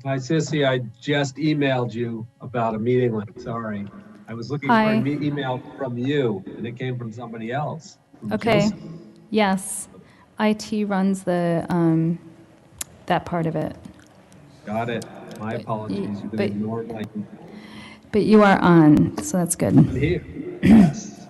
Hi, Sissy. I just emailed you about a meeting link. Sorry. I was looking for an Hi. email from you, and it came from somebody else, from Okay. Joseph. Yes. IT runs that part of it. Got it. My But you, apologies. You can but ignore my email. but you are on, so that's good. I'm here. Yes.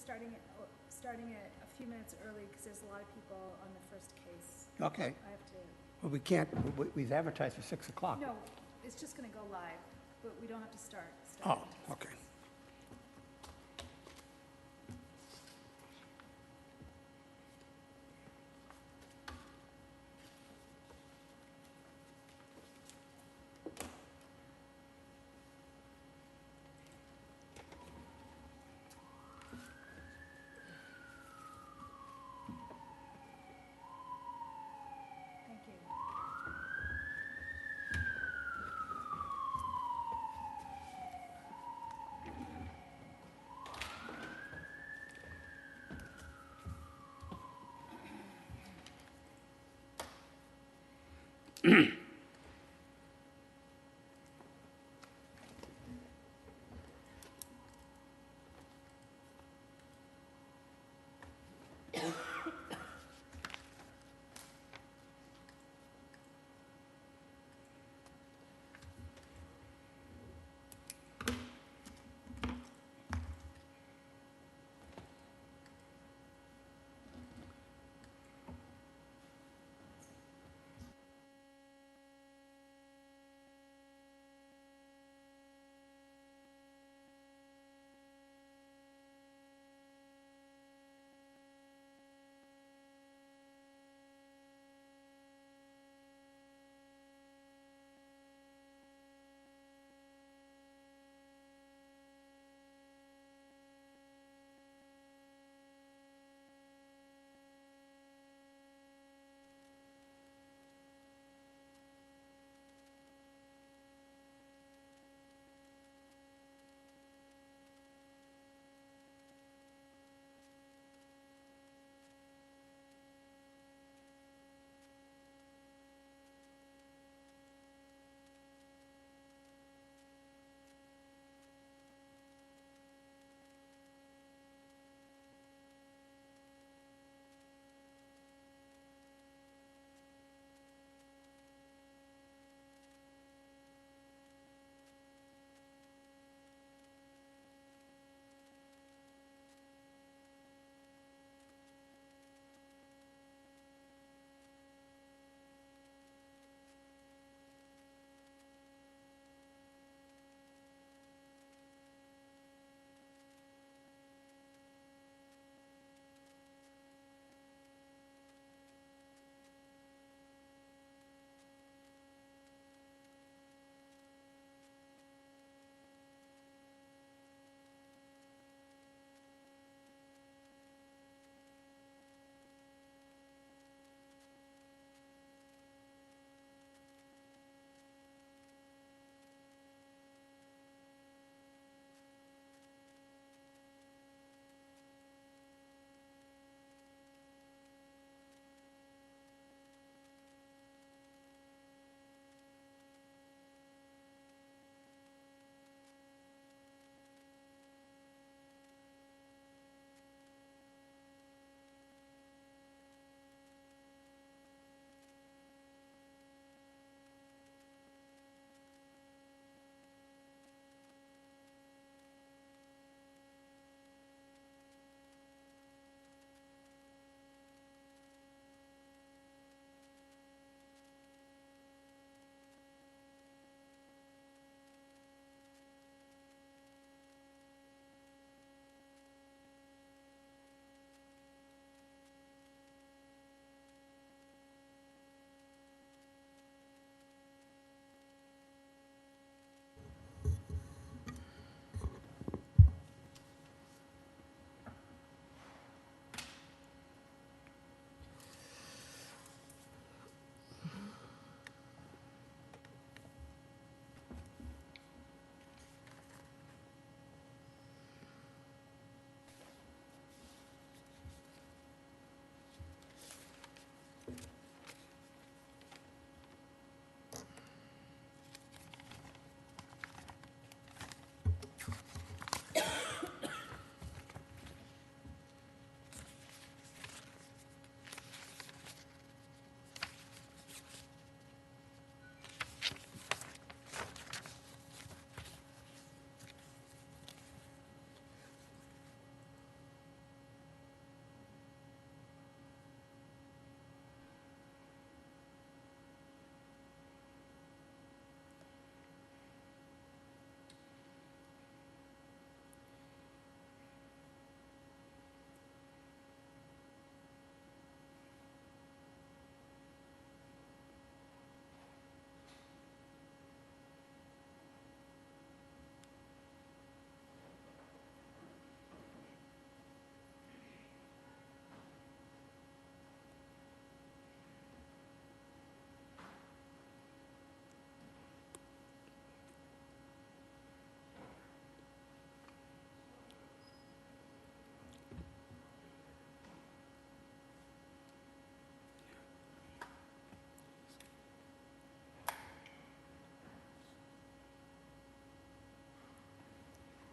starting it a few minutes early because there's a lot of people on the first case. Okay. I have to, Well, we can't, we've advertised for 6 o'clock. no, it's just going to go live, but we don't have to start. Oh, okay. Thank you.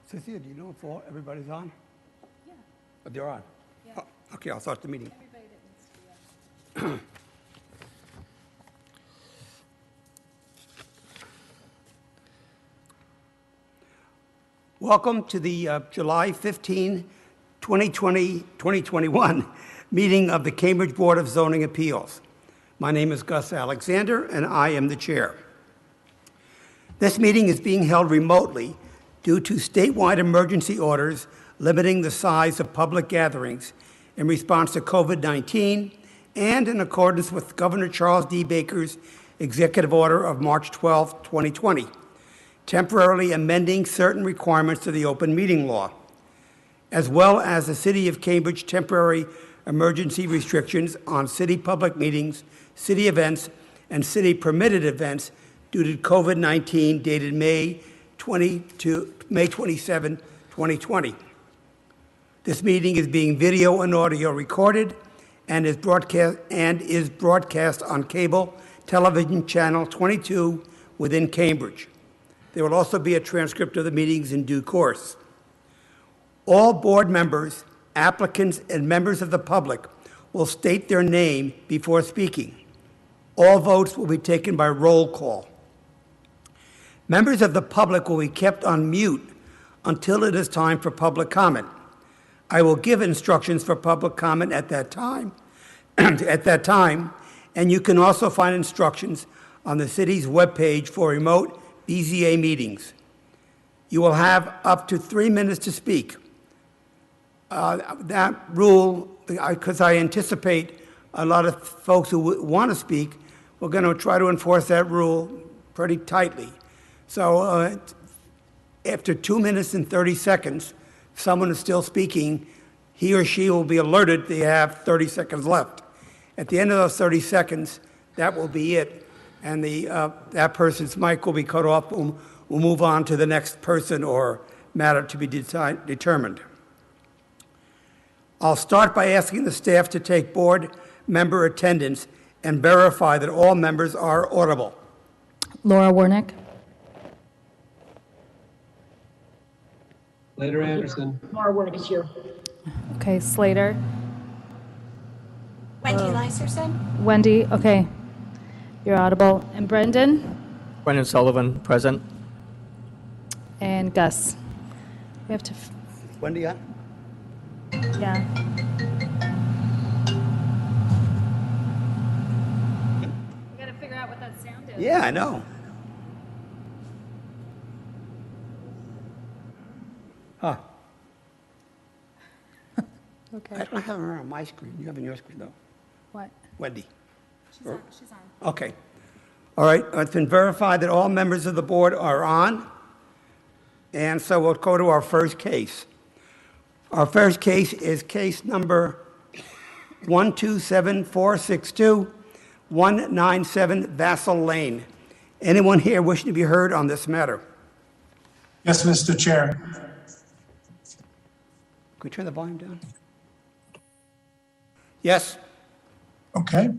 Cynthia, do you know if everybody's on? Yeah. Oh, they're on? Yeah. Oh, okay, I'll start the meeting. Everybody that needs to be on. Welcome to the July 15, 2021 meeting of the Cambridge Board of Zoning Appeals. My name is Gus Alexander, and I am the chair. This meeting is being held remotely due to statewide emergency orders limiting the size of public gatherings in response to COVID-19 and in accordance with Governor Charles D. Baker's executive order of March 12, 2020, temporarily amending certain requirements to the open meeting law, as well as the City of Cambridge temporary emergency restrictions on city public meetings, city events, and city permitted events due to COVID-19 dated May 27, 2020. This meeting is being video and audio recorded and is broadcast on cable television channel 22 within Cambridge. There will also be a transcript of the meetings in due course. All board members, applicants, and members of the public will state their name before speaking. All votes will be taken by roll call. Members of the public will be kept on mute until it is time for public comment. I will give instructions for public comment at that time, and you can also find instructions on the city's webpage for remote BZA meetings. You will have up to 3 minutes to speak. That rule, because I anticipate a lot of folks who want to speak, we're going to try to enforce that rule pretty tightly. So after 2 minutes and 30 seconds, if someone is still speaking, he or she will be alerted they have 30 seconds left. At the end of those 30 seconds, that will be it. And that person's mic will be cut off. We'll move on to the next person or matter to be determined. I'll start by asking the staff to take board member attendance and verify that all members are audible. Laura Warnick. Later, Anderson. Laura Warnick is here. Okay, Slater. Wendy Lyserson? Wendy, okay. You're audible. And Brendan? Brendan Sullivan, present. And Gus. We have to, Wendy on? yeah. We gotta figure out what that sound is. Yeah, I know. Huh. Okay. I don't have her on my screen. You have on your screen, though. What? Wendy. She's on. Okay. All right. It's been verified that all members of the board are on. And so we'll go to our first case. Our first case is case number 127462, 197 Vassal Lane. Anyone here wishing to be heard on this matter? Yes, Mr. Chair. Can we turn the volume down? Yes. Okay.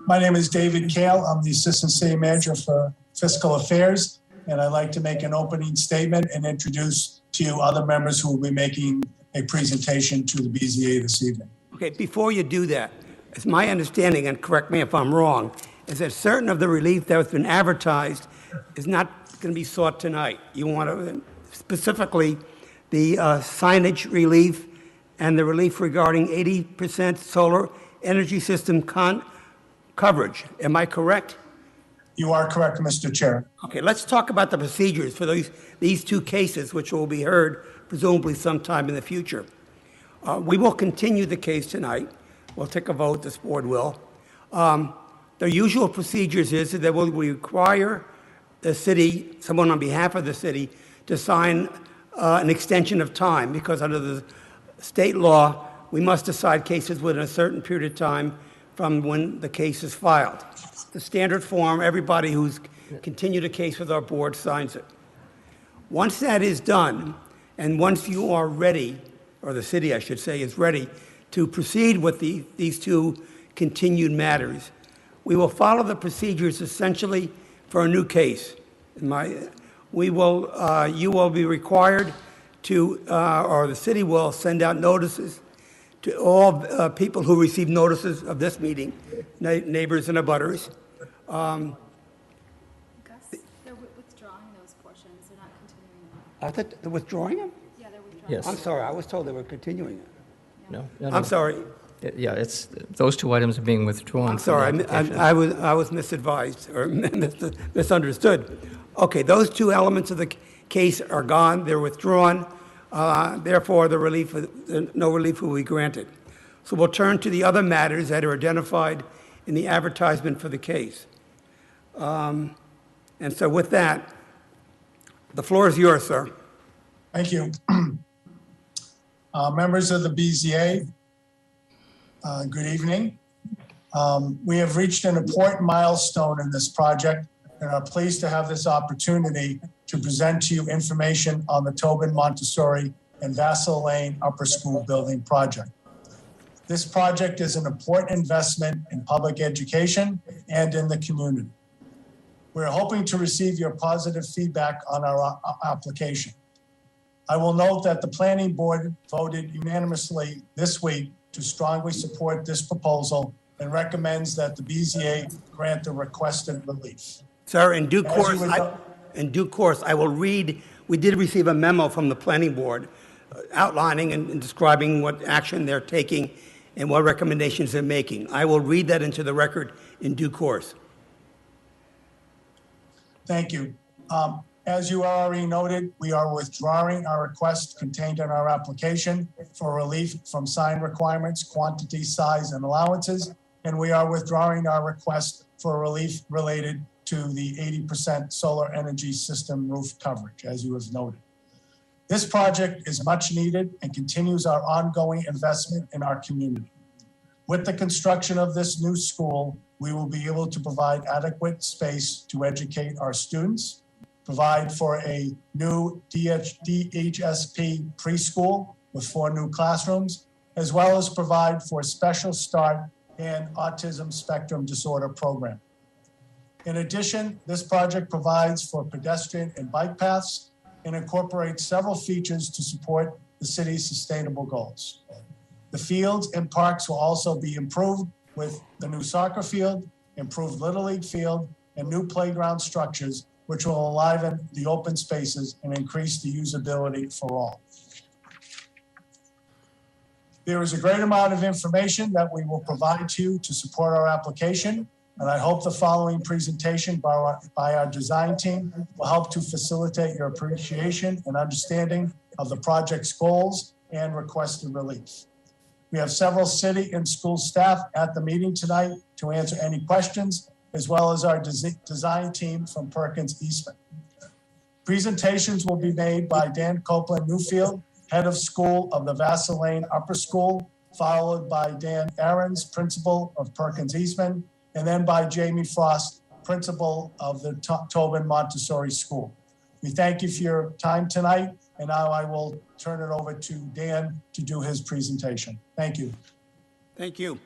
My name is David Kale. I'm the Assistant City Manager for Fiscal Affairs, and I'd like to make an opening statement and introduce to you other members who will be making a presentation to the BZA this evening. Okay, before you do that, it's my understanding, and correct me if I'm wrong, is that certain of the relief that has been advertised is not going to be sought tonight. You want to, specifically, the signage relief and the relief regarding 80% solar energy system coverage. Am I correct? You are correct, Mr. Chair. Okay, let's talk about the procedures for these two cases, which will be heard presumably sometime in the future. We will continue the case tonight. We'll take a vote, this board will. The usual procedures is that we'll require the city, someone on behalf of the city, to sign an extension of time, because under the state law, we must decide cases within a certain period of time from when the case is filed. The standard form, everybody who's continued a case with our board signs it. Once that is done, and once you are ready, or the city, I should say, is ready to proceed with these two continued matters, we will follow the procedures essentially for a new case. You will be required or the city will send out notices to all people who receive notices of this meeting, neighbors and abutters. Gus, they're withdrawing those portions, they're not continuing them. I thought they're withdrawing them? Yeah, they're withdrawing. Yes. I'm sorry, I was told they were continuing it. No? I'm sorry. Yeah, it's, those two items are being withdrawn. I'm from the sorry, application. I was misadvised or misunderstood. Okay, those two elements of the case are gone, they're withdrawn, therefore no relief will be granted. So we'll turn to the other matters that are identified in the advertisement for the case. And so with that, the floor is yours, sir. Thank you. Members of the BZA, good evening. We have reached an important milestone in this project and are pleased to have this opportunity to present to you information on the Tobin Montessori and Vassal Lane Upper School Building project. This project is an important investment in public education and in the community. We're hoping to receive your positive feedback on our application. I will note that the planning board voted unanimously this week to strongly support this proposal and recommends that the BZA grant the requested relief. Sir, in due As you course, would I will read, we did receive a memo from the planning board outlining and describing what action they're taking and what recommendations they're making. I will read that into the record in due course. Thank you. As you already noted, we are withdrawing our request contained in our application for relief from sign requirements, quantity, size, and allowances, and we are withdrawing our request for relief related to the 80% solar energy system roof coverage, as you have noted. This project is much needed and continues our ongoing investment in our community. With the construction of this new school, we will be able to provide adequate space to educate our students, provide for a new DHSP preschool with 4 new classrooms, as well as provide for special start and autism spectrum disorder program. In addition, this project provides for pedestrian and bike paths and incorporates several features to support the city's sustainable goals. The fields and parks will also be improved with the new soccer field, improved Little League field, and new playground structures, which will enliven the open spaces and increase the usability for all. There is a great amount of information that we will provide to you to support our application, and I hope the following presentation by our design team will help to facilitate your appreciation and understanding of the project's goals and requested relief. We have several city and school staff at the meeting tonight to answer any questions, as well as our design team from Perkins Eastman. Presentations will be made by Dan Copeland Newfield, head of school of the Vassal Lane Upper School, followed by Dan Aarons, principal of Perkins Eastman, and then by Jamie Frost, principal of the Tobin Montessori School. We thank you for your time tonight, and now I will turn it over to Dan to do his presentation. Thank you. Thank you.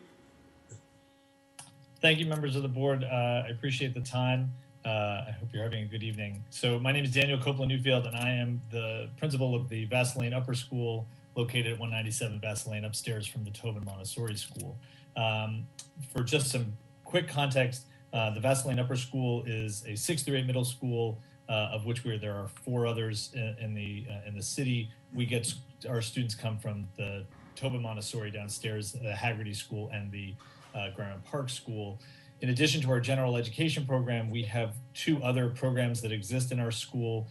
Thank you, members of the board. I appreciate the time. I hope you're having a good evening. So my name is Daniel Copeland Newfield, and I am the principal of the Vassal Lane Upper School, located at 197 Vassal Lane, upstairs from the Tobin Montessori School. For just some quick context, the Vassal Lane Upper School is a 6th through 8 middle school, of which there are 4 others in the city. Our students come from the Tobin Montessori downstairs, the Haggerty School, and the Graham Park School. In addition to our general education program, we have 2 other programs that exist in our school.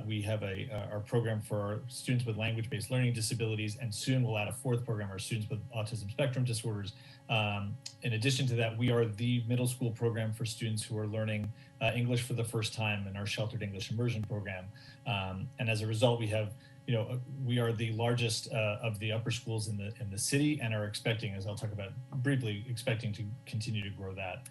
We have our program for our students with language-based learning disabilities, and soon we'll add a 4th program, our students with autism spectrum disorders. In addition to that, we are the middle school program for students who are learning English for the first time in our sheltered English immersion program. And as a result, we are the largest of the upper schools in the city, and are expecting, as I'll talk about briefly, to continue to grow that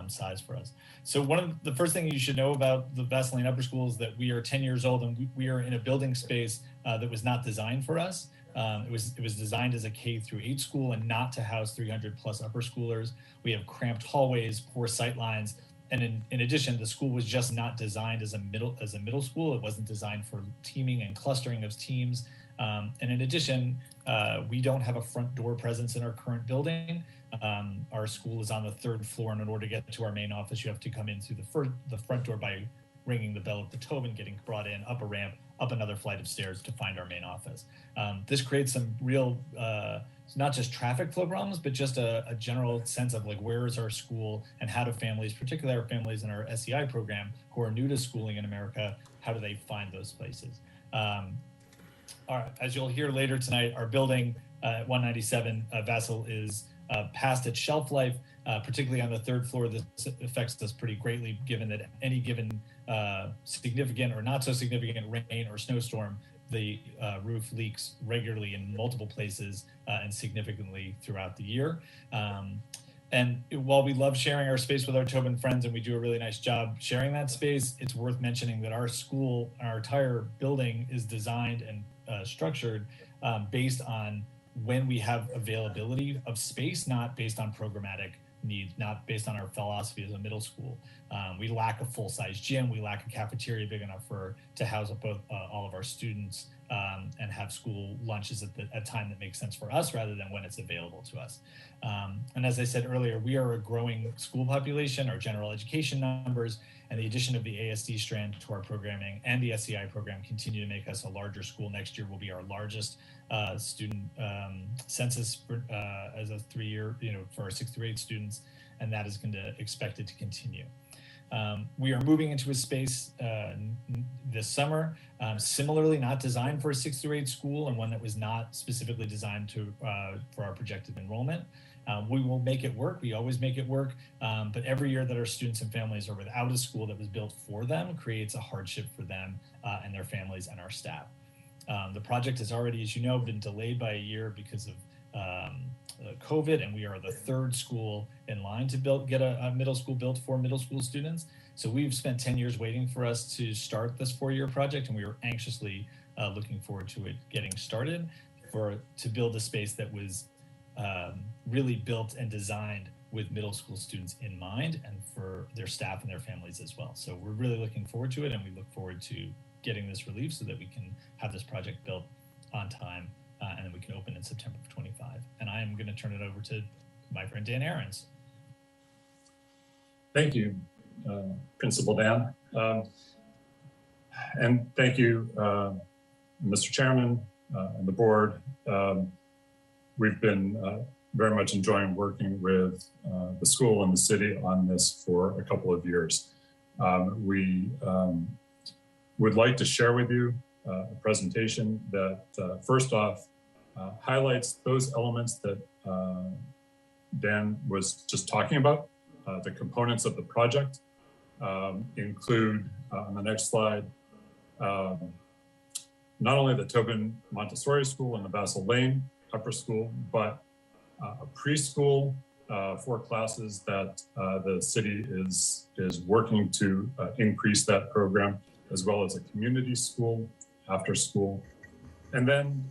size for us. So one of the first things you should know about the Vassal Lane Upper School is that we are 10 years old, and we are in a building space that was not designed for us. It was designed as a K through 8 school and not to house 300 plus upper schoolers. We have cramped hallways, poor sight lines, And in addition, the school was just not designed as a middle school. It wasn't designed for teaming and clustering of teams. And in addition, we don't have a front door presence in our current building. Our school is on the 3rd floor, and in order to get to our main office, you have to come in through the front door by ringing the bell at the Tobin, getting brought in, up a ramp, up another flight of stairs to find our main office. This creates some real, not just traffic flow problems, but just a general sense of like, where is our school and how do families, particularly our families in our SEI program who are new to schooling in America, how do they find those places? All right, as you'll hear later tonight, our building, 197 Vassal, is past its shelf life, particularly on the 3rd floor. This affects us pretty greatly, given that any given significant or not so significant rain or snowstorm, the roof leaks regularly in multiple places and significantly throughout the year. And while we love sharing our space with our Tobin friends, and we do a really nice job sharing that space, it's worth mentioning that our school, our entire building, is designed and structured based on when we have availability of space, not based on programmatic needs, not based on our philosophy as a middle school. We lack a full-size gym. We lack a cafeteria big enough to house both all of our students and have school lunches at a time that makes sense for us rather than when it's available to us. And as I said earlier, we are a growing school population. Our general education numbers and the addition of the ASD strand to our programming and the SEI program continue to make us a larger school. Next year will be our largest student census as a 3-year, for our 6th through 8th students, and that is expected to continue. We are moving into a space this summer, similarly not designed for a 6th through 8th school, and one that was not specifically designed for our projected enrollment. We will make it work. We always make it work. But every year that our students and families are without a school that was built for them creates a hardship for them and their families and our staff. The project has already, as you know, been delayed by a year because of COVID, and we are the 3rd school in line to get a middle school built for middle school students. So we've spent 10 years waiting for us to start this 4-year project, and we are anxiously looking forward to it getting started to build a space that was really built and designed with middle school students in mind and for their staff and their families as well. So we're really looking forward to it, and we look forward to getting this relief so that we can have this project built on time and then we can open in September of 25. And I am going to turn it over to my friend Dan Ahrens. Thank you, Principal Dan. And thank you, Mr. Chairman and the board. We've been very much enjoying working with the school and the city on this for a couple of years. We would like to share with you a presentation that first off highlights those elements that Dan was just talking about. The components of the project include, on the next slide, not only the Tobin Montessori School and the Vassal Lane Upper School, but a preschool, 4 classes that the city is working to increase that program, as well as a community school after school. And then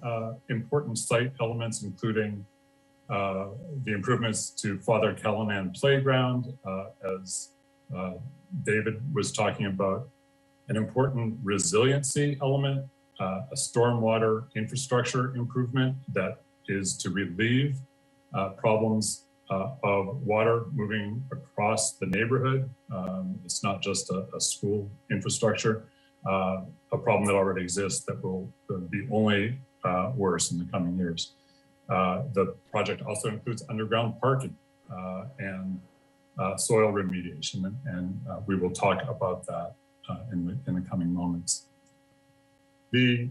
important site elements, including the improvements to Father Calaman Playground, as David was talking about, an important resiliency element, a stormwater infrastructure improvement that is to relieve problems of water moving across the neighborhood. It's not just a school infrastructure, a problem that already exists that will be only worse in the coming years. The project also includes underground parking and soil remediation, and we will talk about that in the coming moments. The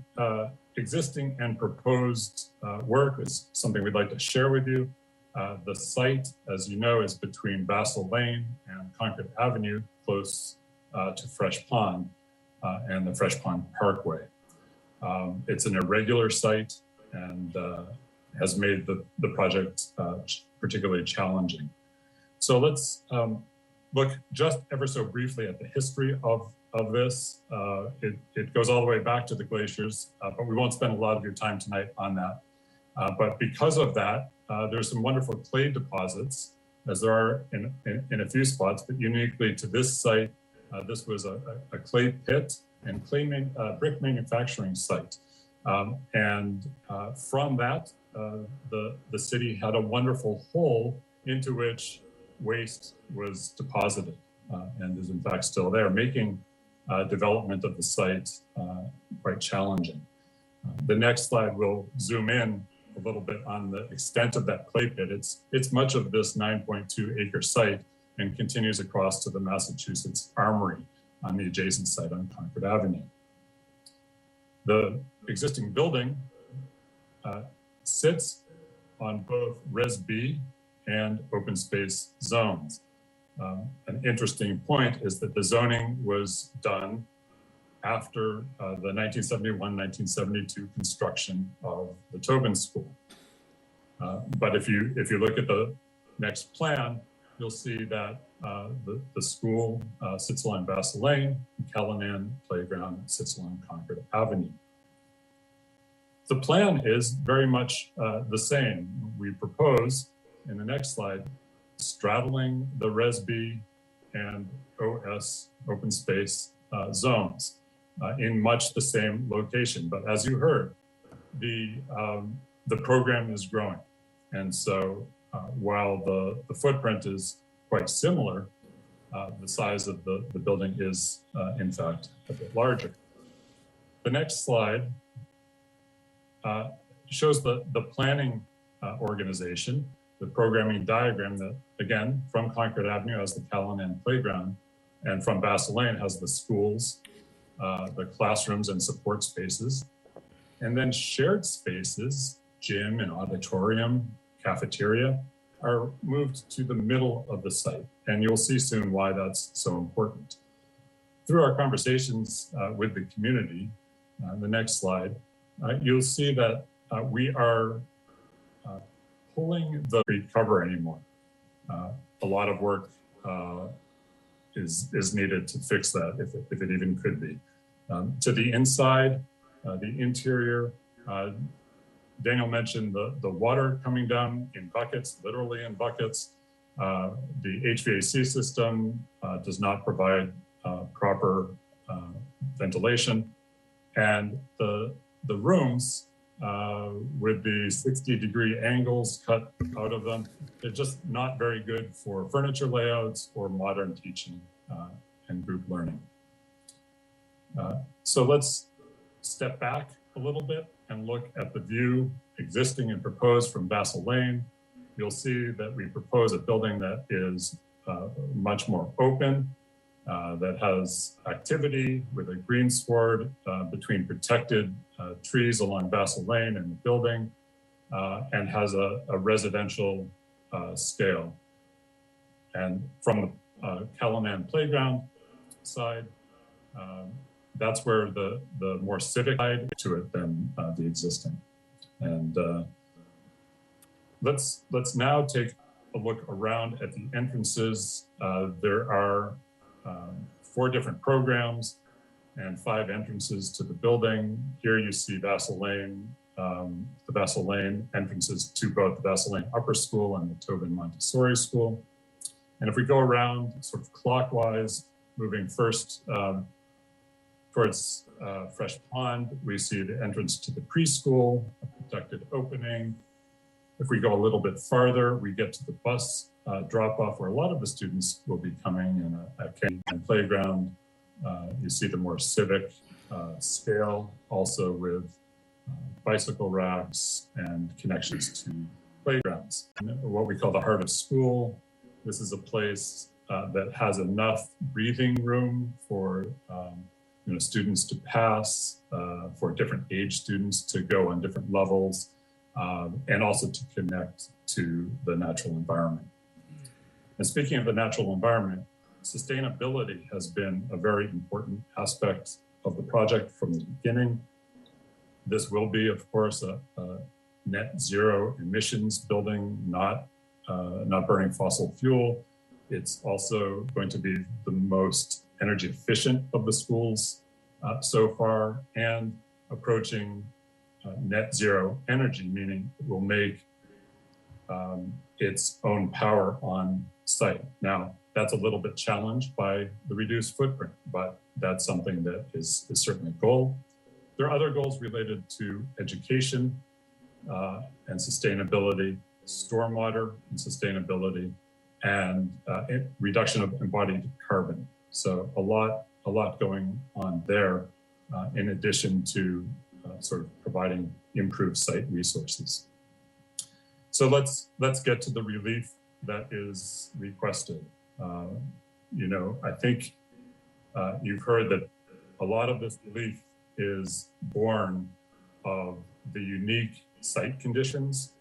existing and proposed work is something we'd like to share with you. The site, as you know, is between Vassal Lane and Concord Avenue, close to Fresh Pond and the Fresh Pond Parkway. It's an irregular site and has made the project particularly challenging. So let's look just ever so briefly at the history of this. It goes all the way back to the glaciers, but we won't spend a lot of your time tonight on that. But because of that, there's some wonderful clay deposits as there are in a few spots, but uniquely to this site, this was a clay pit and brick manufacturing site. From that, the city had a wonderful hole into which waste was deposited and is in fact still there, making development of the site quite challenging. The next slide will zoom in a little bit on the extent of that clay pit. It's much of this 9.2 acre site and continues across to the Massachusetts Armory on the adjacent site on Concord Avenue. The existing building sits on both Res B and open space zones. An interesting point is that the zoning was done after the 1971-1972 construction of the Tobin School. But if you look at the next plan, you'll see that the school sits along Vassal Lane, and Calaman Playground sits along Concord Avenue. The plan is very much the same. We propose in the next slide, straddling the Res B and OS open space zones in much the same location. But as you heard, the program is growing. And so while the footprint is quite similar, the size of the building is in fact a bit larger. The next slide shows the planning organization, the programming diagram that, again, from Concord Avenue has the Calaman Playground, and from Vassal Lane has the schools, the classrooms and support spaces, and then shared spaces, gym and auditorium, cafeteria, are moved to the middle of the site. And you'll see soon why that's so important. Through our conversations with the community, the next slide, you'll see that we are pulling the cover anymore. A lot of work is needed to fix that, if it even could be. To the inside, the interior, Daniel mentioned the water coming down in buckets, literally in buckets. The HVAC system does not provide proper ventilation. And the rooms with the 60-degree angles cut out of them, they're just not very good for furniture layouts or modern teaching and group learning. So let's step back a little bit and look at the view existing and proposed from Vassal Lane. You'll see that we propose a building that is much more open, that has activity with a green sward between protected trees along Vassal Lane and the building, and has a residential scale. And from the Calaman Playground side, that's where the more civic side to it than the existing. And let's now take a look around at the entrances. There are 4 different programs and 5 entrances to the building. Here you see Vassal Lane, the Vassal Lane entrances to both the Vassal Lane Upper School and the Tobin Montessori School. And if we go around sort of clockwise, moving first towards Fresh Pond, we see the entrance to the preschool, a protected opening. If we go a little bit farther, we get to the bus drop-off where a lot of the students will be coming in a playground. You see the more civic scale, also with bicycle racks and connections to playgrounds. And what we call the heart of school. This is a place that has enough breathing room for students to pass, for different age students to go on different levels, and also to connect to the natural environment. And speaking of the natural environment, sustainability has been a very important aspect of the project from the beginning. This will be, of course, a net zero emissions building, not burning fossil fuel. It's also going to be the most energy efficient of the schools so far, and approaching net zero energy, meaning it will make its own power on site. Now, that's a little bit challenged by the reduced footprint, but that's something that is certainly a goal. There are other goals related to education and sustainability, stormwater and sustainability, and reduction of embodied carbon. So a lot going on there, in addition to sort of providing improved site resources. So let's get to the relief that is requested. I think you've heard that a lot of this relief is born of the unique site conditions,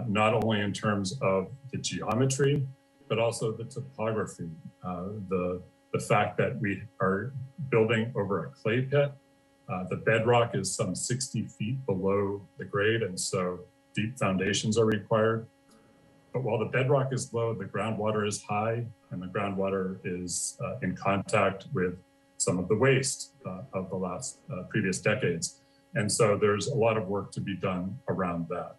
not only in terms of the geometry, but also the topography, the fact that we are building over a clay pit. The bedrock is some 60 feet below the grade, and so deep foundations are required. But while the bedrock is low, the groundwater is high, and the groundwater is in contact with some of the waste of the last previous decades. And so there's a lot of work to be done around that.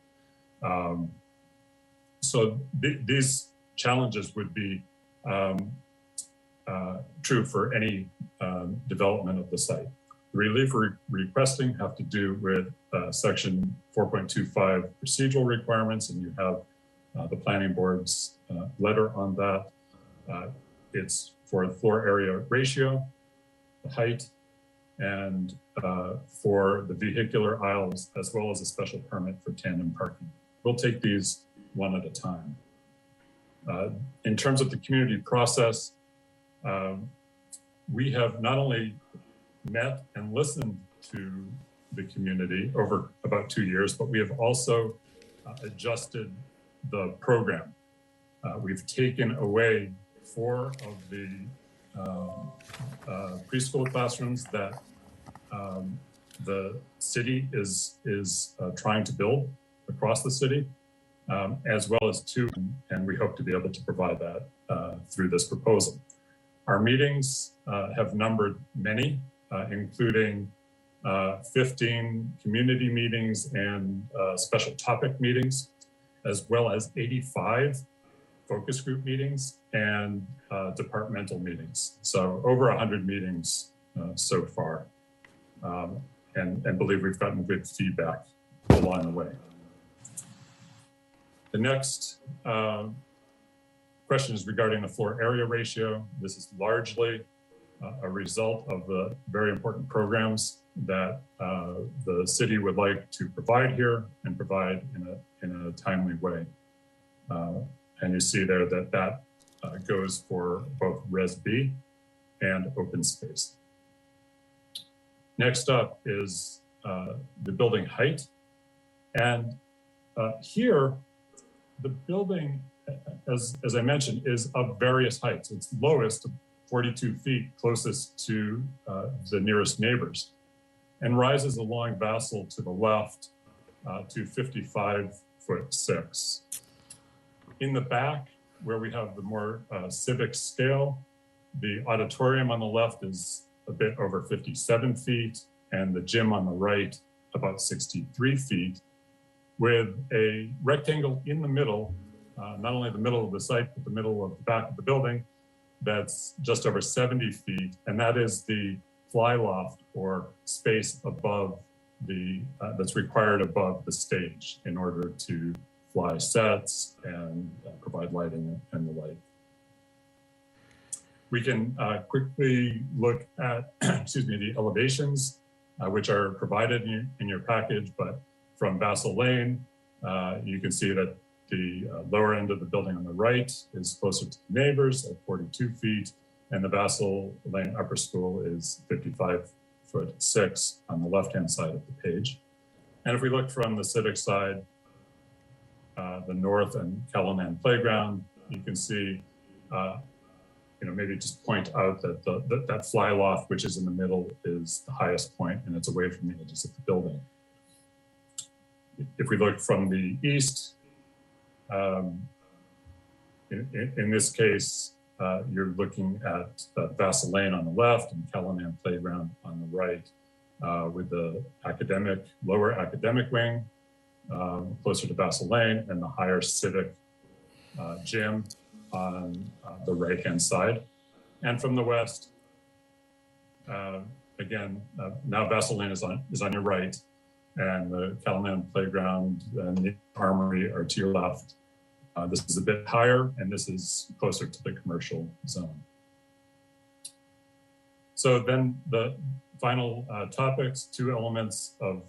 So these challenges would be true for any development of the site. The relief we're requesting have to do with section 4.25 procedural requirements, and you have the planning board's letter on that. It's for the floor area ratio, the height, and for the vehicular aisles, as well as a special permit for tandem parking. We'll take these one at a time. In terms of the community process, we have not only met and listened to the community over about 2 years, but we have also adjusted the program. We've taken away 4 of the preschool classrooms that the city is trying to build across the city, as well as 2, and we hope to be able to provide that through this proposal. Our meetings have numbered many, including 15 community meetings and special topic meetings, as well as 85 focus group meetings and departmental meetings. So over 100 meetings so far, and believe we've gotten good feedback along the way. The next question is regarding the floor area ratio. This is largely a result of the very important programs that the city would like to provide here and provide in a timely way. And you see there that goes for both Res B and open space. Next up is the building height. And here, the building, as I mentioned, is of various heights. It's lowest, 42 feet, closest to the nearest neighbors, and rises along Vassal to the left to 55'6". In the back, where we have the more civic scale, the auditorium on the left is a bit over 57 feet, and the gym on the right about 63 feet, with a rectangle in the middle, not only the middle of the site, but the middle of the back of the building, that's just over 70 feet, and that is the fly loft, or space above the, that's required above the stage in order to fly sets and provide lighting and the like. We can quickly look at, excuse me, the elevations, which are provided in your package, but from Vassal Lane, you can see that the lower end of the building on the right is closer to the neighbors at 42 feet, and the Vassal Lane Upper School is 55'6" on the left-hand side of the page. And if we look from the civic side, the north and Calaman playground, you can see, maybe just point out that that fly loft, which is in the middle, is the highest point, and it's away from the edges of the building. If we look from the east, in this case, you're looking at Vassal Lane on the left and Calaman Playground on the right, with the lower academic wing closer to Bassel Lane, and the higher civic gym on the right-hand side. And from the west, again, now Bassel Lane is on your right, and the Calaman playground and the armory are to your left. This is a bit higher, and this is closer to the commercial zone. So then the final topics, two elements of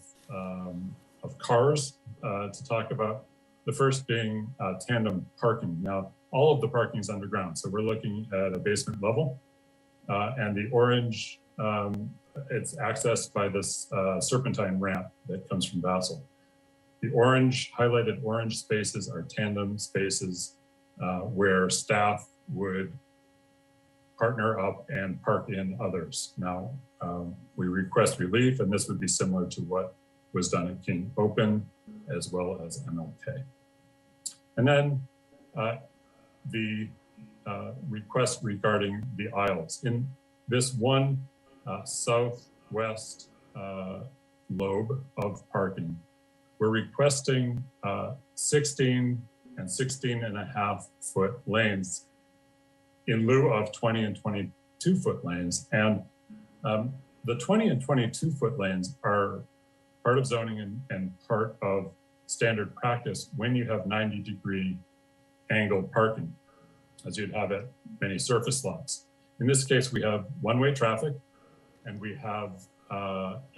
cars to talk about. The first being tandem parking. Now, all of the parking is underground, so we're looking at a basement level, and the orange, it's accessed by this serpentine ramp that comes from Bassel. The orange, highlighted orange spaces are tandem spaces where staff would partner up and park in others. Now, we request relief, and this would be similar to what was done at King Open as well as MLK. And then the request regarding the aisles. In this one southwest lobe of parking, we're requesting 16 and 16.5 foot lanes in lieu of 20 and 22 foot lanes. And the 20 and 22 foot lanes are part of zoning and part of standard practice when you have 90-degree angled parking, as you'd have at many surface lots. In this case, we have one-way traffic, and we have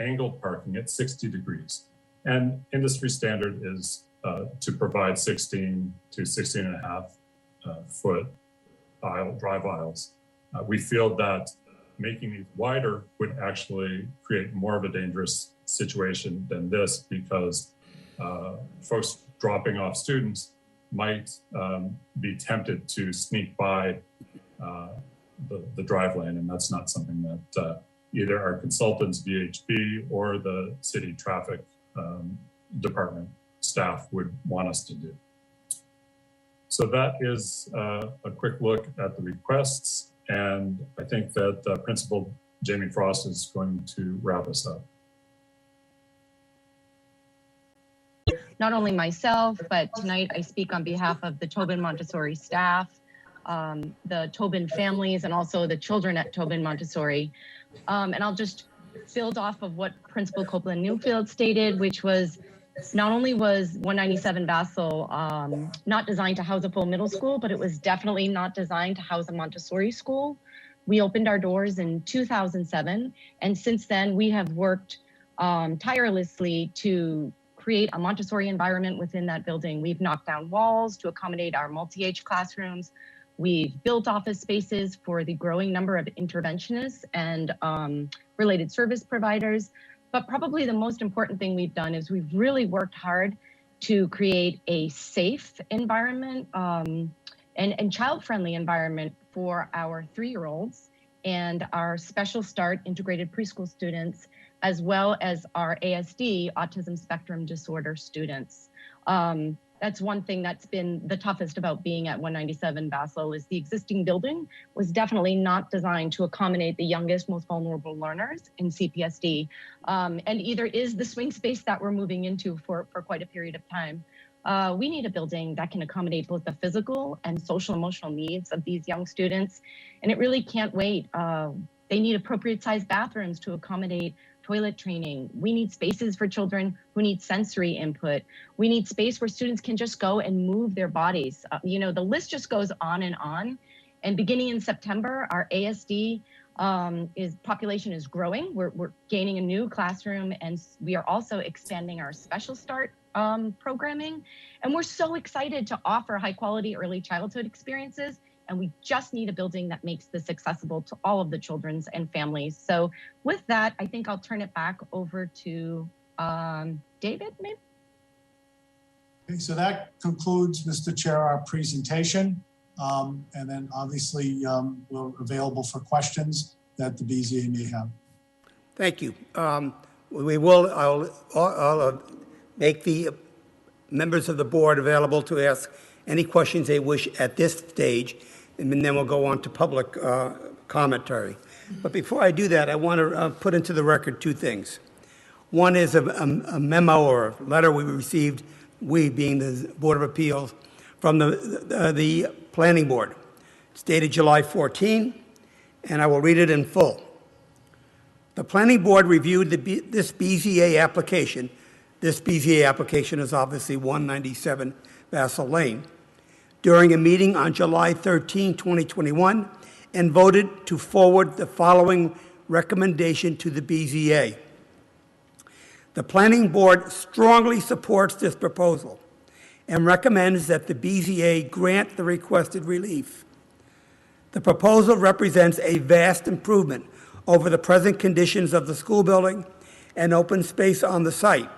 angled parking at 60 degrees. And industry standard is to provide 16 to 16.5 foot drive aisles. We feel that making these wider would actually create more of a dangerous situation than this, because folks dropping off students might be tempted to sneak by the drive lane, and that's not something that either our consultants, VHB, or the city traffic department staff would want us to do. So that is a quick look at the requests, and I think that Principal Jamie Frost is going to wrap us up. Not only myself, but tonight I speak on behalf of the Tobin Montessori staff, the Tobin families, and also the children at Tobin Montessori. And I'll just build off of what Principal Copeland Newfield stated, which was not only was 197 Bassel not designed to house a full middle school, but it was definitely not designed to house a Montessori school. We opened our doors in 2007, and since then we have worked tirelessly to create a Montessori environment within that building. We've knocked down walls to accommodate our multi-age classrooms. We've built office spaces for the growing number of interventionists and related service providers. But probably the most important thing we've done is we've really worked hard to create a safe environment and child-friendly environment for our 3-year-olds and our special start integrated preschool students, as well as our ASD, autism spectrum disorder students. That's one thing that's been the toughest about being at 197 Bassel is the existing building was definitely not designed to accommodate the youngest, most vulnerable learners in CPSD, and either is the swing space that we're moving into for quite a period of time. We need a building that can accommodate both the physical and social emotional needs of these young students, and it really can't wait. They need appropriate sized bathrooms to accommodate toilet training. We need spaces for children who need sensory input. We need space where students can just go and move their bodies. You know, the list just goes on. And beginning in September, our ASD population is growing. We're gaining a new classroom, and we are also expanding our special start programming. And we're so excited to offer high quality early childhood experiences. And we just need a building that makes this accessible to all of the children and families. So with that, I think I'll turn it back over to David, maybe? Okay, so that concludes, Mr. Chair, our presentation. And then obviously we're available for questions that the BZA may have. Thank you. I'll make the members of the board available to ask any questions they wish at this stage, and then we'll go on to public commentary. But before I do that, I want to put into the record two things. One is a memo or a letter we received, we being the Board of Appeals, from the Planning Board. It's dated July 14, and I will read it in full. The Planning Board reviewed this BZA application. This BZA application is obviously 197 Vassal Lane, during a meeting on July 13, 2021, and voted to forward the following recommendation to the BZA. The Planning Board strongly supports this proposal and recommends that the BZA grant the requested relief. The proposal represents a vast improvement over the present conditions of the school building and open space on the site.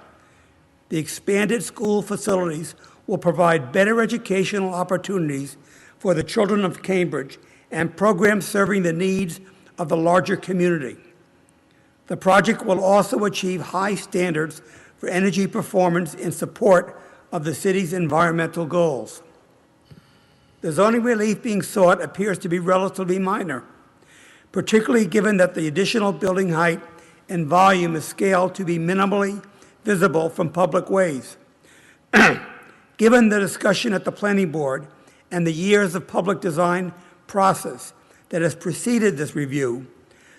The expanded school facilities will provide better educational opportunities for the children of Cambridge and programs serving the needs of the larger community. The project will also achieve high standards for energy performance in support of the city's environmental goals. The zoning relief being sought appears to be relatively minor, particularly given that the additional building height and volume is scaled to be minimally visible from public ways. Given the discussion at the Planning Board and the years of public design process that has preceded this review,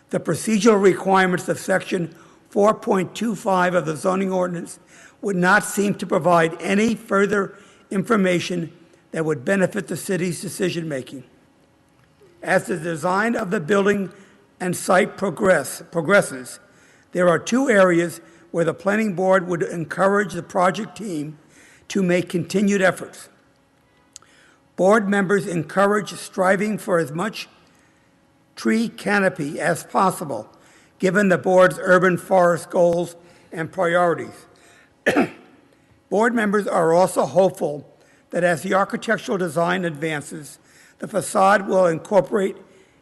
the procedural requirements of Section 4.25 of the zoning ordinance would not seem to provide any further information that would benefit the city's decision-making. As the design of the building and site progresses, there are two areas where the Planning Board would encourage the project team to make continued efforts. Board members encourage striving for as much tree canopy as possible, given the board's urban forest goals and priorities. Board members are also hopeful that as the architectural design advances, the facade will incorporate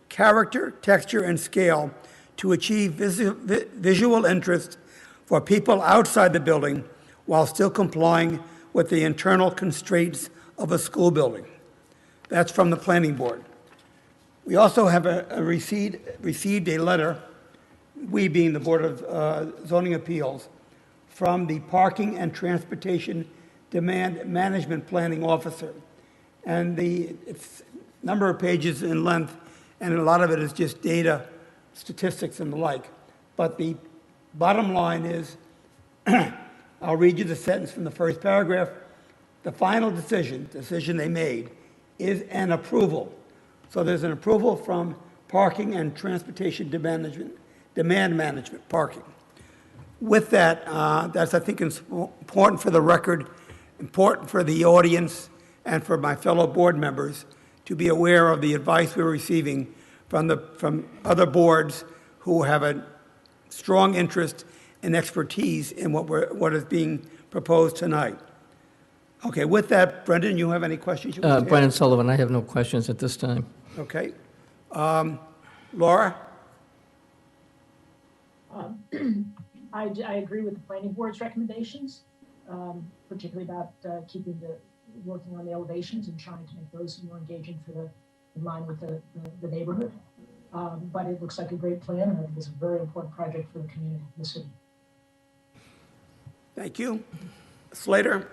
character, texture, and scale to achieve visual interest for people outside the building while still complying with the internal constraints of a school building. That's from the Planning Board. We also have received a letter, we being the Board of Zoning Appeals, from the Parking and Transportation Demand Management Planning Officer. And it's a number of pages in length, and a lot of it is just data, statistics, and the like. But the bottom line is, I'll read you the sentence from the first paragraph. The final decision they made, is an approval. So there's an approval from Parking and Transportation Demand Management, Parking. With that, that's, I think, important for the record, important for the audience, and for my fellow board members to be aware of the advice we're receiving from other boards who have a strong interest and expertise in what is being proposed tonight. Okay, with that, Brendan, you have any questions? Brendan Sullivan, I have no questions at this time. Okay. Laura? I agree with the planning board's recommendations, particularly about working on the elevations and trying to make those more engaging in line with the neighborhood. But it looks like a great plan, and it's a very important project for the community, the city. Thank you. Slater?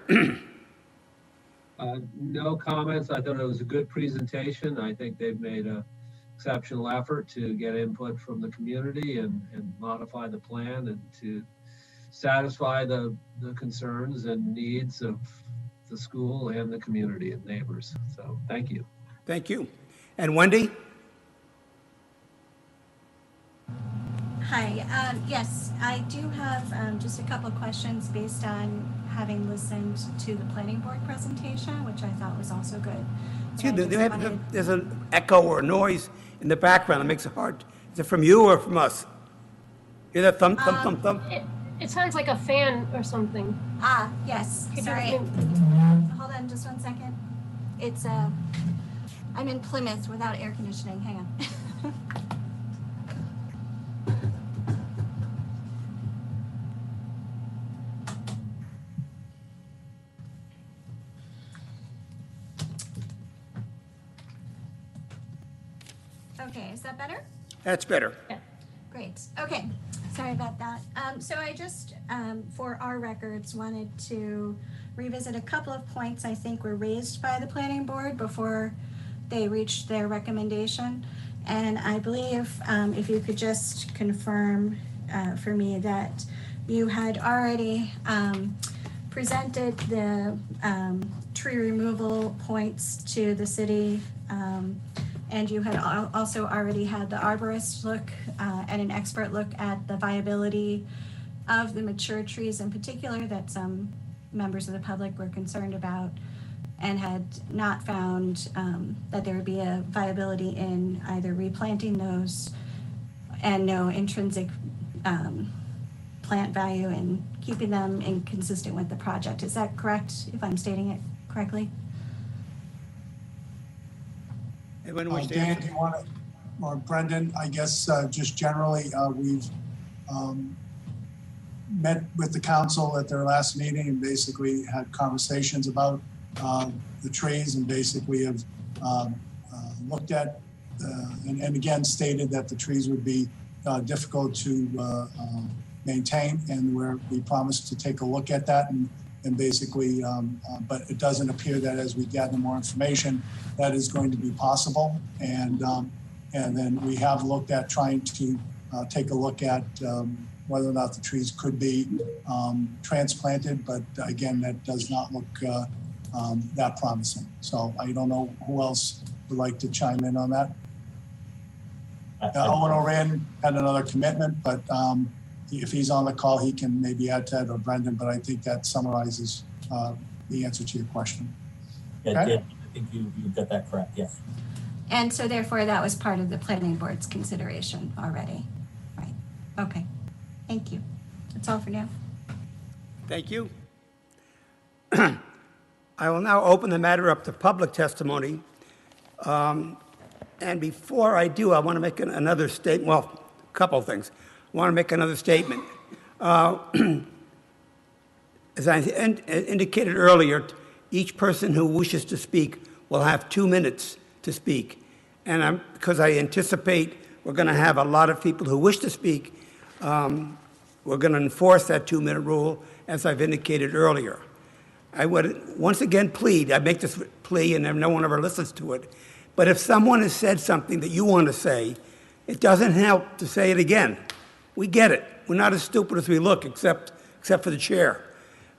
No comments. I thought it was a good presentation. I think they've made an exceptional effort to get input from the community and modify the plan and to satisfy the concerns and needs of the school and the community and neighbors. So thank you. Thank you. And Wendy? Hi. Yes, I do have just a couple of questions based on having listened to the planning board presentation, which I thought was also good. So There's an echo or noise in the background that makes it hard. Is it from you or from us? Hear that thump, thump, thump, thump? It sounds like a fan or something. Ah, yes. Sorry. Hold on just 1 second. It's I'm in Plymouth without air conditioning. Hang on. Okay, is that better? That's better. Yeah. Great. Okay. Sorry about that. So I just, for our records, wanted to revisit a couple of points I think were raised by the planning board before they reached their recommendation. And I believe if you could just confirm for me that you had already presented the tree removal points to the city, and you had also already had the arborist look and an expert look at the viability of the mature trees in particular that some members of the public were concerned about, and had not found that there would be a viability in either replanting those and no intrinsic plant value and keeping them inconsistent with the project. Is that correct, if I'm stating it correctly? Dan, do you want to, or Brendan, I guess just generally, we've met with the council at their last meeting and basically had conversations about the trees, and basically have looked at and again stated that the trees would be difficult to maintain, and we promised to take a look at that, and basically, but it doesn't appear that as we gather more information, that is going to be possible. And then we have looked at trying to take a look at whether or not the trees could be transplanted, but again, that does not look that promising. So I don't know who else would like to chime in on that. Owen Oran had another commitment, but if he's on the call, he can maybe add to that, or Brendan, but I think that summarizes the answer to your question. Yeah, okay? yeah, I think you got that correct, yes. And so therefore that was part of the planning board's consideration already, right? Okay, thank you. That's all for now. Thank you. I will now open the matter up to public testimony. And before I do, I want to make another statement. Well, a couple of things. I want to make another statement. As I indicated earlier, each person who wishes to speak will have 2 minutes to speak. And because I anticipate we're going to have a lot of people who wish to speak, we're going to enforce that 2-minute rule, as I've indicated earlier. I would once again plead, I make this plea and no one ever listens to it, but if someone has said something that you want to say, it doesn't help to say it again. We get it. We're not as stupid as we look, except for the chair.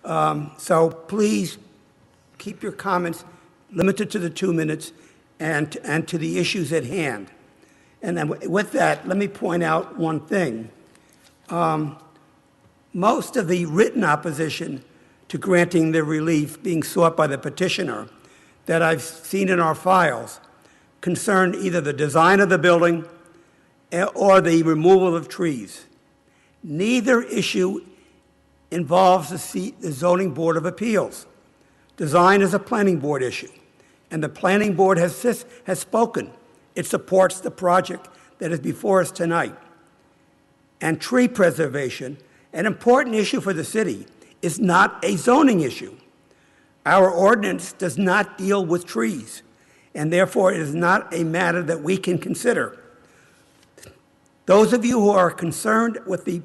So please keep your comments limited to the 2 minutes and to the issues at hand. And then with that, let me point out one thing. Most of the written opposition to granting the relief being sought by the petitioner that I've seen in our files concern either the design of the building or the removal of trees. Neither issue involves the Zoning Board of Appeals. Design is a planning board issue, and the planning board has spoken. It supports the project that is before us tonight. And tree preservation, an important issue for the city, is not a zoning issue. Our ordinance does not deal with trees, and therefore it is not a matter that we can consider. Those of you who are concerned with the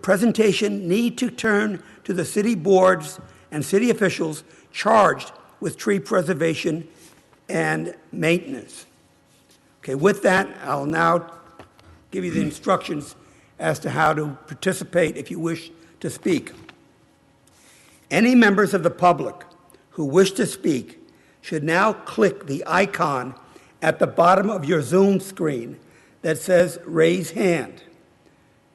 presentation need to turn to the city boards and city officials charged with tree preservation and maintenance. Okay, with that, I'll now give you the instructions as to how to participate if you wish to speak. Any members of the public who wish to speak should now click the icon at the bottom of your Zoom screen that says raise hand.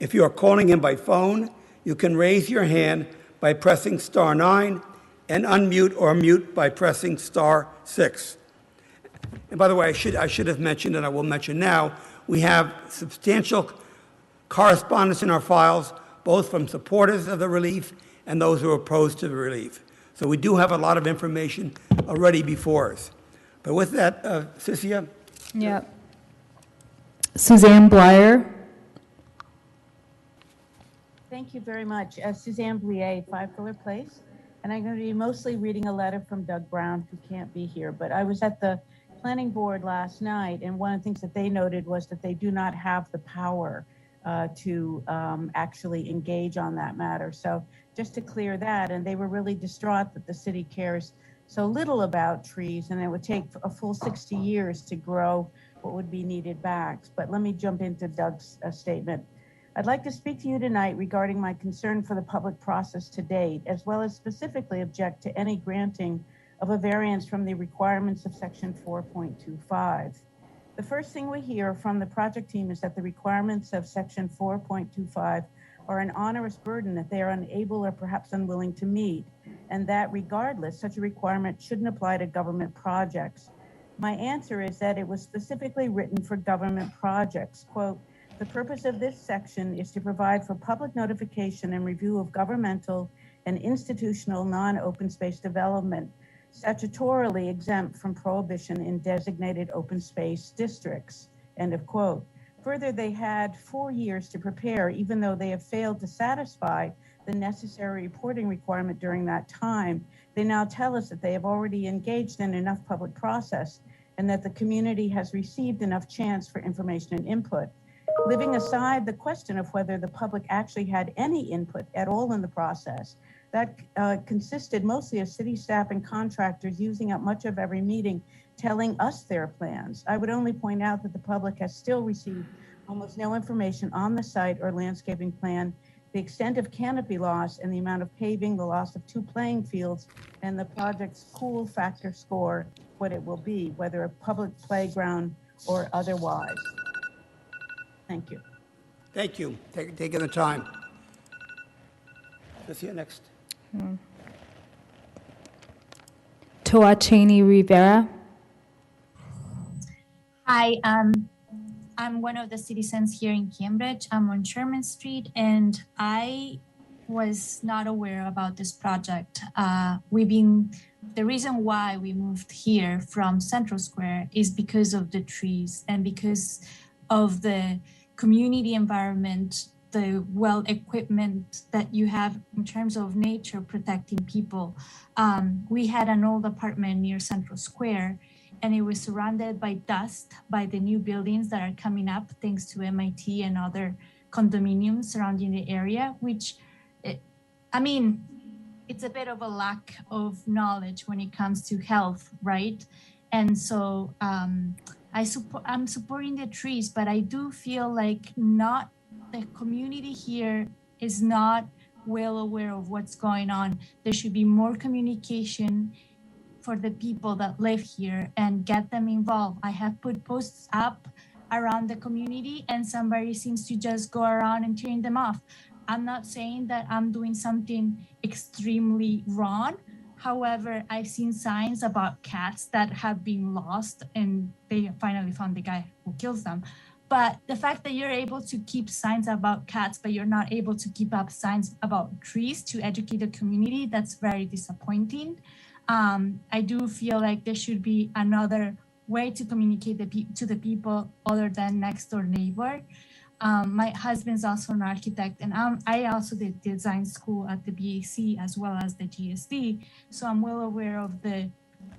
If you are calling in by phone, you can raise your hand by pressing *9 and unmute or mute by pressing *6. And by the way, I should have mentioned, and I will mention now, we have substantial correspondence in our files, both from supporters of the relief and those who are opposed to the relief. So we do have a lot of information already before us. But with that, Cynthia? Yeah. Suzanne Blyer. Thank you very much. Suzanne Blier, 5 Fuller Place. And I'm going to be mostly reading a letter from Doug Brown, who can't be here. But I was at the planning board last night, and one of the things that they noted was that they do not have the power to actually engage on that matter. So just to clear that, and they were really distraught that the city cares so little about trees, and it would take a full 60 years to grow what would be needed back. But let me jump into Doug's statement. I'd like to speak to you tonight regarding my concern for the public process to date, as well as specifically object to any granting of a variance from the requirements of section 4.25. The first thing we hear from the project team is that the requirements of section 4.25 are an onerous burden that they are unable or perhaps unwilling to meet, and that regardless, such a requirement shouldn't apply to government projects. My answer is that it was specifically written for government projects. Quote, the purpose of this section is to provide for public notification and review of governmental and institutional non-open space development, statutorily exempt from prohibition in designated open space districts, end of quote. Further, they had 4 years to prepare, even though they have failed to satisfy the necessary reporting requirement during that time. They now tell us that they have already engaged in enough public process and that the community has received enough chance for information and input. Leaving aside the question of whether the public actually had any input at all in the process, that consisted mostly of city staff and contractors using up much of every meeting, telling us their plans. I would only point out that the public has still received almost no information on the site or landscaping plan, the extent of canopy loss and the amount of paving, the loss of 2 playing fields, and the project's cool factor score, what it will be, whether a public playground or otherwise. Thank you. Thank you. Taking the time. Let's see you next. Toa Cheney Rivera. Hi, I'm one of the citizens here in Cambridge. I'm on Sherman Street, and I was not aware about this project. The reason why we moved here from Central Square is because of the trees and because of the community environment, the equipment that you have in terms of nature protecting people. We had an old apartment near Central Square, and it was surrounded by dust by the new buildings that are coming up thanks to MIT and other condominiums surrounding the area, which, it's a bit of a lack of knowledge when it comes to health, right? And so I'm supporting the trees, but I do feel like the community here is not well aware of what's going on. There should be more communication for the people that live here and get them involved. I have put posts up around the community and somebody seems to just go around and turn them off. I'm not saying that I'm doing something extremely wrong. However, I've seen signs about cats that have been lost and they finally found the guy who kills them. But the fact that you're able to keep signs about cats, but you're not able to keep up signs about trees to educate the community, that's very disappointing. I do feel like there should be another way to communicate to the people other than next door neighbor. My husband's also an architect, and I also did design school at the BAC as well as the GSD, so I'm well aware of the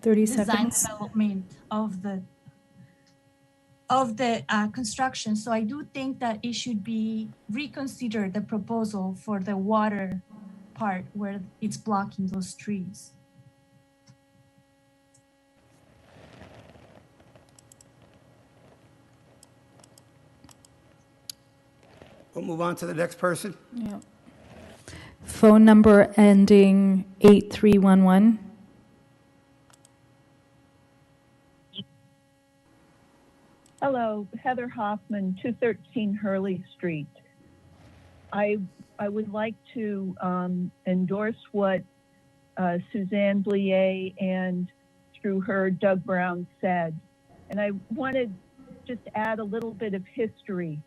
30 design seconds. development of the construction. So I do think that it should be reconsidered, the proposal for the water part where it's blocking those trees. We'll move on to the next person. Yeah. Phone number ending 8311. Hello, Heather Hoffman, 213 Hurley Street. I would like to endorse what Suzanne Blier and through her Doug Brown said. And I wanted just to add a little bit of history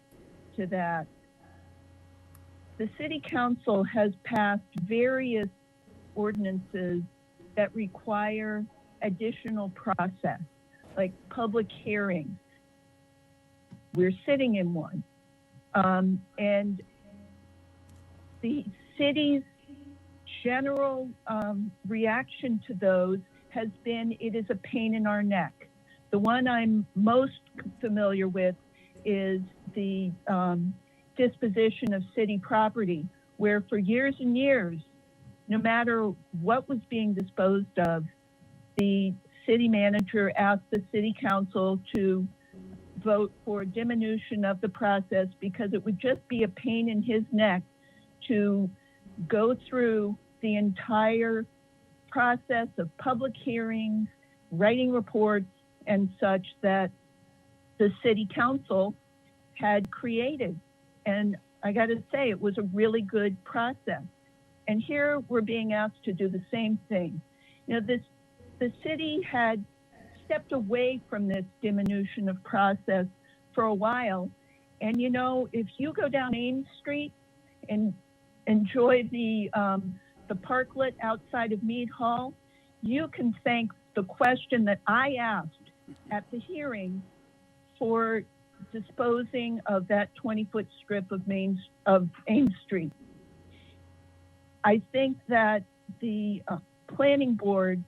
to that. The City Council has passed various ordinances that require additional process, like public hearings. We're sitting in one. And the city's general reaction to those has been, it is a pain in our neck. The one I'm most familiar with is the disposition of city property, where for years and years, no matter what was being disposed of, the city manager asked the city council to vote for diminution of the process because it would just be a pain in his neck to go through the entire process of public hearings, writing reports, and such that the city council had created. And I got to say, it was a really good process. And here we're being asked to do the same thing. You know, the city had stepped away from this diminution of process for a while. And you know, if you go down Ames Street and enjoy the parklet outside of Mead Hall, you can thank the question that I asked at the hearing for disposing of that 20-foot strip of Ames Street. I think that the planning board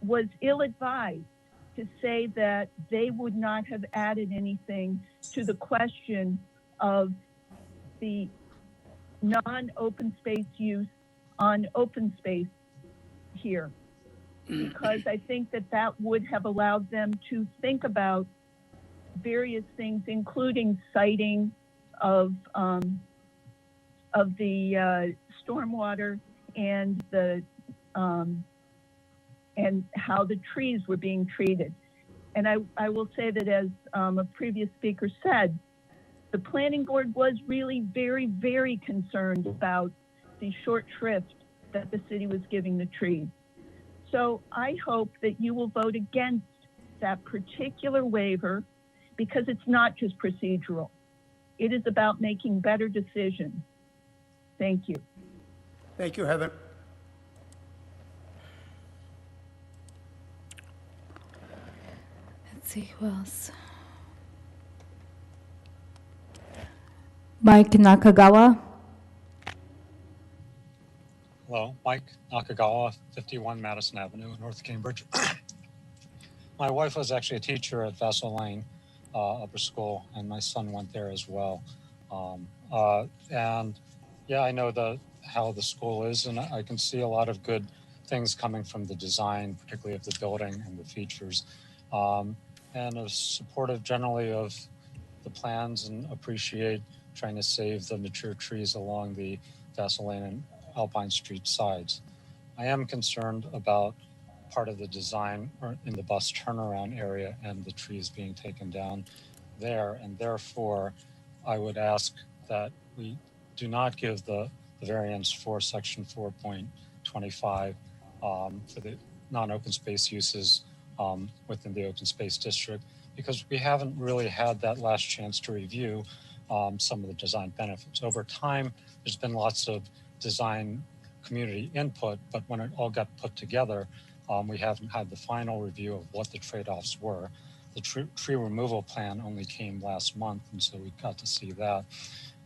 was ill-advised to say that they would not have added anything to the question of the non-open space use on open space here, because I think that that would have allowed them to think about various things, including citing of the stormwater and the and how the trees were being treated. And I will say that, as a previous speaker said, the planning board was really very, very concerned about the short shrift that the city was giving the trees. So I hope that you will vote against that particular waiver, because it's not just procedural. It is about making better decisions. Thank you. Thank you, Heather. Let's see who else. Mike Nakagawa. Hello, Mike Nakagawa, 51 Madison Avenue, North Cambridge. My wife was actually a teacher at Vessel Lane Upper School, and my son went there as well. And yeah, I know how the school is, and I can see a lot of good things coming from the design, particularly of the building and the features. And I'm supportive generally of the plans and appreciate trying to save the mature trees along the Vessel Lane and Alpine Street sides. I am concerned about part of the design in the bus turnaround area and the trees being taken down there, and therefore I would ask that we do not give the variance for section 4.25 for the non-open space uses within the open space district, because we haven't really had that last chance to review some of the design benefits. Over time, there's been lots of design community input, but when it all got put together, we haven't had the final review of what the trade-offs were. The tree removal plan only came last month, and so we got to see that.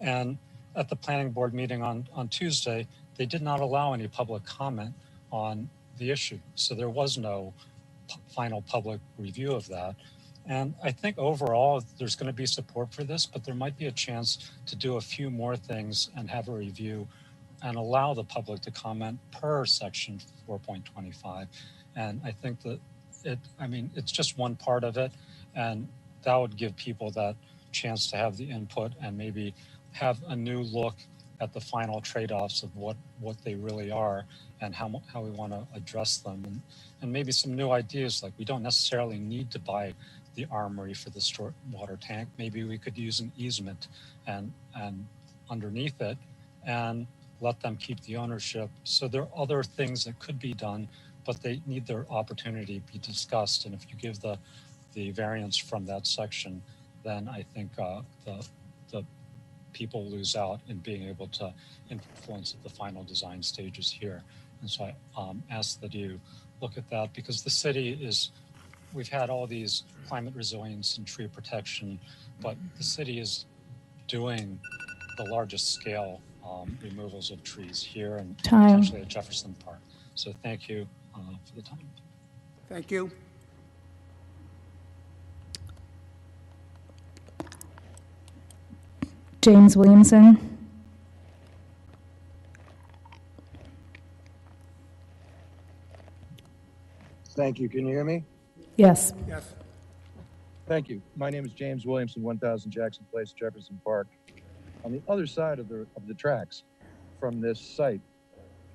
And at the planning board meeting on Tuesday, they did not allow any public comment on the issue. So there was no final public review of that. And I think overall, there's going to be support for this, but there might be a chance to do a few more things and have a review and allow the public to comment per section 4.25. And I think that it's just one part of it. And that would give people that chance to have the input and maybe have a new look at the final trade-offs of what they really are and how we want to address them. And maybe some new ideas, like we don't necessarily need to buy the armory for the stormwater tank. Maybe we could use an easement and underneath it and let them keep the ownership. So there are other things that could be done, but they need their opportunity to be discussed. And if you give the variance from that section, then I think the people lose out in being able to influence the final design stages here. And so I ask that you look at that, because the city we've had all these climate resilience and tree protection, but the city is doing the largest scale removals of trees here and potentially at Jefferson Park. So thank you for the time. Thank you. James Williamson. Thank you. Can you hear me? Yes. Yes. Thank you. My name is James Williamson, 1000 Jackson Place, Jefferson Park, on the other side of the tracks from this site.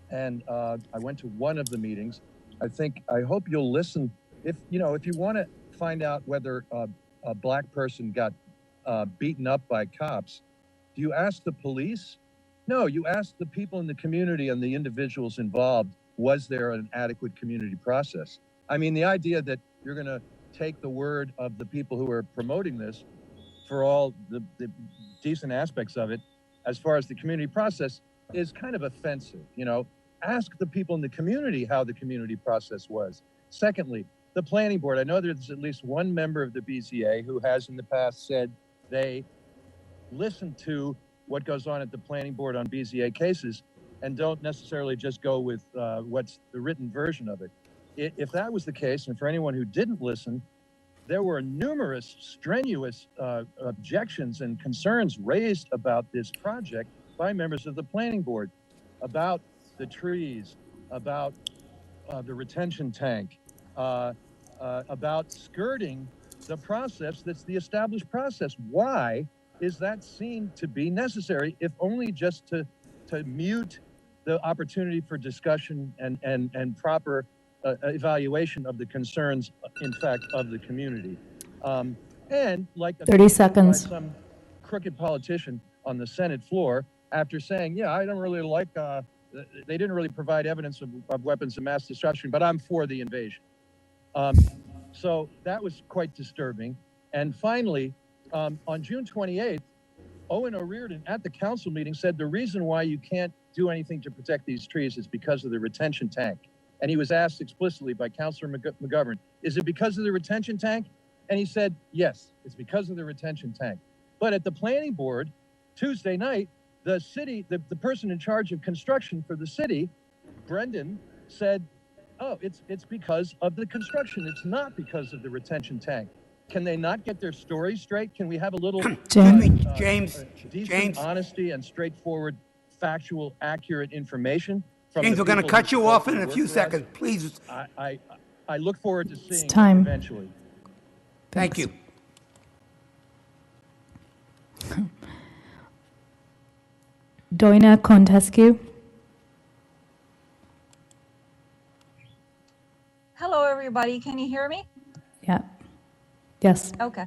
And I went to one of the meetings. I hope you'll listen. If you want to find out whether a black person got beaten up by cops, do you ask the police? No, you ask the people in the community and the individuals involved. Was there an adequate community process? I mean, the idea that you're going to take the word of the people who are promoting this for all the decent aspects of it, as far as the community process, is kind of offensive. Ask the people in the community how the community process was. Secondly, the planning board. I know there's at least one member of the BZA who has in the past said they listen to what goes on at the planning board on BZA cases and don't necessarily just go with what's the written version of it. If that was the case, and for anyone who didn't listen, there were numerous strenuous objections and concerns raised about this project by members of the planning board, about the trees, about the retention tank, about skirting the process that's the established process. Why is that seen to be necessary, if only just to mute the opportunity for discussion and proper evaluation of the concerns, in fact, of the community? And like 30 seconds. by some crooked politician on the Senate floor, after saying, yeah, I don't really like, they didn't really provide evidence of weapons of mass destruction, but I'm for the invasion. So that was quite disturbing. And finally, on June 28th, Owen O'Riordan at the council meeting said the reason why you can't do anything to protect these trees is because of the retention tank. And he was asked explicitly by Councilor McGovern, is it because of the retention tank? And he said, yes, it's because of the retention tank. But at the planning board, Tuesday night, the city, the person in charge of construction for the city, Brendan, said, oh, it's because of the construction. It's not because of the retention tank. Can they not get their story straight? Can we have a little decent honesty and straightforward, factual, accurate information? James, we're going to cut you off in a few seconds. Please. I look forward to seeing time. you eventually. Thank you. Doina Contescu. Hello, everybody. Can you hear me? Yeah. Yes. Okay.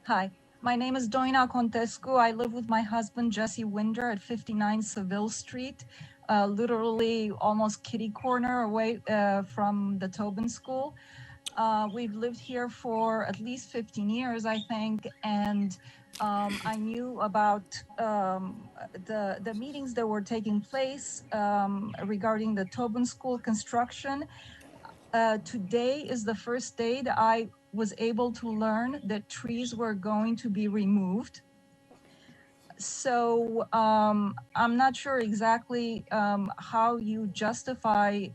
Hi. My name is Doina Contescu. I live with my husband, Jesse Winder, at 59 Seville Street, literally almost kitty corner away from the Tobin School. We've lived here for at least 15 years, I think, and I knew about the meetings that were taking place regarding the Tobin School construction. Today is the first day that I was able to learn that trees were going to be removed. So I'm not sure exactly how you justify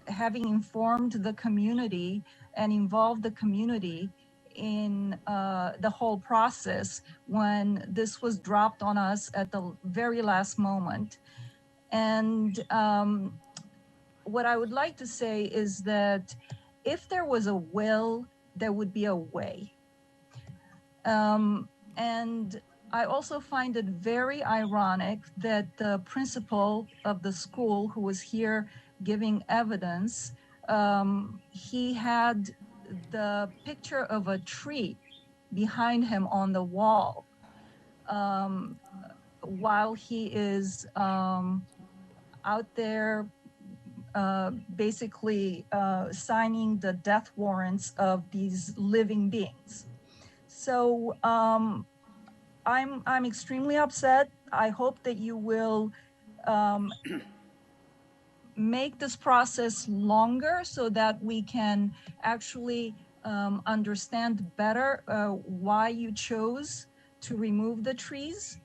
having informed the community and involved the community in the whole process when this was dropped on us at the very last moment. And what I would like to say is that if there was a will, there would be a way. And I also find it very ironic that the principal of the school, who was here giving evidence, he had the picture of a tree behind him on the wall while he is out there basically signing the death warrants of these living beings. So I'm extremely upset. I hope that you will make this process longer so that we can actually understand better why you chose to remove the trees.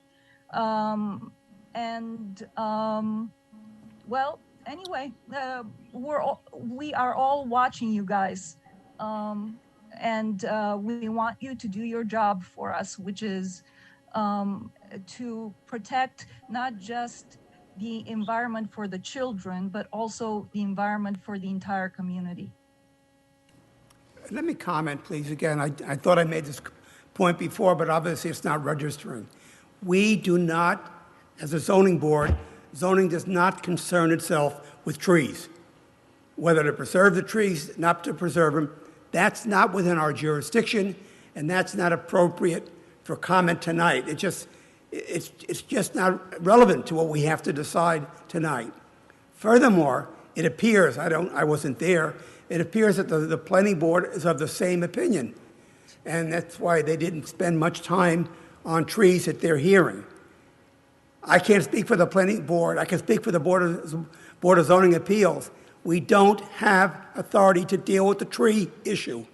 Well, anyway, we are all watching you guys, and we want you to do your job for us, which is to protect not just the environment for the children, but also the environment for the entire community. Let me comment, please. Again, I thought I made this point before, but obviously it's not registering. We do not, as a zoning board, zoning does not concern itself with trees. Whether to preserve the trees, not to preserve them, that's not within our jurisdiction, and that's not appropriate for comment tonight. It's just not relevant to what we have to decide tonight. Furthermore, it appears, I wasn't there, it appears that the planning board is of the same opinion. And that's why they didn't spend much time on trees at their hearing. I can't speak for the planning board. I can speak for the Board of Zoning Appeals. We don't have authority to deal with the tree issue.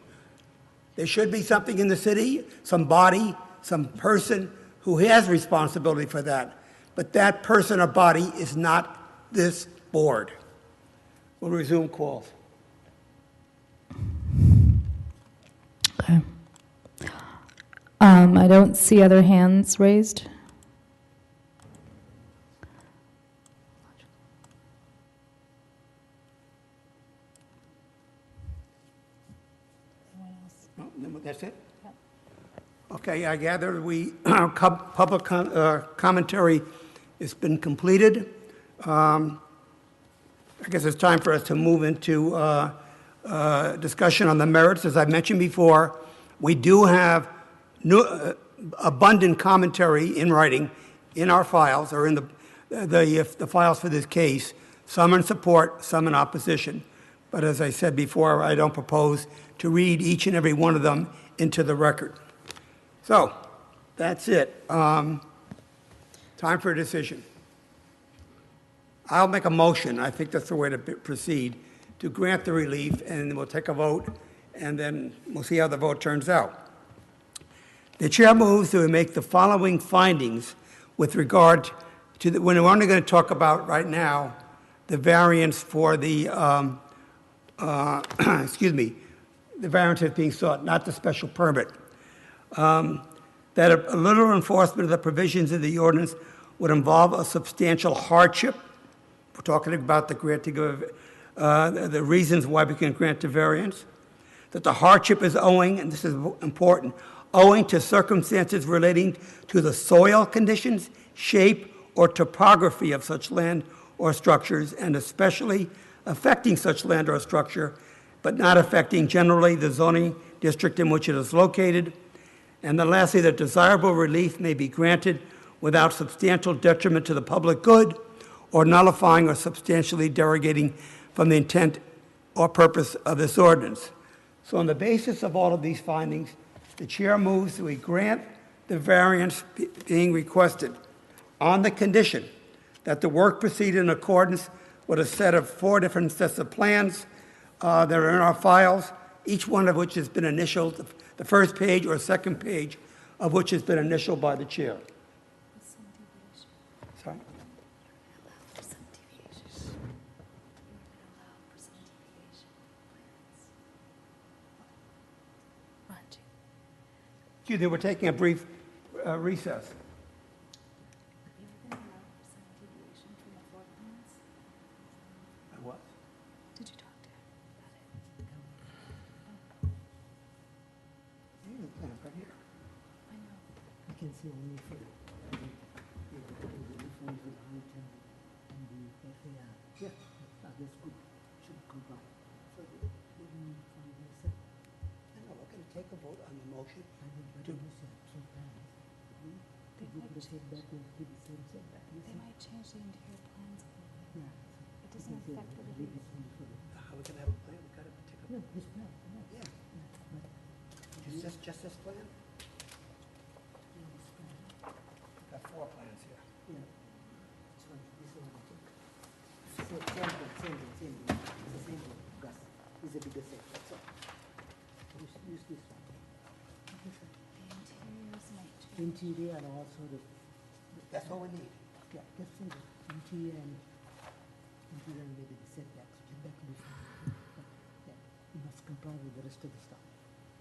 There should be something in the city, some body, some person who has responsibility for that. But that person or body is not this board. We'll resume calls. Okay. I don't see other hands raised. That's it? Okay, I gather public commentary has been completed. I guess it's time for us to move into discussion on the merits. As I mentioned before, we do have abundant commentary in writing in our files, or in the files for this case, some in support, some in opposition. But as I said before, I don't propose to read each and every one of them into the record. So that's it. Time for a decision. I'll make a motion, I think that's the way to proceed, to grant the relief, and we'll take a vote, and then we'll see how the vote turns out. The chair moves that we make the following findings with regard to when we're only going to talk about right now the variance for the, the variance that's being sought, not the special permit. That a literal enforcement of the provisions of the ordinance would involve a substantial hardship. We're talking about the granting of the reasons why we can grant the variance. That the hardship is owing, and this is important, owing to circumstances relating to the soil conditions, shape, or topography of such land or structures, and especially affecting such land or structure, but not affecting generally the zoning district in which it is located. And then lastly, that desirable relief may be granted without substantial detriment to the public good or nullifying or substantially derogating from the intent or purpose of this ordinance. So on the basis of all of these findings, the chair moves that we grant the variance being requested on the condition that the work proceed in accordance with a set of 4 different sets of plans that are in our files, each one of which has been initialed, the first page or second page of which has been initialed by the chair. Sorry? Excuse me, we're taking a brief recess. What? Did you talk to her about it? Right here. I know. You can see only for the yeah, that's good. Should comply. So No, we're going to take a vote on the motion. They might change the interior plans. Yeah. It doesn't affect the relief. How are we going to have a plan? We've got to take a No, this plan. Yeah. Just this plan? We've got 4 plans here. Yeah. This one, Same thing. It's the same thing. Gus. This is a bigger set. That's all. Use this one. Okay, sir. The interiors might change. Interior and also the. That's all we need. Yeah, just say the interior and maybe the setbacks. That will be fine. But, yeah, you must comply with the rest of the stuff.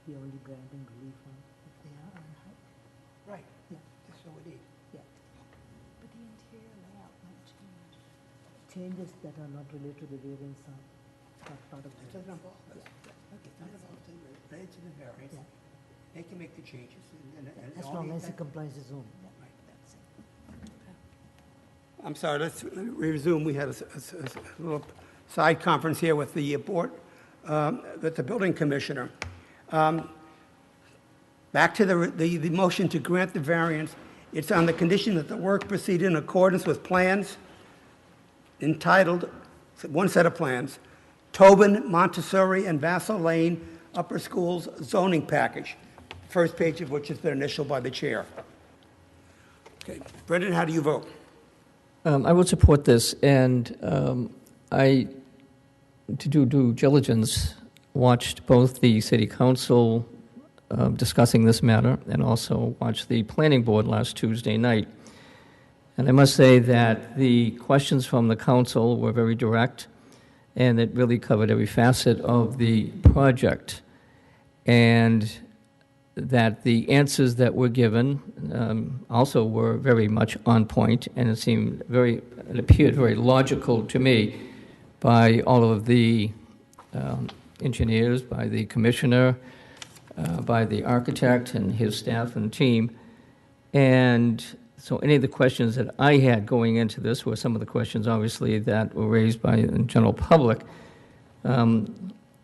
We are only granting relief on if they are on height. Right. Yeah. Just so changes that are not related to the variance are not part of the. It doesn't involve this. Okay, it's not involved in the variance and the variance. Yeah. They can make the changes and As all long the- as it complies the zone. Yeah. I'm sorry, let's resume. We had a little side conference here with the board, with the building commissioner. Back to the motion to grant the variance. It's on the condition that the work proceed in accordance with plans entitled, one set of plans, Tobin, Montessori, and Vassal Lane Upper Schools zoning package, first page of which has been initialed by the chair. Okay, Brendan, how do you vote? I would support this, and I, to do due diligence, watched both the city council discussing this matter and also watched the planning board last Tuesday night. And I must say that the questions from the council were very direct, and it really covered every facet of the project. And that the answers that were given also were very much on point, and it appeared very logical to me by all of the engineers, by the commissioner, by the architect and his staff and team. And so any of the questions that I had going into this were some of the questions, obviously, that were raised by the general public.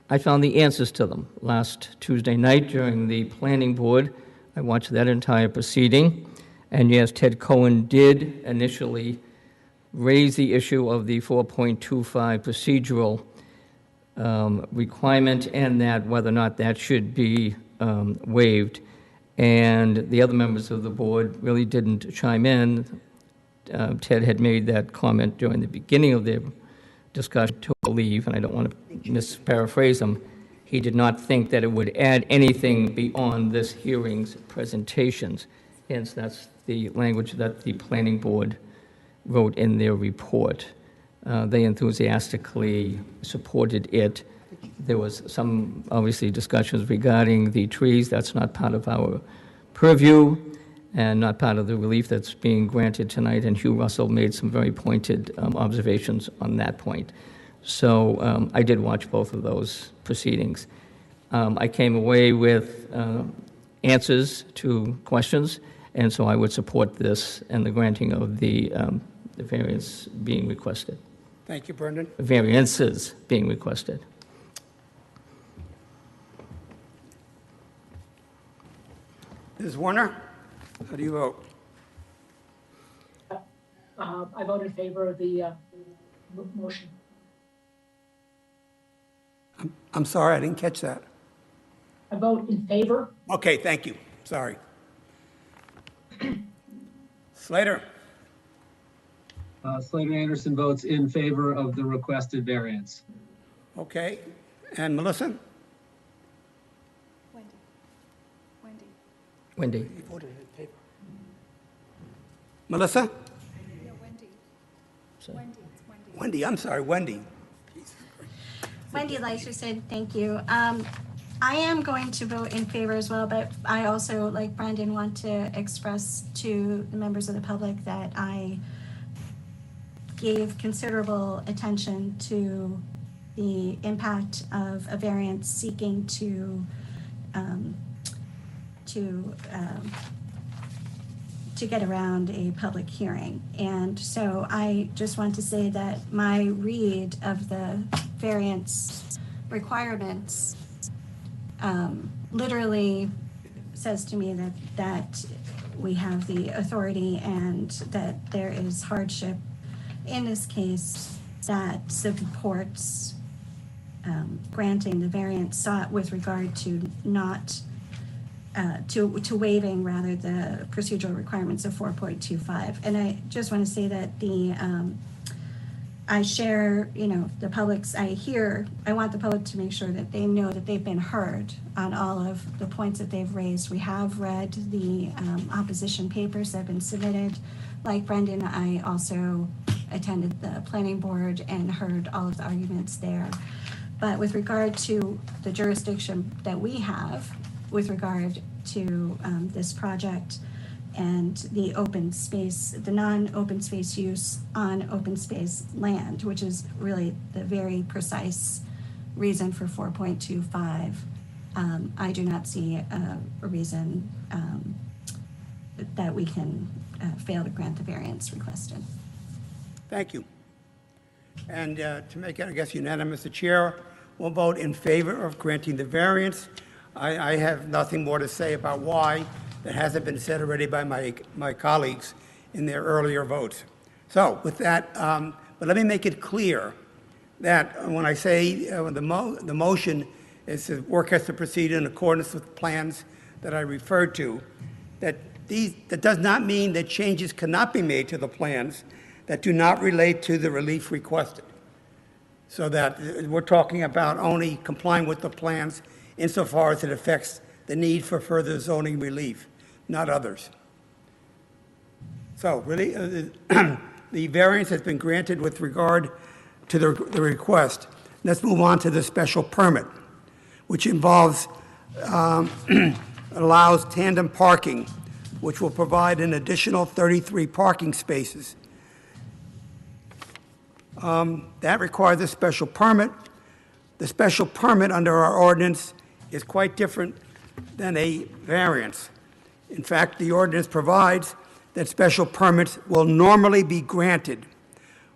I found the answers to them last Tuesday night during the planning board. I watched that entire proceeding. And yes, Ted Cohen did initially raise the issue of the 4.25 procedural requirement and that whether or not that should be waived. And the other members of the board really didn't chime in. Ted had made that comment during the beginning of the discussion to believe, and I don't want to misparaphrase him, he did not think that it would add anything beyond this hearing's presentations. Hence, that's the language that the planning board wrote in their report. They enthusiastically supported it. There was some, obviously, discussions regarding the trees. That's not part of our purview and not part of the relief that's being granted tonight. And Hugh Russell made some very pointed observations on that point. So I did watch both of those proceedings. I came away with answers to questions, and so I would support this and the granting of the variance being requested. Thank you, Brendan. Variances being requested. Ms. Warner, how do you vote? I vote in favor of the motion. I'm sorry, I didn't catch that. I vote in favor. Okay, thank you. Sorry. Slater. Slater Anderson votes in favor of the requested variance. Okay. And Melissa? Wendy. You voted in favor. Melissa? No, Wendy. Sorry. Wendy, it's Wendy. Wendy, I'm sorry, Wendy. Wendy Leisterson, thank you. I am going to vote in favor as well, but I also, like Brendan, want to express to the members of the public that I gave considerable attention to the impact of a variance seeking to get around a public hearing. And so I just want to say that my read of the variance requirements literally says to me that we have the authority and that there is hardship in this case that supports granting the variance sought with regard to not to waiving rather the procedural requirements of 4.25. And I just want to say that I share, the public's, I want the public to make sure that they know that they've been heard on all of the points that they've raised. We have read the opposition papers that have been submitted. Like Brendan, I also attended the planning board and heard all of the arguments there. But with regard to the jurisdiction that we have with regard to this project, and the open space, the non-open space use on open space land, which is really the very precise reason for 4.25. I do not see a reason that we can fail to grant the variance requested. Thank you. And to make it, I guess, unanimous, the chair will vote in favor of granting the variance. I have nothing more to say about why. That hasn't been said already by my colleagues in their earlier votes. So with that, but let me make it clear that when I say the motion is the work has to proceed in accordance with plans that I referred to, that does not mean that changes cannot be made to the plans that do not relate to the relief requested. So that we're talking about only complying with the plans insofar as it affects the need for further zoning relief, not others. So really, the variance has been granted with regard to the request. Let's move on to the special permit, which involves, allows tandem parking, which will provide an additional 33 parking spaces. That requires a special permit. The special permit under our ordinance is quite different than a variance. In fact, the ordinance provides that special permits will normally be granted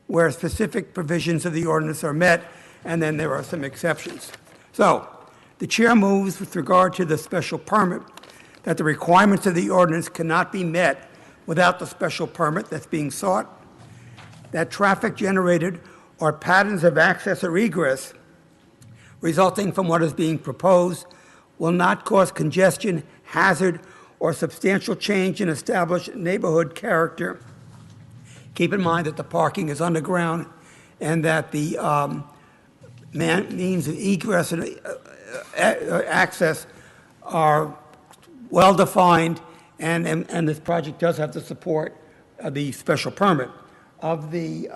where specific provisions of the ordinance are met, and then there are some exceptions. So, the chair moves with regard to the special permit that the requirements of the ordinance cannot be met without the special permit that's being sought, that traffic generated or patterns of access or egress resulting from what is being proposed will not cause congestion, hazard, or substantial change in established neighborhood character. Keep in mind that the parking is underground and that the means of egress and access are well-defined, and this project does have the support of the special permit of the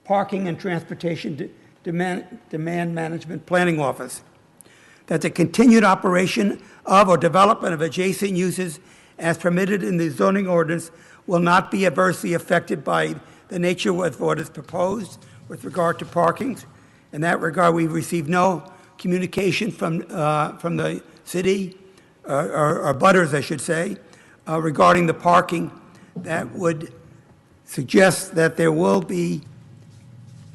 Parking and Transportation Demand Management Planning Office, that the continued operation of or development of adjacent uses as permitted in the zoning ordinance will not be adversely affected by the nature of what is proposed with regard to parking. In that regard, we've received no communication from the city, or butters, I should say, regarding the parking that would suggest that there will be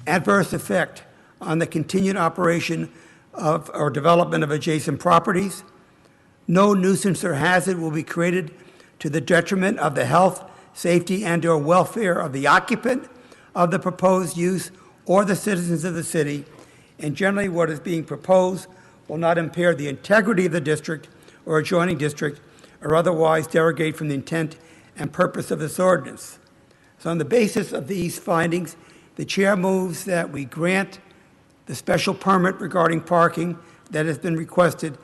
adverse effect on the continued operation of or development of adjacent properties. No nuisance or hazard will be created to the detriment of the health, safety, and/or welfare of the occupant of the proposed use or the citizens of the city, and generally what is being proposed will not impair the integrity of the district or adjoining district or otherwise derogate from the intent and purpose of this ordinance. So on the basis of these findings, the chair moves that we grant the special permit regarding parking that has been requested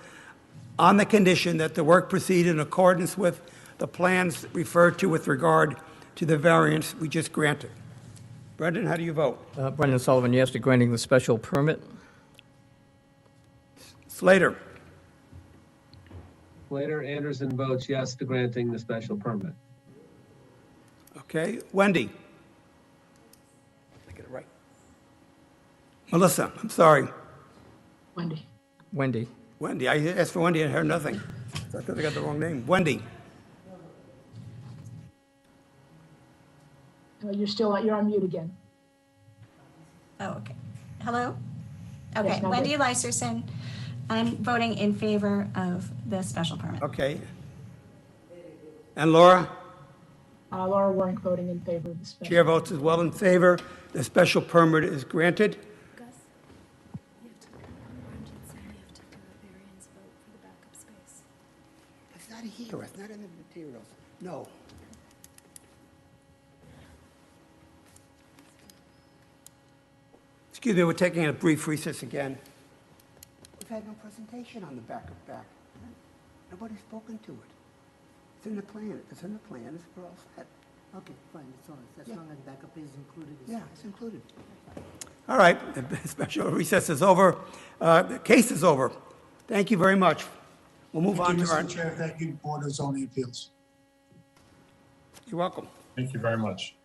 on the condition that the work proceed in accordance with the plans referred to with regard to the variance we just granted. Brendan, how do you vote? Brendan Sullivan, yes to granting the special permit. Slater. Slater, Anderson votes yes to granting the special permit. Okay, Wendy. I get it right. Melissa, I'm sorry. Wendy. Wendy. Wendy, I asked for Wendy and heard nothing. So I thought I got the wrong name. Wendy. You're on mute again. Oh, okay. Hello? Okay, Yes, now Wendy good. Lyserson. I'm voting in favor of the special permit. Okay. And Laura? Laura Warren voting in favor of the special. Chair votes as well in favor. The special permit is granted. Gus, you have to, emergency, you have to do a variance vote for the backup space. It's not here. It's not in the materials. No. Excuse me, we're taking a brief recess again. We've had no presentation on the backup back. Nobody's spoken to it. It's in the plan. It's in the plans. We're all set. Okay, fine, it's all right. As Yeah. long as backup is included. Yeah, it's included. All right, the special recess is over. The case is over. Thank you very much. We'll move on Thank to you, our, Mr. Chair. Thank you, Board of Zoning Appeals. you're welcome. Thank you very much.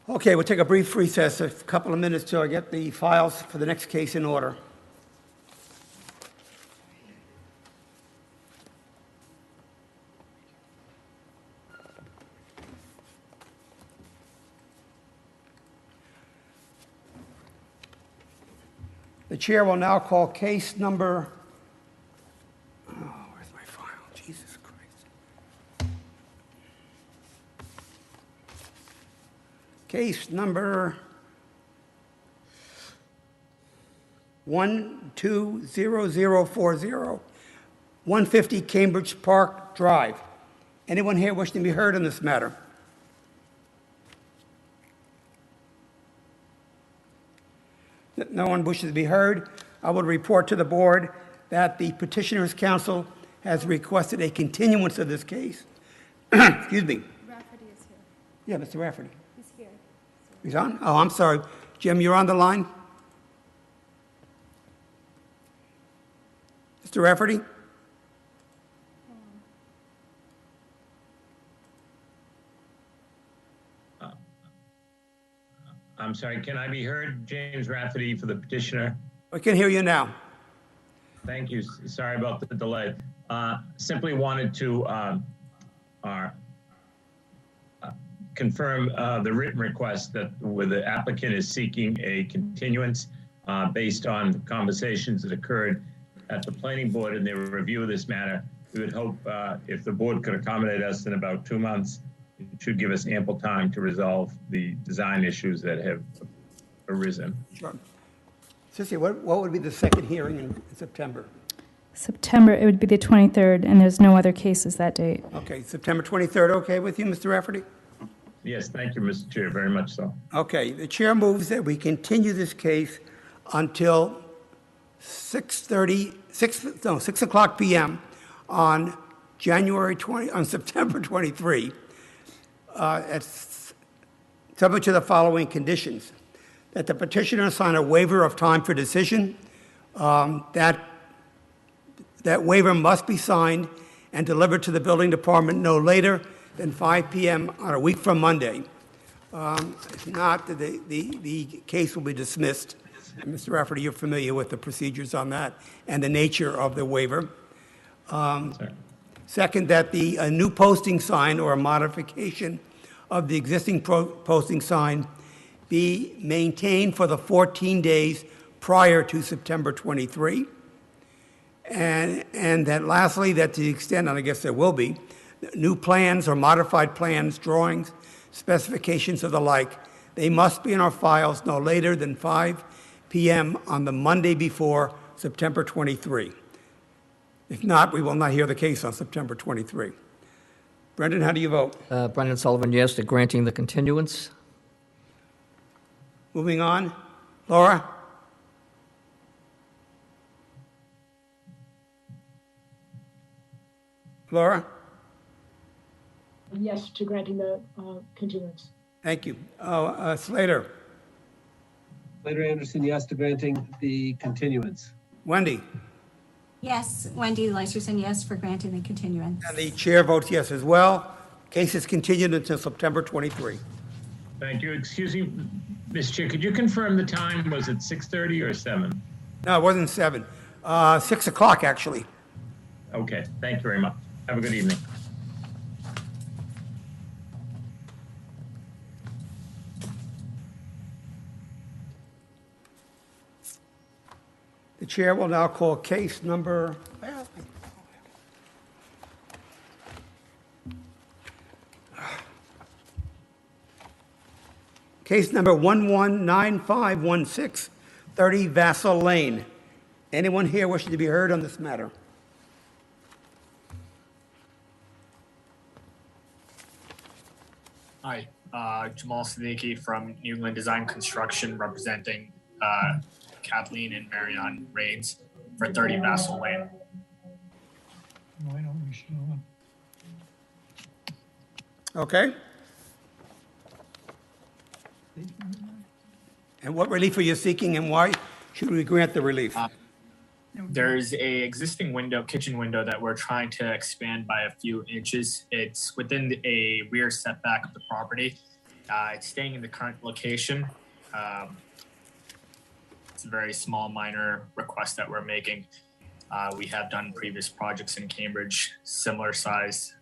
Okay, we'll take a brief recess, a couple of minutes till I get the files for the next case in order. The chair will now call case number, oh, where's my file? Jesus Christ. Case number 120040, 150 Cambridge Park Drive. Anyone here wishing to be heard on this matter? No one wishes to be heard. I will report to the board that the petitioner's counsel has requested a continuance of this case. Excuse me. Rafferty is here. Yeah, Mr. Rafferty. He's here. He's on? Oh, I'm sorry. Jim, you're on the line? Mr. Rafferty? I'm sorry, can I be heard? James Rafferty for the petitioner. I can hear you now. Thank you. Sorry about the delay. Simply wanted to confirm the written request that where the applicant is seeking a continuance based on conversations that occurred at the planning board in their review of this matter. We would hope if the board could accommodate us in about 2 months, it should give us ample time to resolve the design issues that have arisen. Sure. Sissy, what would be the second hearing in September? September, it would be the 23rd, and there's no other cases that date. Okay, September 23rd, okay with you, Mr. Rafferty? Yes, thank you, Mr. Chair, very much so. Okay, the chair moves that we continue this case until 6 o'clock p.m. on September 23, subject to the following conditions: that the petitioner sign a waiver of time for decision, that waiver must be signed and delivered to the building department no later than 5 p.m. on a week from Monday. If not, the case will be dismissed. And Mr. Rafferty, you're familiar with the procedures on that and the nature of the waiver. Second, that a new posting sign or a modification of the existing posting sign be maintained for the 14 days prior to September 23. And that lastly, that to the extent, and I guess there will be, new plans or modified plans, drawings, specifications of the like, they must be in our files no later than 5 p.m. on the Monday before September 23. If not, we will not hear the case on September 23. Brendan, how do you vote? Brendan Sullivan, yes, to granting the continuance. Moving on. Laura? Laura? Yes to granting the continuance. Thank you. Slater? Slater Anderson, yes to granting the continuance. Wendy? Yes, Wendy Lyserson, yes for granting the continuance. And the chair votes yes as well. Case is continued until September 23. Thank you. Excuse me, Mr. Chair, could you confirm the time? Was it 6:30 or 7? No, it wasn't 7. 6 o'clock, actually. Okay, thank you very much. Have a good evening. The chair will now call case number, case number 119516, 30 Vassal Lane. Anyone here wishing to be heard on this matter? Hi, Jamal Siddiqui from New England Design Construction, representing Kathleen and Marion Rains for 30 Vassal Lane. Why don't we show up? Okay. And what relief are you seeking, and why should we grant the relief? There's a existing kitchen window that we're trying to expand by a few inches. It's within a rear setback of the property. It's staying in the current location. It's a very small, minor request that we're making. We have done previous projects in Cambridge, similar size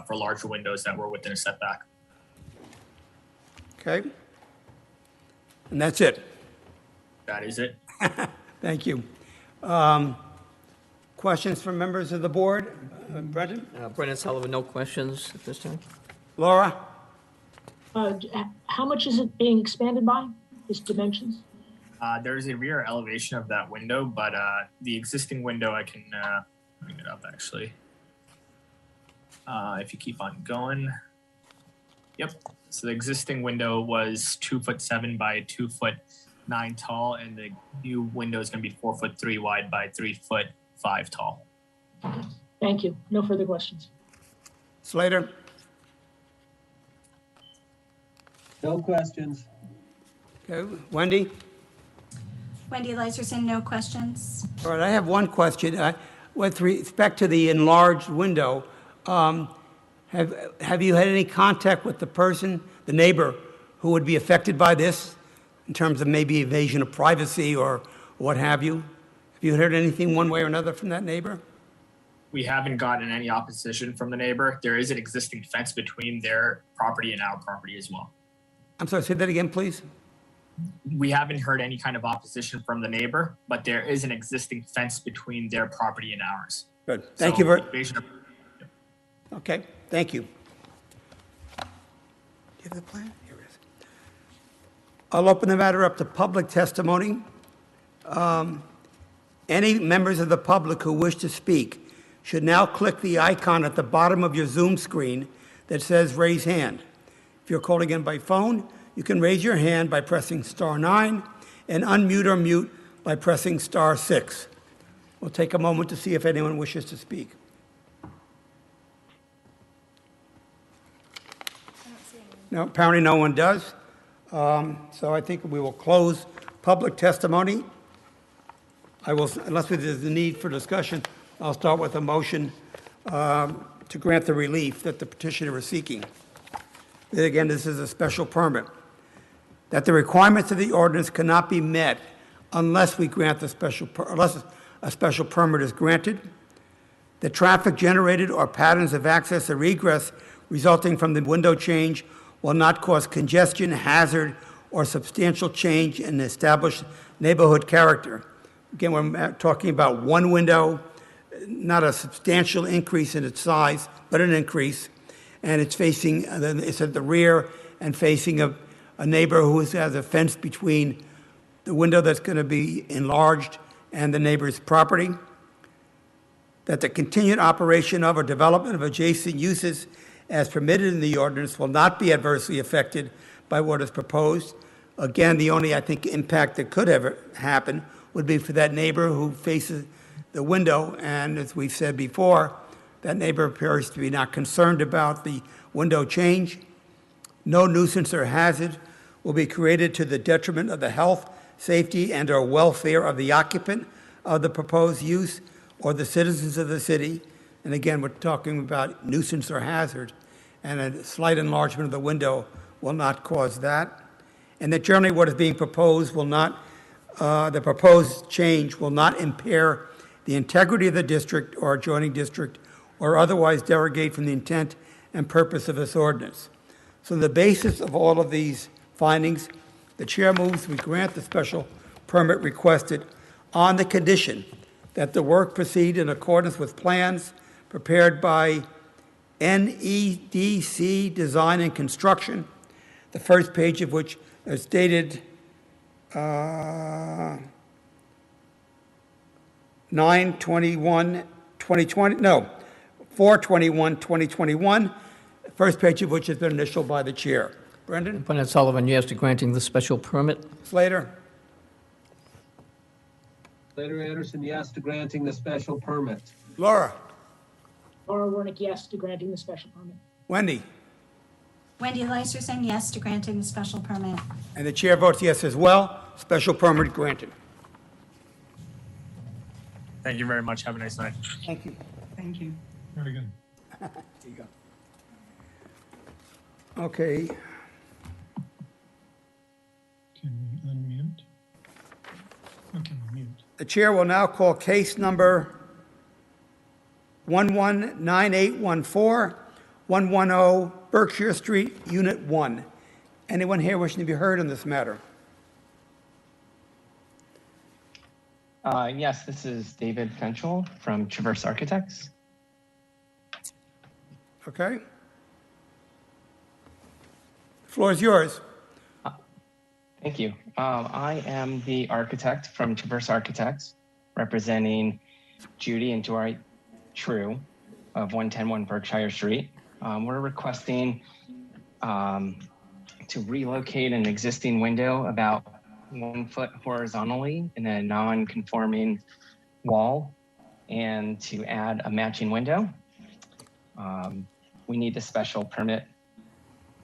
for larger windows that were within a setback. Okay. And that's it. That is it. Thank you. Questions from members of the board? Brendan? Brendan Sullivan, no questions at this time. Laura? How much is it being expanded by, its dimensions? There's a rear elevation of that window, but the existing window, I can bring it up actually. If you keep on going. Yep. So the existing window was 2'7" by 2'9" tall, and the new window is going to be 4'3" wide by 3'5" tall. Thank you. No further questions. Slater? No questions. Okay. Wendy? Wendy Leiserson, no questions. All right, I have one question. With respect to the enlarged window, have you had any contact with the person, the neighbor, who would be affected by this in terms of maybe evasion of privacy or what have you? Have you heard anything one way or another from that neighbor? We haven't gotten any opposition from the neighbor. There is an existing fence between their property and our property as well. I'm sorry, say that again, please. We haven't heard any kind of opposition from the neighbor, but there is an existing fence between their property and ours. Good. Thank you very much. much. Okay, thank you. Do you have the plan? Here it is. I'll open the matter up to public testimony. Any members of the public who wish to speak should now click the icon at the bottom of your Zoom screen that says raise hand. If you're calling in by phone, you can raise your hand by pressing *9 and unmute or mute by pressing *6. We'll take a moment to see if anyone wishes to speak. No, apparently no one does. So I think we will close public testimony. Unless there's a need for discussion, I'll start with a motion to grant the relief that the petitioner is seeking. Again, this is a special permit. That the requirements of the ordinance cannot be met unless we grant unless a special permit is granted. The traffic generated or patterns of access or egress resulting from the window change will not cause congestion, hazard, or substantial change in the established neighborhood character. Again, we're talking about one window, not a substantial increase in its size, but an increase. And it's facing, it's at the rear and facing a neighbor who has a fence between the window that's going to be enlarged and the neighbor's property. That the continued operation of or development of adjacent uses as permitted in the ordinance will not be adversely affected by what is proposed. Again, the only, I think, impact that could ever happen would be for that neighbor who faces the window. And as we've said before, that neighbor appears to be not concerned about the window change. No nuisance or hazard will be created to the detriment of the health, safety, and or welfare of the occupant of the proposed use or the citizens of the city. And again, we're talking about nuisance or hazard, and a slight enlargement of the window will not cause that. And that generally what is being proposed will not, the proposed change will not impair the integrity of the district or adjoining district or otherwise derogate from the intent and purpose of this ordinance. So the basis of all of these findings, the chair moves we grant the special permit requested on the condition that the work proceed in accordance with plans prepared by NEDC Design and Construction, the first page of which is dated 4/21/2021, first page of which has been initialed by the chair. Brendan? Brendan Sullivan, yes to granting the special permit. Slater? Slater Anderson, yes to granting the special permit. Laura? Laura Wernick, yes to granting the special permit. Wendy? Wendy Leiserson, yes to granting the special permit. And the chair votes yes as well. Special permit granted. Thank you very much. Have a nice night. Thank you. Thank you. Very good. There you go. Okay, Can we unmute? Or can we mute? the chair will now call case number 119814, 110 Berkshire Street, Unit 1. Anyone here wishing to be heard on this matter? Yes, this is David Fenchel from Traverse Architects. Okay. The floor is yours. Thank you. I am the architect from Traverse Architects, representing Judy and Dwight True of 110 Berkshire Street. We're requesting to relocate an existing window about 1 foot horizontally in a non-conforming wall and to add a matching window. We need a special permit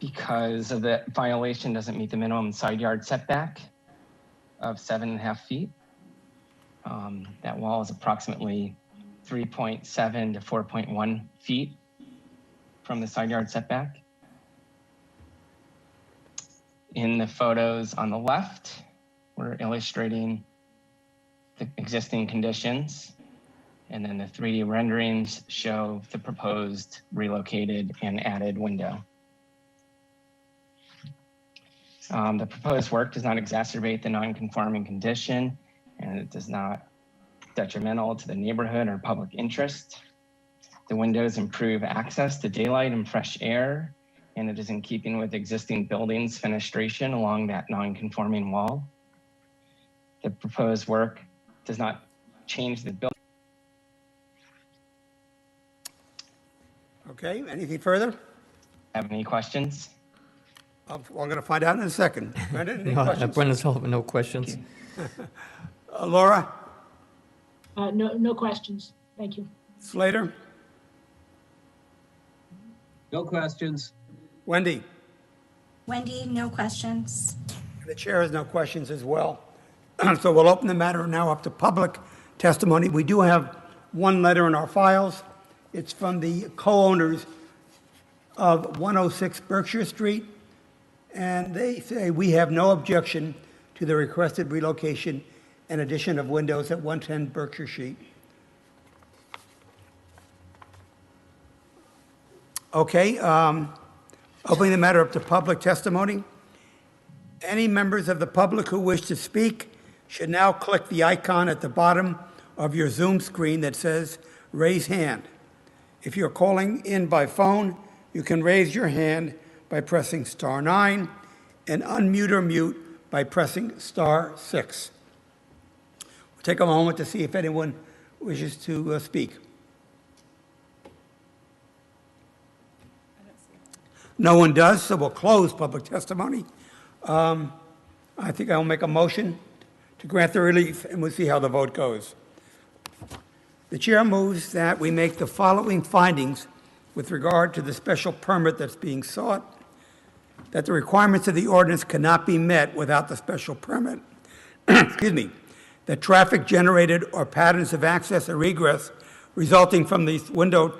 because of the violation doesn't meet the minimum side yard setback of 7.5 feet. That wall is approximately 3.7 to 4.1 feet from the side yard setback. In the photos on the left, we're illustrating the existing conditions, and then the 3D renderings show the proposed relocated and added window. The proposed work does not exacerbate the non-conforming condition, and it does not detrimental to the neighborhood or public interest. The windows improve access to daylight and fresh air, and it is in keeping with existing buildings fenestration along that non-conforming wall. The proposed work does not change the building. Okay, anything further? Have any questions? We're going to find out in a second. Brendan, any questions? Brendan's Sullivan, no questions. Laura? No questions. Thank you. Slater? No questions. Wendy? Wendy, no questions. The chair has no questions as well. So we'll open the matter now up to public testimony. We do have one letter in our files. It's from the co-owners of 106 Berkshire Street, and they say we have no objection to the requested relocation and addition of windows at 110 Berkshire Street. Okay, opening the matter up to public testimony. Any members of the public who wish to speak should now click the icon at the bottom of your Zoom screen that says raise hand. If you're calling in by phone, you can raise your hand by pressing *9 and unmute or mute by pressing *6. We'll take a moment to see if anyone wishes to speak. No one does, so we'll close public testimony. I think I'll make a motion to grant the relief, and we'll see how the vote goes. The chair moves that we make the following findings with regard to the special permit that's being sought: that the requirements of the ordinance cannot be met without the special permit. Excuse me. That traffic generated or patterns of access or egress resulting from the window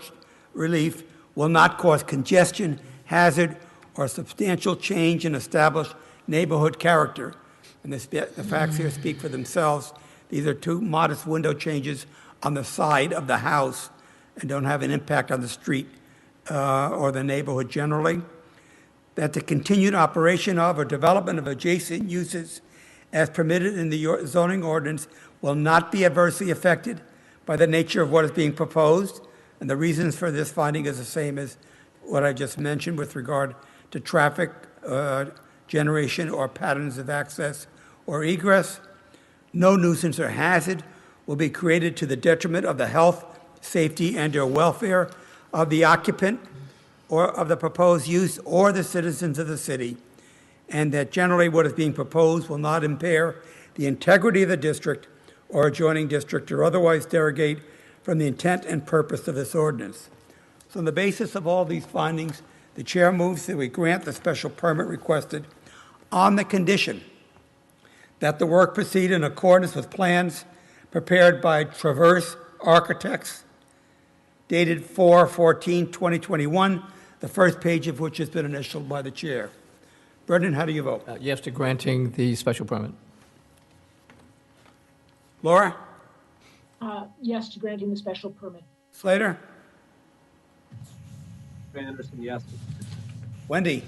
relief will not cause congestion, hazard, or substantial change in established neighborhood character. And the facts here speak for themselves. These are two modest window changes on the side of the house and don't have an impact on the street or the neighborhood generally. That the continued operation of or development of adjacent uses as permitted in the zoning ordinance will not be adversely affected by the nature of what is being proposed. And the reasons for this finding is the same as what I just mentioned with regard to traffic generation or patterns of access or egress. No nuisance or hazard will be created to the detriment of the health, safety, and/or welfare of the occupant or of the proposed use or the citizens of the city, and that generally what is being proposed will not impair the integrity of the district or adjoining district or otherwise derogate from the intent and purpose of this ordinance. So on the basis of all these findings, the chair moves that we grant the special permit requested on the condition that the work proceed in accordance with plans prepared by Traverse Architects, dated 4/14/2021, the first page of which has been initialed by the chair. Brendan, how do you vote? Yes to granting the special permit. Laura? Yes to granting the special permit. Slater? Anderson, yes. Wendy?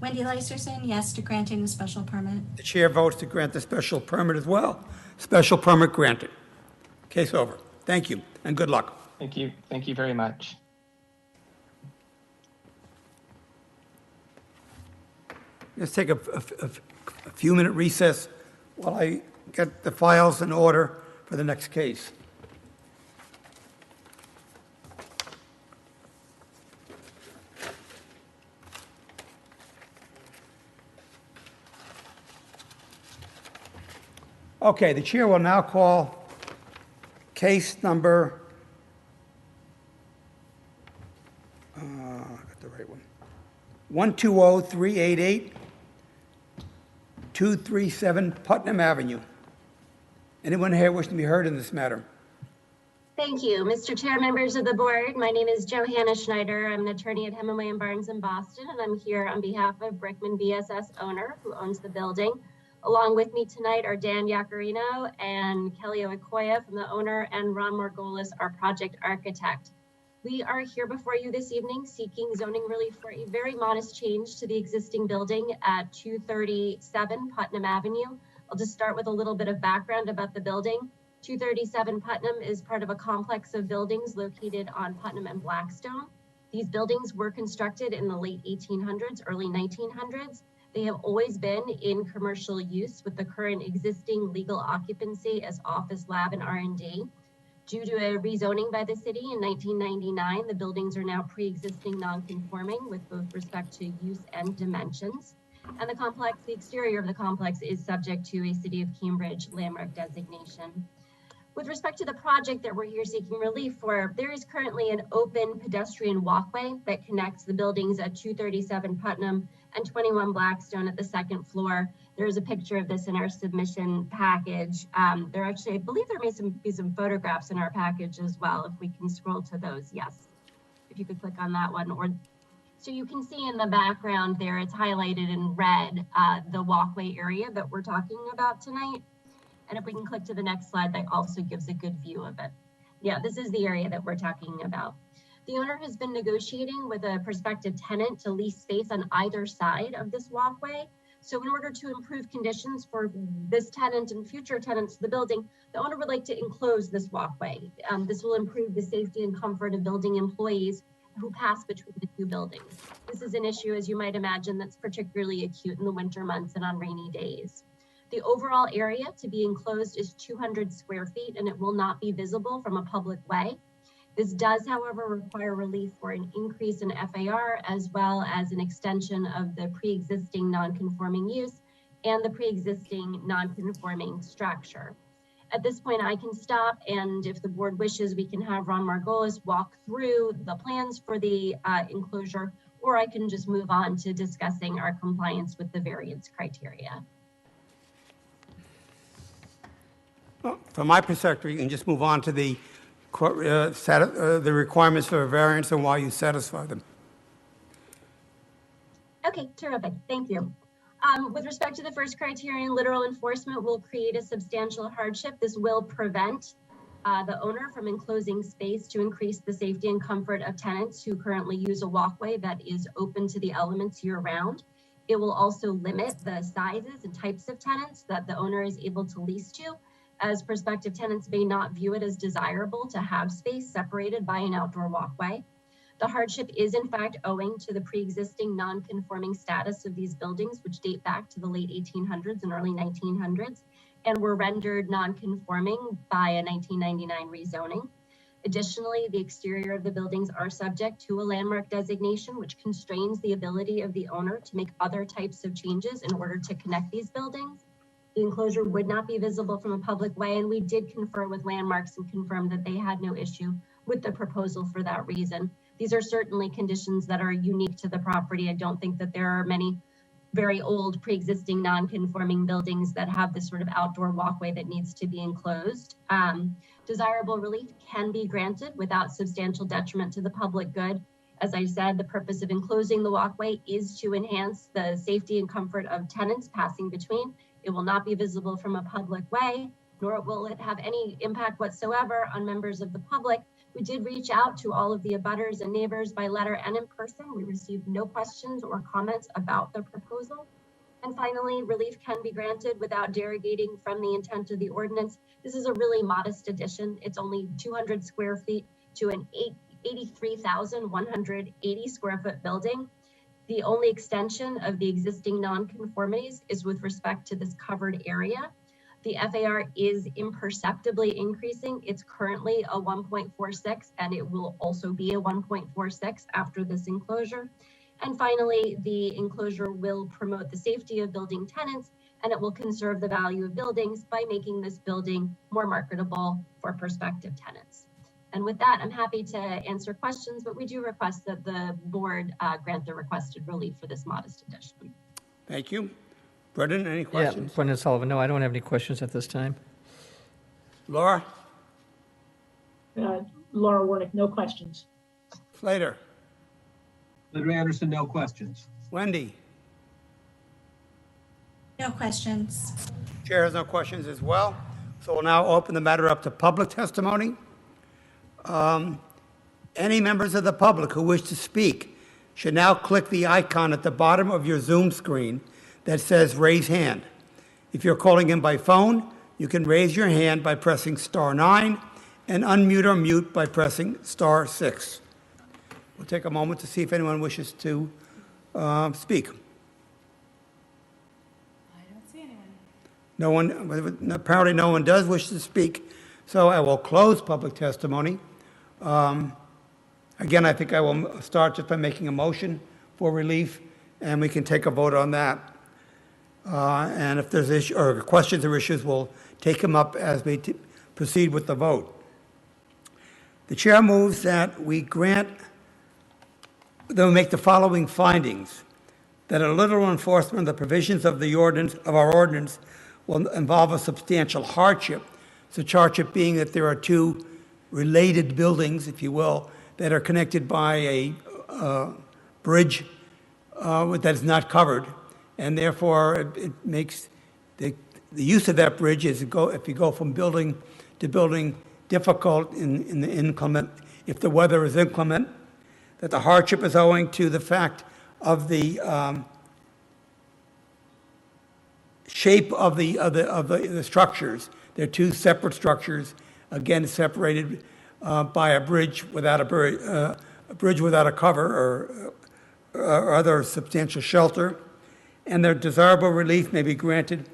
Wendy Leisterson, yes to granting the special permit. The chair votes to grant the special permit as well. Special permit granted. Case over. Thank you, and good luck. Thank you. Thank you very much. Let's take a few-minute recess while I get the files in order for the next case. Okay, the chair will now call case number, I got the right one, 120388, 237 Putnam Avenue. Anyone here wishing to be heard in this matter? Thank you, Mr. Chair, members of the board. My name is Johanna Schneider. I'm an attorney at Hemingway & Barnes in Boston, and I'm here on behalf of Brickman BSS owner, who owns the building. Along with me tonight are Dan Yacarino and Kelly Oikoya from the owner, and Ron Margolis, our project architect. We are here before you this evening seeking zoning relief for a very modest change to the existing building at 237 Putnam Avenue. I'll just start with a little bit of background about the building. 237 Putnam is part of a complex of buildings located on Putnam and Blackstone. These buildings were constructed in the late 1800s, early 1900s. They have always been in commercial use with the current existing legal occupancy as office, lab, and R&D. Due to a rezoning by the city in 1999, the buildings are now pre-existing non-conforming with both respect to use and dimensions. And the exterior of the complex is subject to a City of Cambridge landmark designation. With respect to the project that we're here seeking relief for, there is currently an open pedestrian walkway that connects the buildings at 237 Putnam and 21 Blackstone at the second floor. There's a picture of this in our submission package. There actually, I believe there may be some photographs in our package as well, if we can scroll to those, yes. If you could click on that one. So you can see in the background there, it's highlighted in red, the walkway area that we're talking about tonight. And if we can click to the next slide, that also gives a good view of it. Yeah, this is the area that we're talking about. The owner has been negotiating with a prospective tenant to lease space on either side of this walkway. So in order to improve conditions for this tenant and future tenants of the building, the owner would like to enclose this walkway. This will improve the safety and comfort of building employees who pass between the two buildings. This is an issue, as you might imagine, that's particularly acute in the winter months and on rainy days. The overall area to be enclosed is 200 square feet, and it will not be visible from a public way. This does, however, require relief for an increase in FAR, as well as an extension of the pre-existing non-conforming use and the pre-existing non-conforming structure. At this point, I can stop, and if the board wishes, we can have Ron Margolis walk through the plans for the enclosure, or I can just move on to discussing our compliance with the variance criteria. Well, from my perspective, you can just move on to the requirements for a variance and why you satisfy them. Okay, terrific. Thank you. With respect to the first criterion, literal enforcement will create a substantial hardship. This will prevent the owner from enclosing space to increase the safety and comfort of tenants who currently use a walkway that is open to the elements year-round. It will also limit the sizes and types of tenants that the owner is able to lease to, as prospective tenants may not view it as desirable to have space separated by an outdoor walkway. The hardship is in fact owing to the pre-existing non-conforming status of these buildings, which date back to the late 1800s and early 1900s, and were rendered non-conforming by a 1999 rezoning. Additionally, the exterior of the buildings are subject to a landmark designation, which constrains the ability of the owner to make other types of changes in order to connect these buildings. The enclosure would not be visible from a public way, and we did confer with landmarks and confirm that they had no issue with the proposal for that reason. These are certainly conditions that are unique to the property. I don't think that there are many very old pre-existing non-conforming buildings that have this sort of outdoor walkway that needs to be enclosed. Desirable relief can be granted without substantial detriment to the public good. As I said, the purpose of enclosing the walkway is to enhance the safety and comfort of tenants passing between. It will not be visible from a public way, nor will it have any impact whatsoever on members of the public. We did reach out to all of the abutters and neighbors by letter and in person. We received no questions or comments about the proposal. And finally, relief can be granted without derogating from the intent of the ordinance. This is a really modest addition. It's only 200 square feet to an 83,180 square foot building. The only extension of the existing nonconformities is with respect to this covered area. The FAR is imperceptibly increasing. It's currently a 1.46, and it will also be a 1.46 after this enclosure. And finally, the enclosure will promote the safety of building tenants, and it will conserve the value of buildings by making this building more marketable for prospective tenants. And with that, I'm happy to answer questions, but we do request that the board grant the requested relief for this modest addition. Thank you. Brendan, any questions? Yeah, Brendan Sullivan. No, I don't have any questions at this time. Laura? Laura Warnick, no questions. Slater? Slater Anderson, no questions. Wendy? No questions. Chair has no questions as well. So we'll now open the matter up to public testimony. Any members of the public who wish to speak should now click the icon at the bottom of your Zoom screen that says raise hand. If you're calling in by phone, you can raise your hand by pressing *9 and unmute or mute by pressing *6. We'll take a moment to see if anyone wishes to speak. I don't see anyone. No one, apparently no one does wish to speak, so I will close public testimony. Again, I think I will start just by making a motion for relief, and we can take a vote on that. And if there's issues or questions or issues, we'll take them up as we proceed with the vote. The chair moves that we grant, that we make the following findings: that a literal enforcement of the provisions of the ordinance, of our ordinance, will involve a substantial hardship. Such hardship being that there are two related buildings, if you will, that are connected by a bridge that is not covered, and therefore it makes the use of that bridge is if you go from building to building difficult in the inclement, if the weather is inclement, that the hardship is owing to the fact of the shape of the structures. They're two separate structures, again separated by a bridge without a bridge without a cover or other substantial shelter, and their desirable relief may be granted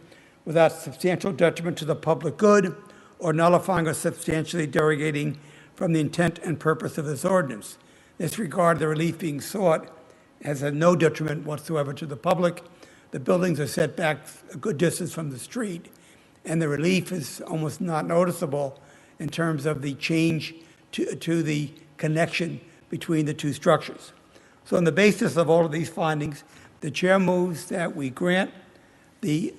without substantial detriment to the public good or nullifying or substantially derogating from the intent and purpose of this ordinance. In this regard, the relief being sought has had no detriment whatsoever to the public. The buildings are set back a good distance from the street, and the relief is almost not noticeable in terms of the change to the connection between the two structures. So on the basis of all of these findings, the chair moves that we grant the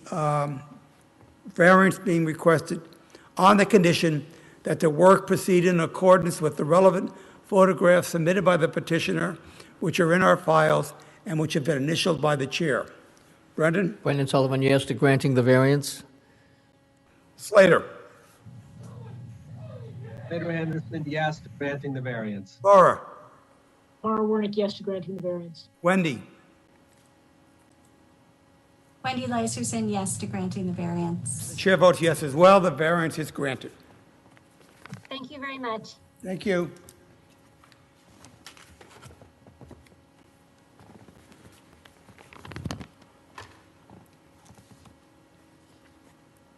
variance being requested on the condition that the work proceed in accordance with the relevant photographs submitted by the petitioner, which are in our files and which have been initialed by the chair. Brendan? Brendan Sullivan, yes to granting the variance. Slater? Slater Anderson, yes to granting the variance. Laura? Laura Warnick, yes to granting the variance. Wendy? Wendy Lyserson, yes to granting the variance. The chair votes yes as well. The variance is granted. Thank you very much. Thank you.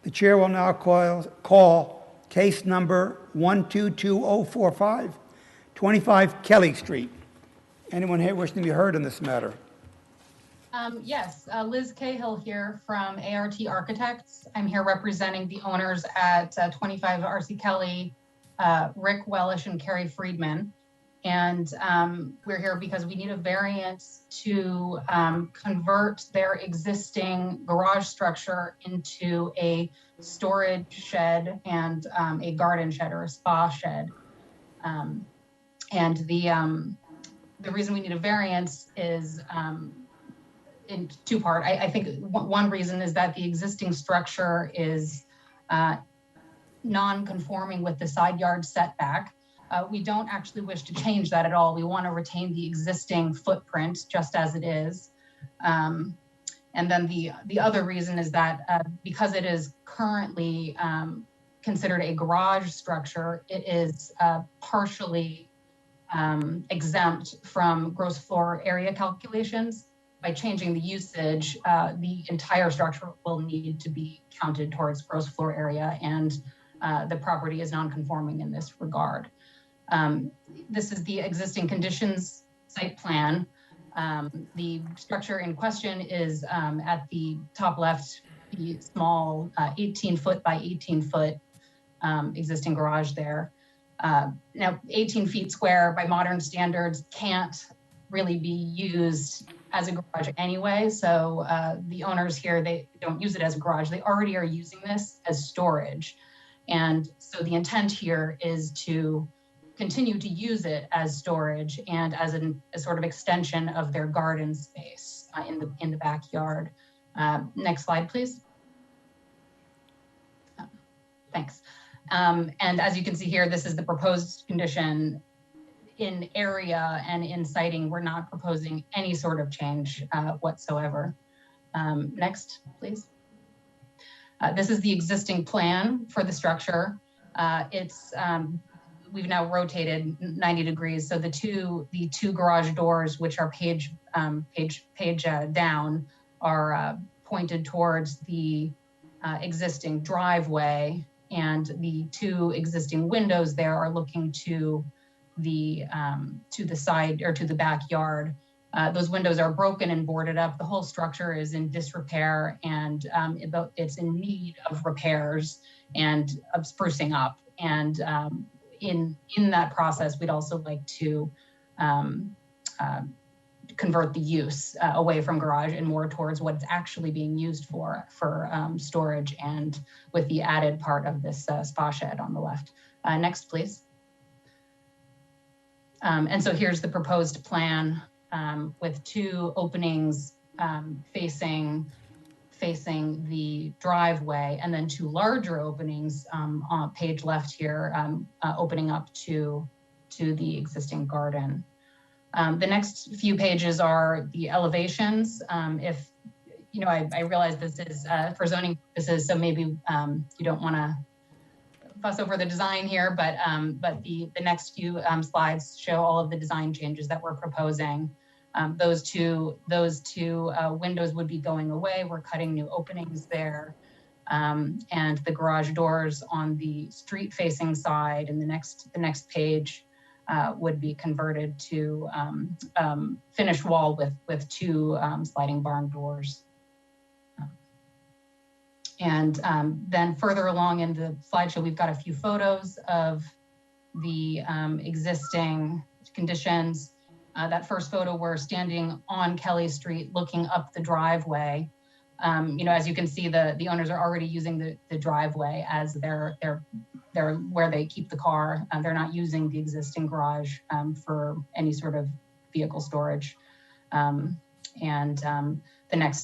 The chair will now call case number 122045, 25 Kelly Street. Anyone here wishing to be heard in this matter? Yes, Liz Cahill here from ART Architects. I'm here representing the owners at 25 RC Kelly, Rick Wellish and Carrie Friedman. And we're here because we need a variance to convert their existing garage structure into a storage shed and a garden shed or a spa shed. And the reason we need a variance is in two-part. I think one reason is that the existing structure is non-conforming with the side yard setback. We don't actually wish to change that at all. We want to retain the existing footprint just as it is. And then the other reason is that because it is currently considered a garage structure, it is partially exempt from gross floor area calculations. By changing the usage, the entire structure will need to be counted towards gross floor area, and the property is non-conforming in this regard. This is the existing conditions site plan. The structure in question is at the top left, the small 18-foot by 18-foot existing garage there. Now, 18 feet square by modern standards can't really be used as a garage anyway. So the owners here, they don't use it as a garage. They already are using this as storage. And so the intent here is to continue to use it as storage and as a sort of extension of their garden space in the backyard. Next slide, please. Thanks. And as you can see here, this is the proposed condition. In area and in siting, we're not proposing any sort of change whatsoever. Next, please. This is the existing plan for the structure. We've now rotated 90 degrees. So the two garage doors, which are page down, are pointed towards the existing driveway, and the two existing windows there are looking to the side or to the backyard. Those windows are broken and boarded up. The whole structure is in disrepair, and it's in need of repairs and of sprucing up. And in that process, we'd also like to convert the use away from garage and more towards what it's actually being used for storage, and with the added part of this spa shed on the left. Next, please. And so here's the proposed plan with two openings facing the driveway, and then two larger openings on page left here, opening up to the existing garden. The next few pages are the elevations. If you know, I realize this is for zoning purposes, so maybe you don't want to fuss over the design here, but the next few slides show all of the design changes that we're proposing. Those two windows would be going away. We're cutting new openings there. And the garage doors on the street facing side in the next page would be converted to finished wall with two sliding barn doors. And then further along in the slideshow, we've got a few photos of the existing conditions. That first photo, we're standing on Kelly Street looking up the driveway. You know, as you can see, the owners are already using the driveway as their where they keep the car. They're not using the existing garage for any sort of vehicle storage.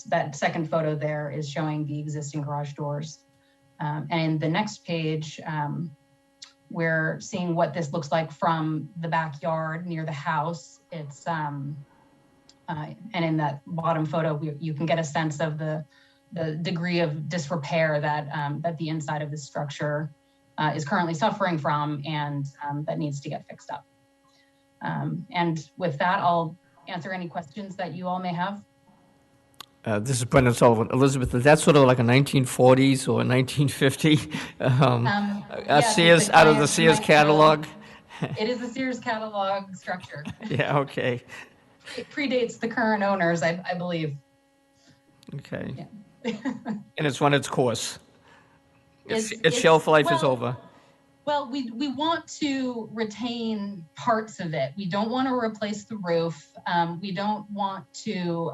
That second photo there is showing the existing garage doors. And the next page, we're seeing what this looks like from the backyard near the house. It's and in that bottom photo, you can get a sense of the degree of disrepair that the inside of the structure is currently suffering from, and that needs to get fixed up. And with that, I'll answer any questions that you all may have. This is Brendan Sullivan. Elizabeth, is that sort of like a 1940s or a 1950 Sears, out of the Sears catalog? It is a Sears catalog structure. Yeah, okay. It predates the current owners, I believe. Okay. Yeah. And it's run its course. Its shelf life is over. Well, we want to retain parts of it. We don't want to replace the roof. We don't want to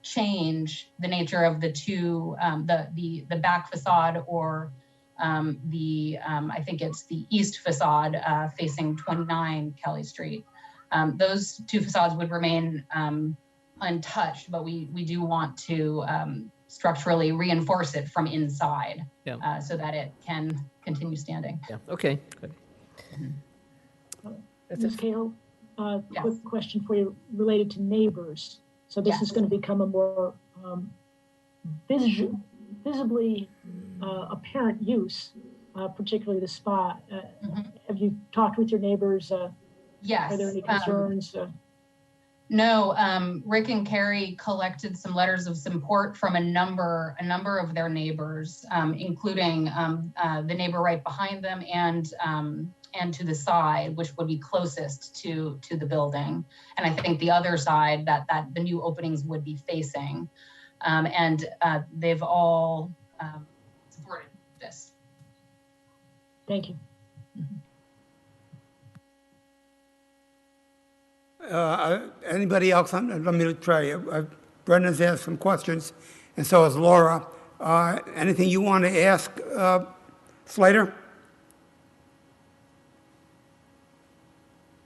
change the nature of the two, the back facade or I think it's the east facade facing 29 Kelly Street. Those two facades would remain untouched, but we do want to structurally reinforce it from inside so that it can continue standing. Yeah, okay, good. Ms. Cahill, quick question for you related to neighbors. So this is going to become a more visibly apparent use, particularly the spa. Have you talked with your neighbors? Yes. Are there any concerns? No, Rick and Carrie collected some letters of support from a number of their neighbors, including the neighbor right behind them and to the side, which would be closest to the building. And I think the other side that the new openings would be facing. And they've all supported this. Thank you. Anybody else? Let me try. Brendan's asked some questions, and so has Laura. Anything you want to ask, Slater?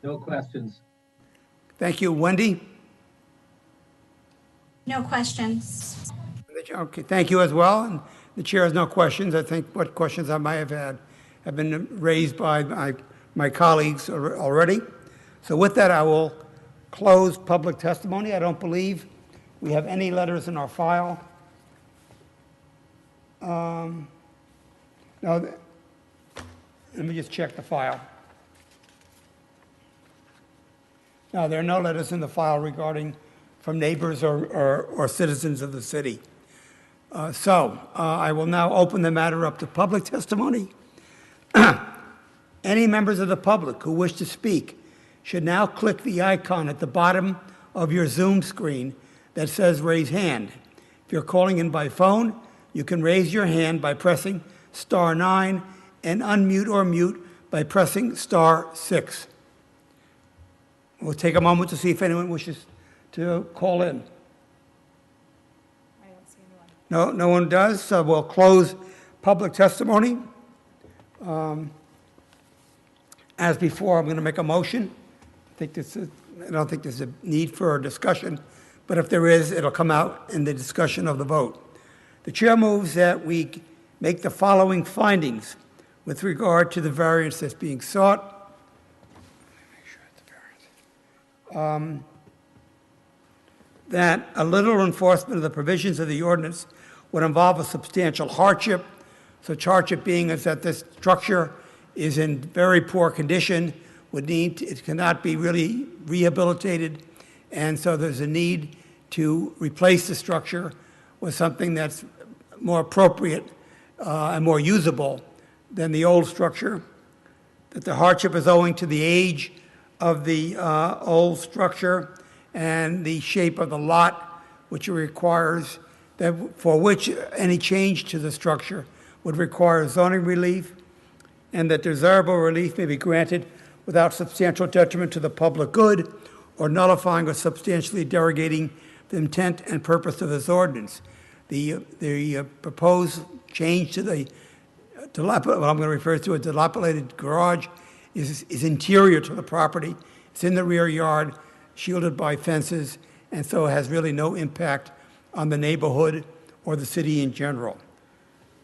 No questions. Thank you. Wendy? No questions. Okay, thank you as well. And the chair has no questions. I think what questions I might have had have been raised by my colleagues already. So with that, I will close public testimony. I don't believe we have any letters in our file. No, let me just check the file. No, there are no letters in the file regarding from neighbors or citizens of the city. So I will now open the matter up to public testimony. Any members of the public who wish to speak should now click the icon at the bottom of your Zoom screen that says raise hand. If you're calling in by phone, you can raise your hand by pressing *9 and unmute or mute by pressing *6. We'll take a moment to see if anyone wishes to call in. I don't see anyone. No one does, so we'll close public testimony. As before, I'm going to make a motion. I don't think there's a need for a discussion, but if there is, it'll come out in the discussion of the vote. The chair moves that we make the following findings with regard to the variance that's being sought. That a literal enforcement of the provisions of the ordinance would involve a substantial hardship. Such hardship being is that this structure is in very poor condition, it cannot be really rehabilitated, and so there's a need to replace the structure with something that's more appropriate and more usable than the old structure. That the hardship is owing to the age of the old structure and the shape of the lot, which requires that for which any change to the structure would require zoning relief, and that desirable relief may be granted without substantial detriment to the public good or nullifying or substantially derogating the intent and purpose of this ordinance. The proposed change to the what I'm going to refer to as dilapidated garage is interior to the property. It's in the rear yard, shielded by fences, and so it has really no impact on the neighborhood or the city in general.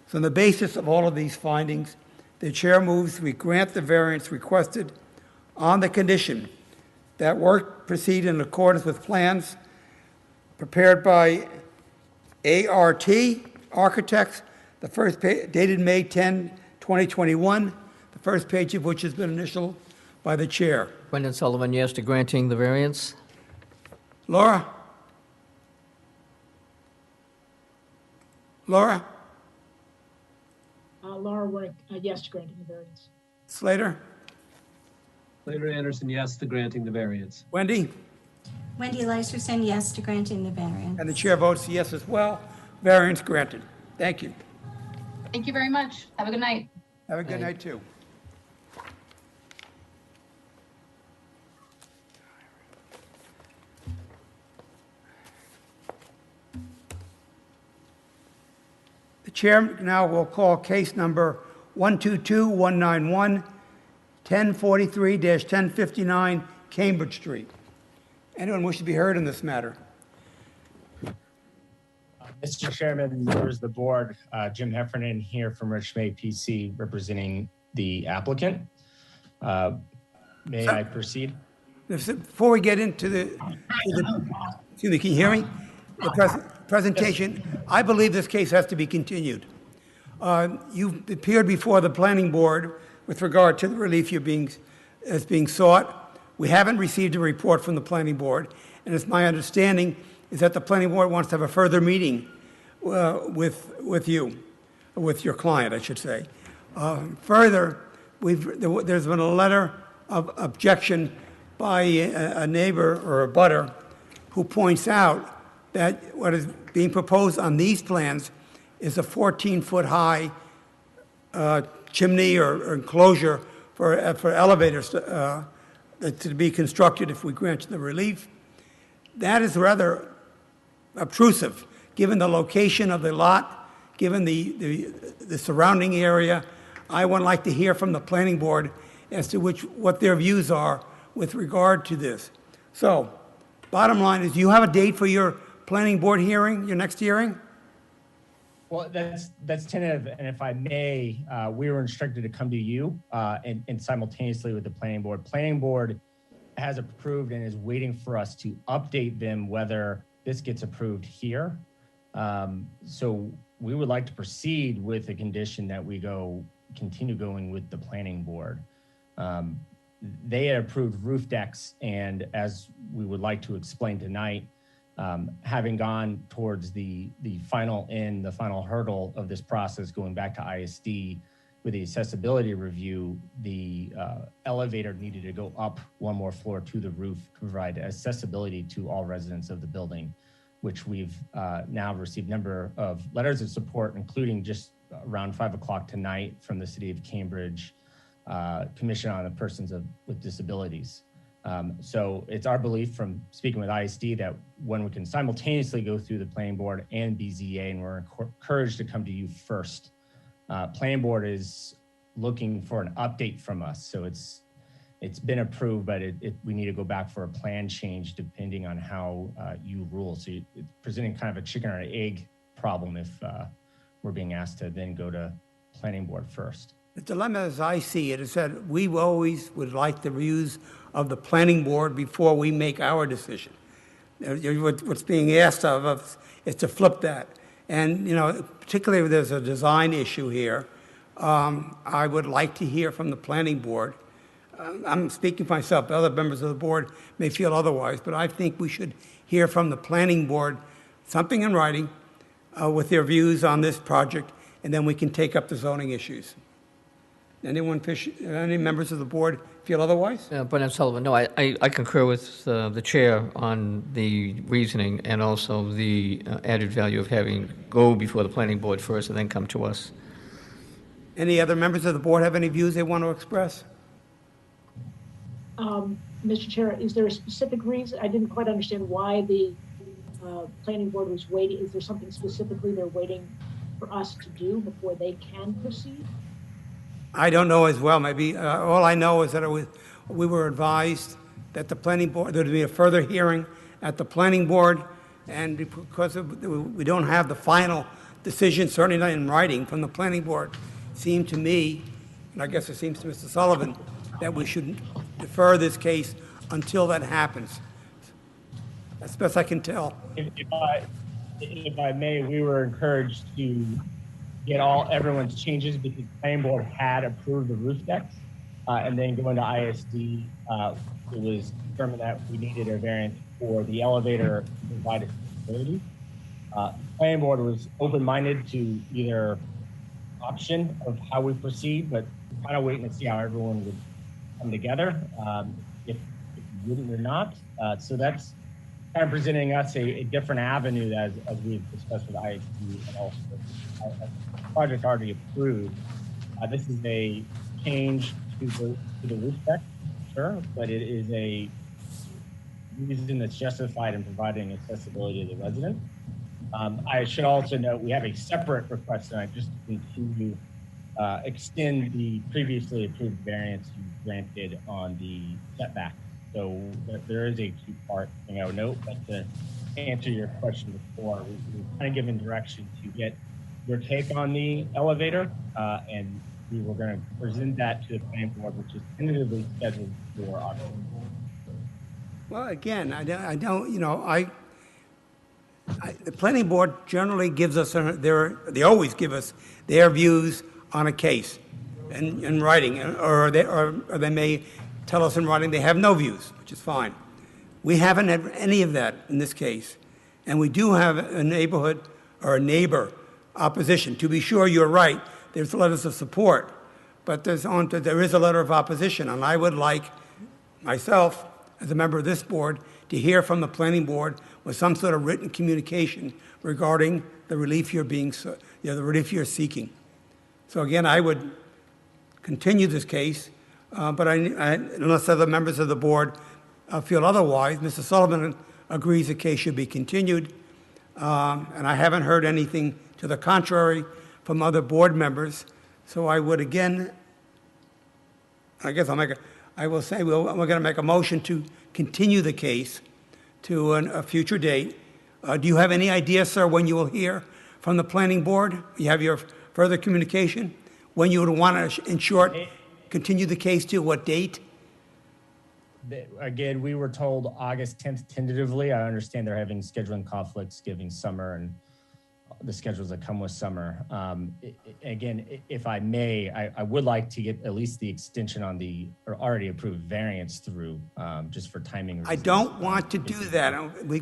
So on the basis of all of these findings, the chair moves we grant the variance requested on the condition that work proceed in accordance with plans prepared by ART Architects, the first page, dated May 10, 2021, the first page of which has been initialed by the chair. Brendan Sullivan, yes to granting the variance. Laura? Laura? Laura Warnick, yes to granting the variance. Slater? Slater Anderson, yes to granting the variance. Wendy? Wendy Lyserson, yes to granting the variance. And the chair votes yes as well. Variance granted. Thank you. Thank you very much. Have a good night. Have a good night, too. The chair now will call case number 122191, 1043-1059 Cambridge Street. Anyone wish to be heard in this matter? Mr. Chairman, members of the board, Jim Heffernan here from Rich May PC representing the applicant. May I proceed? Before we get into the excuse me, can you hear me? The presentation, I believe this case has to be continued. You've appeared before the planning board with regard to the relief is being sought. We haven't received a report from the planning board, and it's my understanding is that the planning board wants to have a further meeting with you, with your client, I should say. Further, there's been a letter of objection by a neighbor or a butter who points out that what is being proposed on these plans is a 14-foot high chimney or enclosure for elevators to be constructed if we grant the relief. That is rather obtrusive, given the location of the lot, given the surrounding area. I would like to hear from the planning board as to what their views are with regard to this. So, bottom line is, do you have a date for your planning board hearing, your next hearing? Well, that's tentative, and if I may, we were instructed to come to you and simultaneously with the planning board. Planning board has approved and is waiting for us to update them whether this gets approved here. So we would like to proceed with the condition that we continue going with the planning board. They had approved roof decks, and as we would like to explain tonight, having gone towards the final hurdle of this process, going back to ISD with the accessibility review, the elevator needed to go up one more floor to the roof to provide accessibility to all residents of the building, which we've now received a number of letters of support, including just around 5 o'clock tonight from the City of Cambridge Commission on the Persons with Disabilities. So it's our belief from speaking with ISD that when we can simultaneously go through the planning board and BZA, and we're encouraged to come to you first. Planning board is looking for an update from us. So it's been approved, but we need to go back for a plan change depending on how you rule. So it's presenting kind of a chicken or egg problem if we're being asked to then go to planning board first. The dilemma as I see it is that we always would like the views of the planning board before we make our decision. What's being asked of us is to flip that. And, particularly if there's a design issue here, I would like to hear from the planning board. I'm speaking for myself. Other members of the board may feel otherwise, but I think we should hear from the planning board something in writing with their views on this project, and then we can take up the zoning issues. Any members of the board feel otherwise? Bernard Sullivan, no, I concur with the chair on the reasoning and also the added value of having go before the planning board first and then come to us. Any other members of the board have any views they want to express? Mr. Chair, is there a specific reason? I didn't quite understand why the planning board was waiting. Is there something specifically they're waiting for us to do before they can proceed? I don't know as well. Maybe all I know is that we were advised that the planning board, there would be a further hearing at the planning board, and because we don't have the final decision, certainly not in writing from the planning board, it seemed to me, and I guess it seems to Mr. Sullivan, that we should defer this case until that happens. That's best I can tell. If I may, we were encouraged to get everyone's changes because the planning board had approved the roof decks, and then going to ISD, it was determined that we needed a variance for the elevator to provide accessibility. The planning board was open-minded to either option of how we proceed, but kind of waiting to see how everyone would come together, if we wouldn't or not. So that's kind of presenting us a different avenue as we've discussed with ISD and also the project already approved. This is a change to the roof deck, sure, but it is a reason that's justified in providing accessibility to the resident. I should also note we have a separate request tonight just to continue, extend the previously approved variance you granted on the setback. So there is a two-part thing I would note, but to answer your question before, we've kind of given direction to get your take on the elevator, and we were going to present that to the planning board, which is tentatively scheduled for October. Well, again, the planning board generally gives us, they always give us their views on a case in writing, or they may tell us in writing they have no views, which is fine. We haven't had any of that in this case. And we do have a neighborhood or a neighbor opposition. To be sure, you're right, there's letters of support, but there is a letter of opposition. And I would like myself, as a member of this board, to hear from the planning board with some sort of written communication regarding the relief the relief you're seeking. So again, I would continue this case, but unless other members of the board feel otherwise, Mr. Sullivan agrees the case should be continued, and I haven't heard anything to the contrary from other board members. So I would again, I will say we're going to make a motion to continue the case to a future date. Do you have any idea, sir, when you will hear from the planning board? You have your further communication? When you would want to, in short, continue the case to what date? Again, we were told August 10th tentatively. I understand they're having scheduling conflicts given summer and the schedules that come with summer. Again, if I may, I would like to get at least the extension on the already approved variance through, just for timing reasons. I don't want to do that.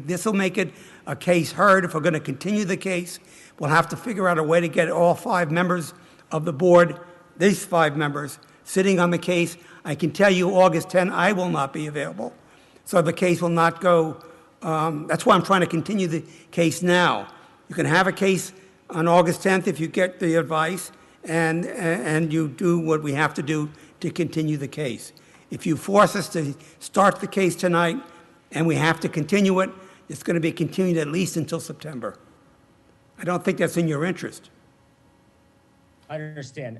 This will make it a case heard. If we're going to continue the case, we'll have to figure out a way to get all 5 members of the board, these 5 members, sitting on the case. I can tell you August 10, I will not be available. So the case will not go, that's why I'm trying to continue the case now. You can have a case on August 10th if you get the advice and you do what we have to do to continue the case. If you force us to start the case tonight and we have to continue it, it's going to be continued at least until September. I don't think that's in your interest. I understand.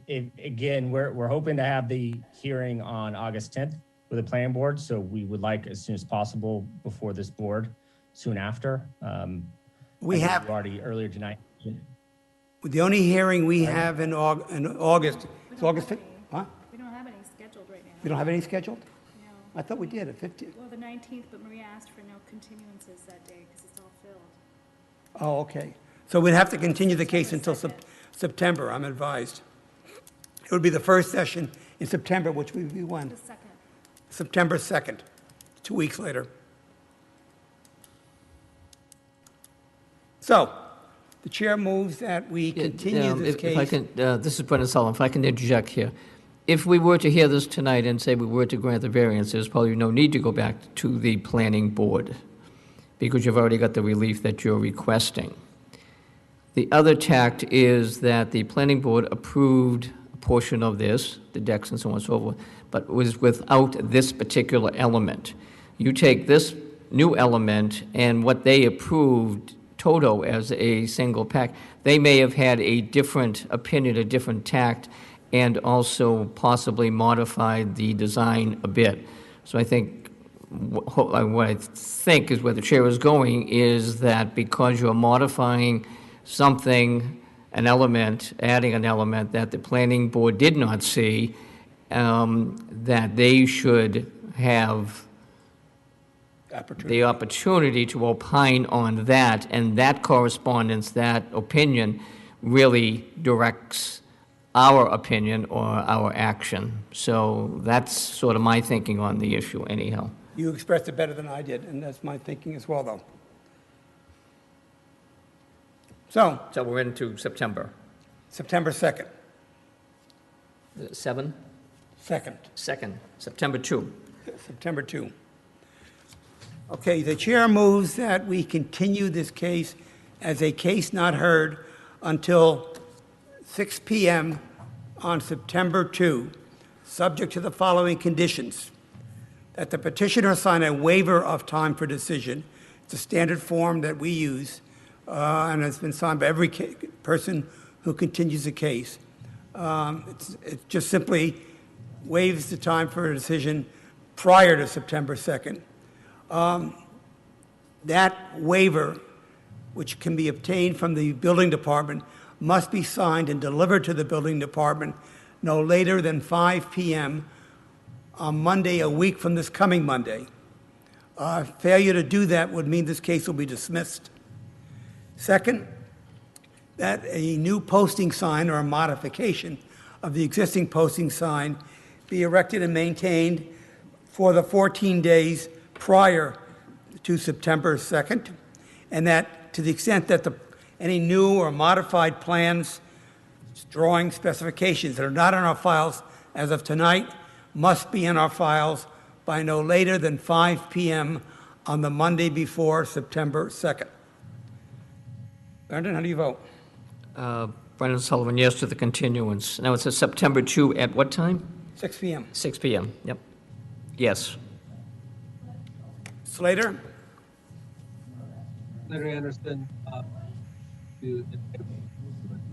Again, we're hoping to have the hearing on August 10th with the planning board, so we would like as soon as possible before this board, soon after. We have already earlier tonight. The only hearing we have in August is August 5th. Huh? We don't have any scheduled right now. We don't have any scheduled? No. I thought we did at 15th. Well, the 19th, but Maria asked for no continuances that day because it's all filled. Oh, okay. So we'd have to continue the case until September, I'm advised. It would be the first session in September, which would be when? The 2nd. September 2nd, 2 weeks later. So, the chair moves that we continue this case. If I can, this is Brendan Sullivan, if I can interject here. If we were to hear this tonight and say we were to grant the variance, there's probably no need to go back to the planning board because you've already got the relief that you're requesting. The other tact is that the planning board approved a portion of this, the decks and so on and so forth, but was without this particular element. You take this new element and what they approved toto as a single pack, they may have had a different opinion, a different tact, and also possibly modified the design a bit. So I think what I think is where the chair is going is that because you're modifying something, an element, adding an element that the planning board did not see, that they should have the opportunity to opine on that, and that correspondence, that opinion, really directs our opinion or our action. So that's sort of my thinking on the issue anyhow. You expressed it better than I did, and that's my thinking as well, though. So we're into September. September 2nd. 7? 2nd. 2nd, September 2. September 2. Okay, the chair moves that we continue this case as a case not heard until 6 p.m. on September 2, subject to the following conditions: that the petitioner sign a waiver of time for decision. It's a standard form that we use and it's been signed by every person who continues the case. It just simply waives the time for a decision prior to September 2nd. That waiver, which can be obtained from the building department, must be signed and delivered to the building department no later than 5 p.m. on Monday, a week from this coming Monday. Failure to do that would mean this case will be dismissed. Second, that a new posting sign or a modification of the existing posting sign be erected and maintained for the 14 days prior to September 2nd, and that to the extent that any new or modified plans, drawing specifications that are not in our files as of tonight must be in our files by no later than 5 p.m. on the Monday before September 2nd. Brendan, how do you vote? Brendan Sullivan, yes to the continuance. Now, it's a September 2 at what time? 6 p.m. 6 p.m., yep. Yes. Slater? Slater Anderson.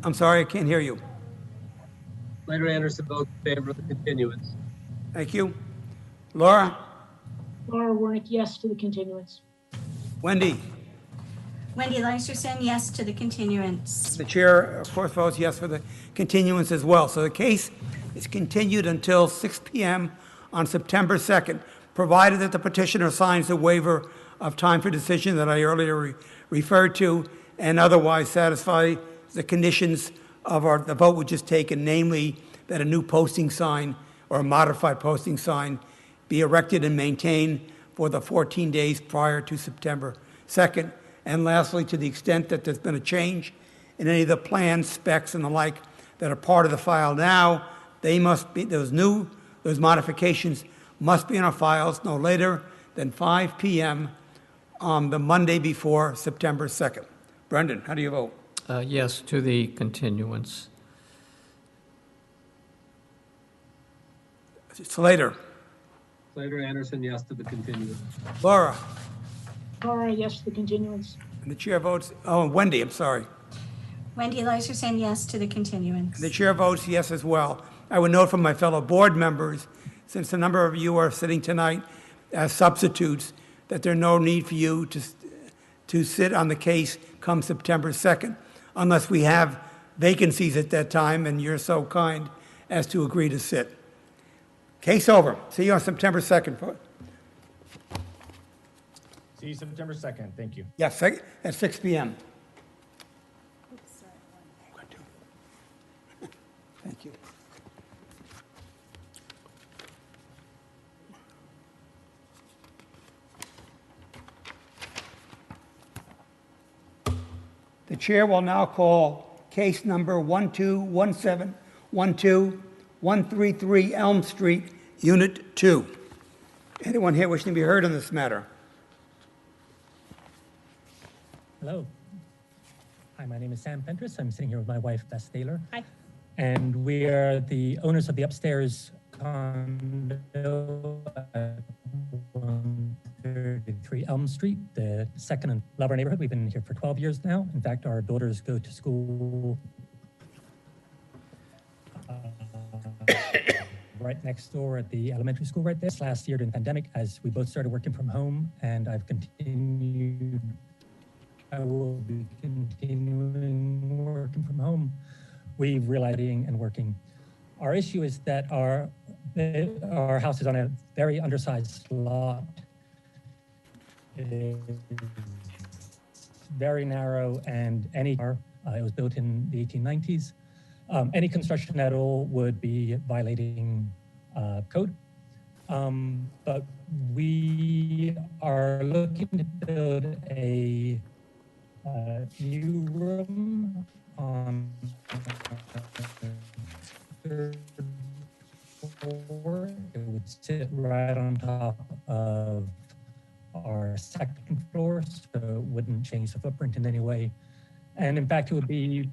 I'm sorry, I can't hear you. Slater Anderson votes in favor of the continuance. Thank you. Laura? Laura Wernick, yes to the continuance. Wendy? Wendy Leisterson, yes to the continuance. The chair, of course, votes yes for the continuance as well. So the case is continued until 6 p.m. on September 2nd, provided that the petitioner signs the waiver of time for decision that I earlier referred to and otherwise satisfy the conditions of the vote which is taken, namely that a new posting sign or a modified posting sign be erected and maintained for the 14 days prior to September 2nd. And lastly, to the extent that there's been a change in any of the plans, specs, and the like that are part of the file now, they must be, those modifications must be in our files no later than 5 p.m. on the Monday before September 2nd. Brendan, how do you vote? Yes to the continuance. Slater? Slater Anderson, yes to the continuance. Laura? Laura, yes to the continuance. And the chair votes, Wendy, I'm sorry. Wendy Leisterson, yes to the continuance. And the chair votes yes as well. I would note from my fellow board members, since a number of you are sitting tonight as substitutes, that there's no need for you to sit on the case come September 2nd, unless we have vacancies at that time and you're so kind as to agree to sit. Case over. See you on September 2nd. See you September 2nd. Thank you. Yes, at 6 p.m. Thank you. The chair will now call case number 121712133 Elm Street, Unit 2. Anyone here wishing to be heard on this matter? Hello. Hi, my name is Sam Pentris. I'm sitting here with my wife, Beth Thaler. Hi. And we are the owners of the upstairs condo at 133 Elm Street, the second and Lover neighborhood. We've been here for 12 years now. In fact, our daughters go to school right next door at the elementary school right there. Last year during the pandemic, as we both started working from home, and I will be continuing working from home. We're realizing and working. Our issue is that our house is on a very undersized lot. It is very narrow, and it was built in the 1890s. Any construction at all would be violating code. But we are looking to build a new room on third floor. It would sit right on top of our second floor, so it wouldn't change the footprint in any way. And in fact, it would be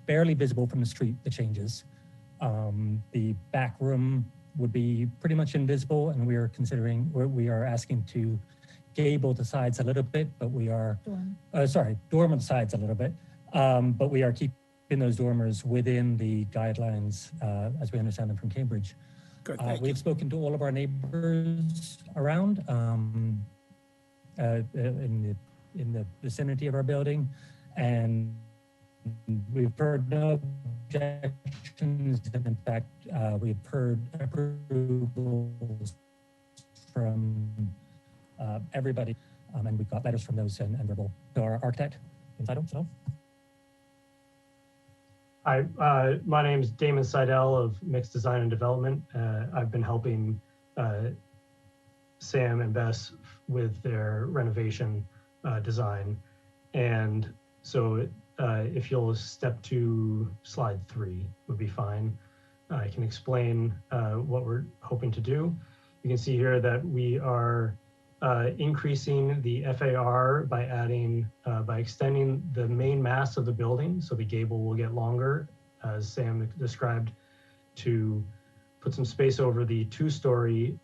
barely visible from the street, the changes. The back room would be pretty much invisible, and we are asking to gable the sides a little bit, but we are, dormer the sides a little bit, but we are keeping those dormers within the guidelines as we understand them from Cambridge. Good, we've spoken to all of our neighbors around in the vicinity of our building, and we've heard no objections. And in fact, we've heard approvals from everybody, and we've got letters from those and verbal to our architect. Entitled, so. Hi, my name is Damon Seidel of Mixed Design and Development. I've been helping Sam and Bess with their renovation design. And so if you'll step to slide 3 would be fine. I can explain what we're hoping to do. You can see here that we are increasing the FAR by adding, by extending the main mass of the building. So the gable will get longer, as Sam described, to put some space over the 2-story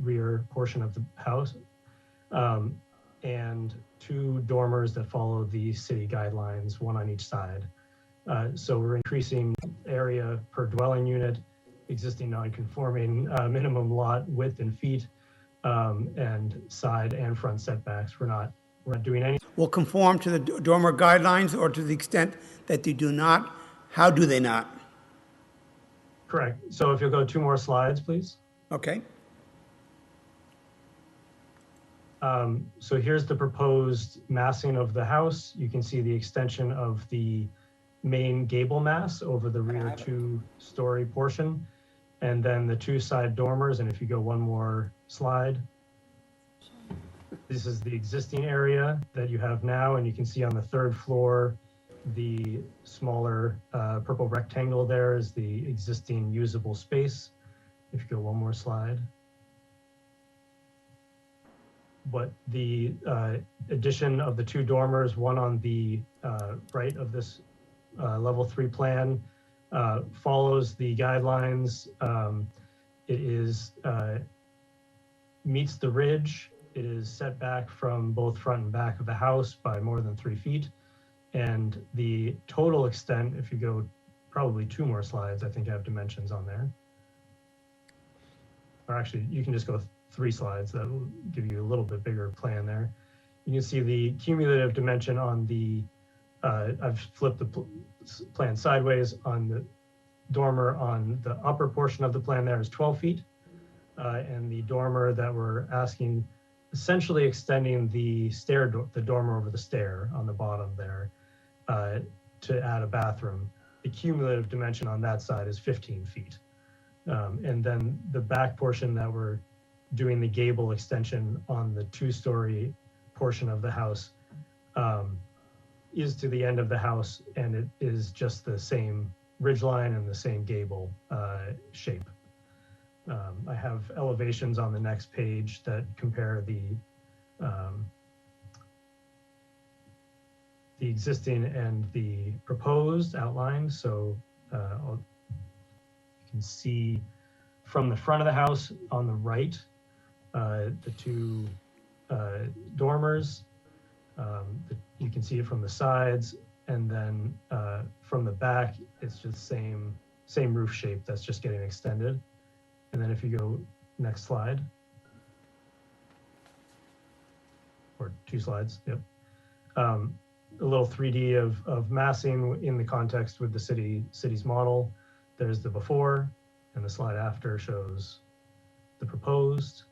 rear portion of the house, and 2 dormers that follow the city guidelines, 1 on each side. So we're increasing area per dwelling unit, existing non-conforming minimum lot width in feet, and side and front setbacks. We're not doing any. Will conform to the dormer guidelines, or to the extent that they do not? How do they not? Correct. So if you'll go 2 more slides, please. Okay. So here's the proposed massing of the house. You can see the extension of the main gable mass over the rear 2-story portion, and then the 2 side dormers. And if you go 1 more slide, this is the existing area that you have now, and you can see on the 3rd floor, the smaller purple rectangle there is the existing usable space. If you go 1 more slide. But the addition of the 2 dormers, 1 on the right of this level 3 plan, follows the guidelines. It is meets the ridge. It is set back from both front and back of the house by more than 3 feet. And the total extent, if you go probably 2 more slides, I think I have dimensions on there. Or actually, you can just go 3 slides. That will give you a little bit bigger plan there. You can see the cumulative dimension on the, I've flipped the plan sideways. On the dormer on the upper portion of the plan there is 12 feet. And the dormer that we're asking, essentially extending the the dormer over the stair on the bottom there to add a bathroom. The cumulative dimension on that side is 15 feet. And then the back portion that we're doing the gable extension on the 2-story portion of the house is to the end of the house, and it is just the same ridgeline and the same gable shape. I have elevations on the next page that compare the existing and the proposed outline. So you can see from the front of the house on the right, the 2 dormers. You can see it from the sides, and then from the back, it's just same roof shape that's just getting extended. And then if you go next slide, or 2 slides, yep. A little 3D of massing in the context with the city's model. There's the before, and the slide after shows the proposed.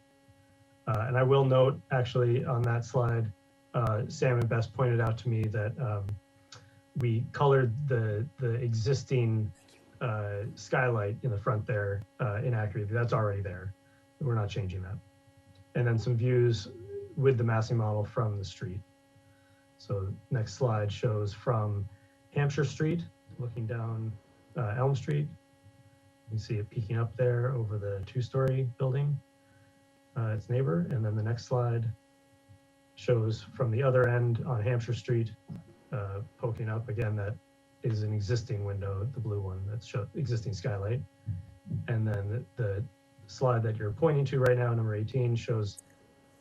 And I will note, actually, on that slide, Sam and Bess pointed out to me that we colored the existing skylight in the front there inaccurately. That's already there. We're not changing that. And then some views with the massing model from the street. So next slide shows from Hampshire Street, looking down Elm Street. You can see it peeking up there over the 2-story building, its neighbor. And then the next slide shows from the other end on Hampshire Street, poking up again. That is an existing window, the blue one, that's existing skylight. And then the slide that you're pointing to right now, number 18, shows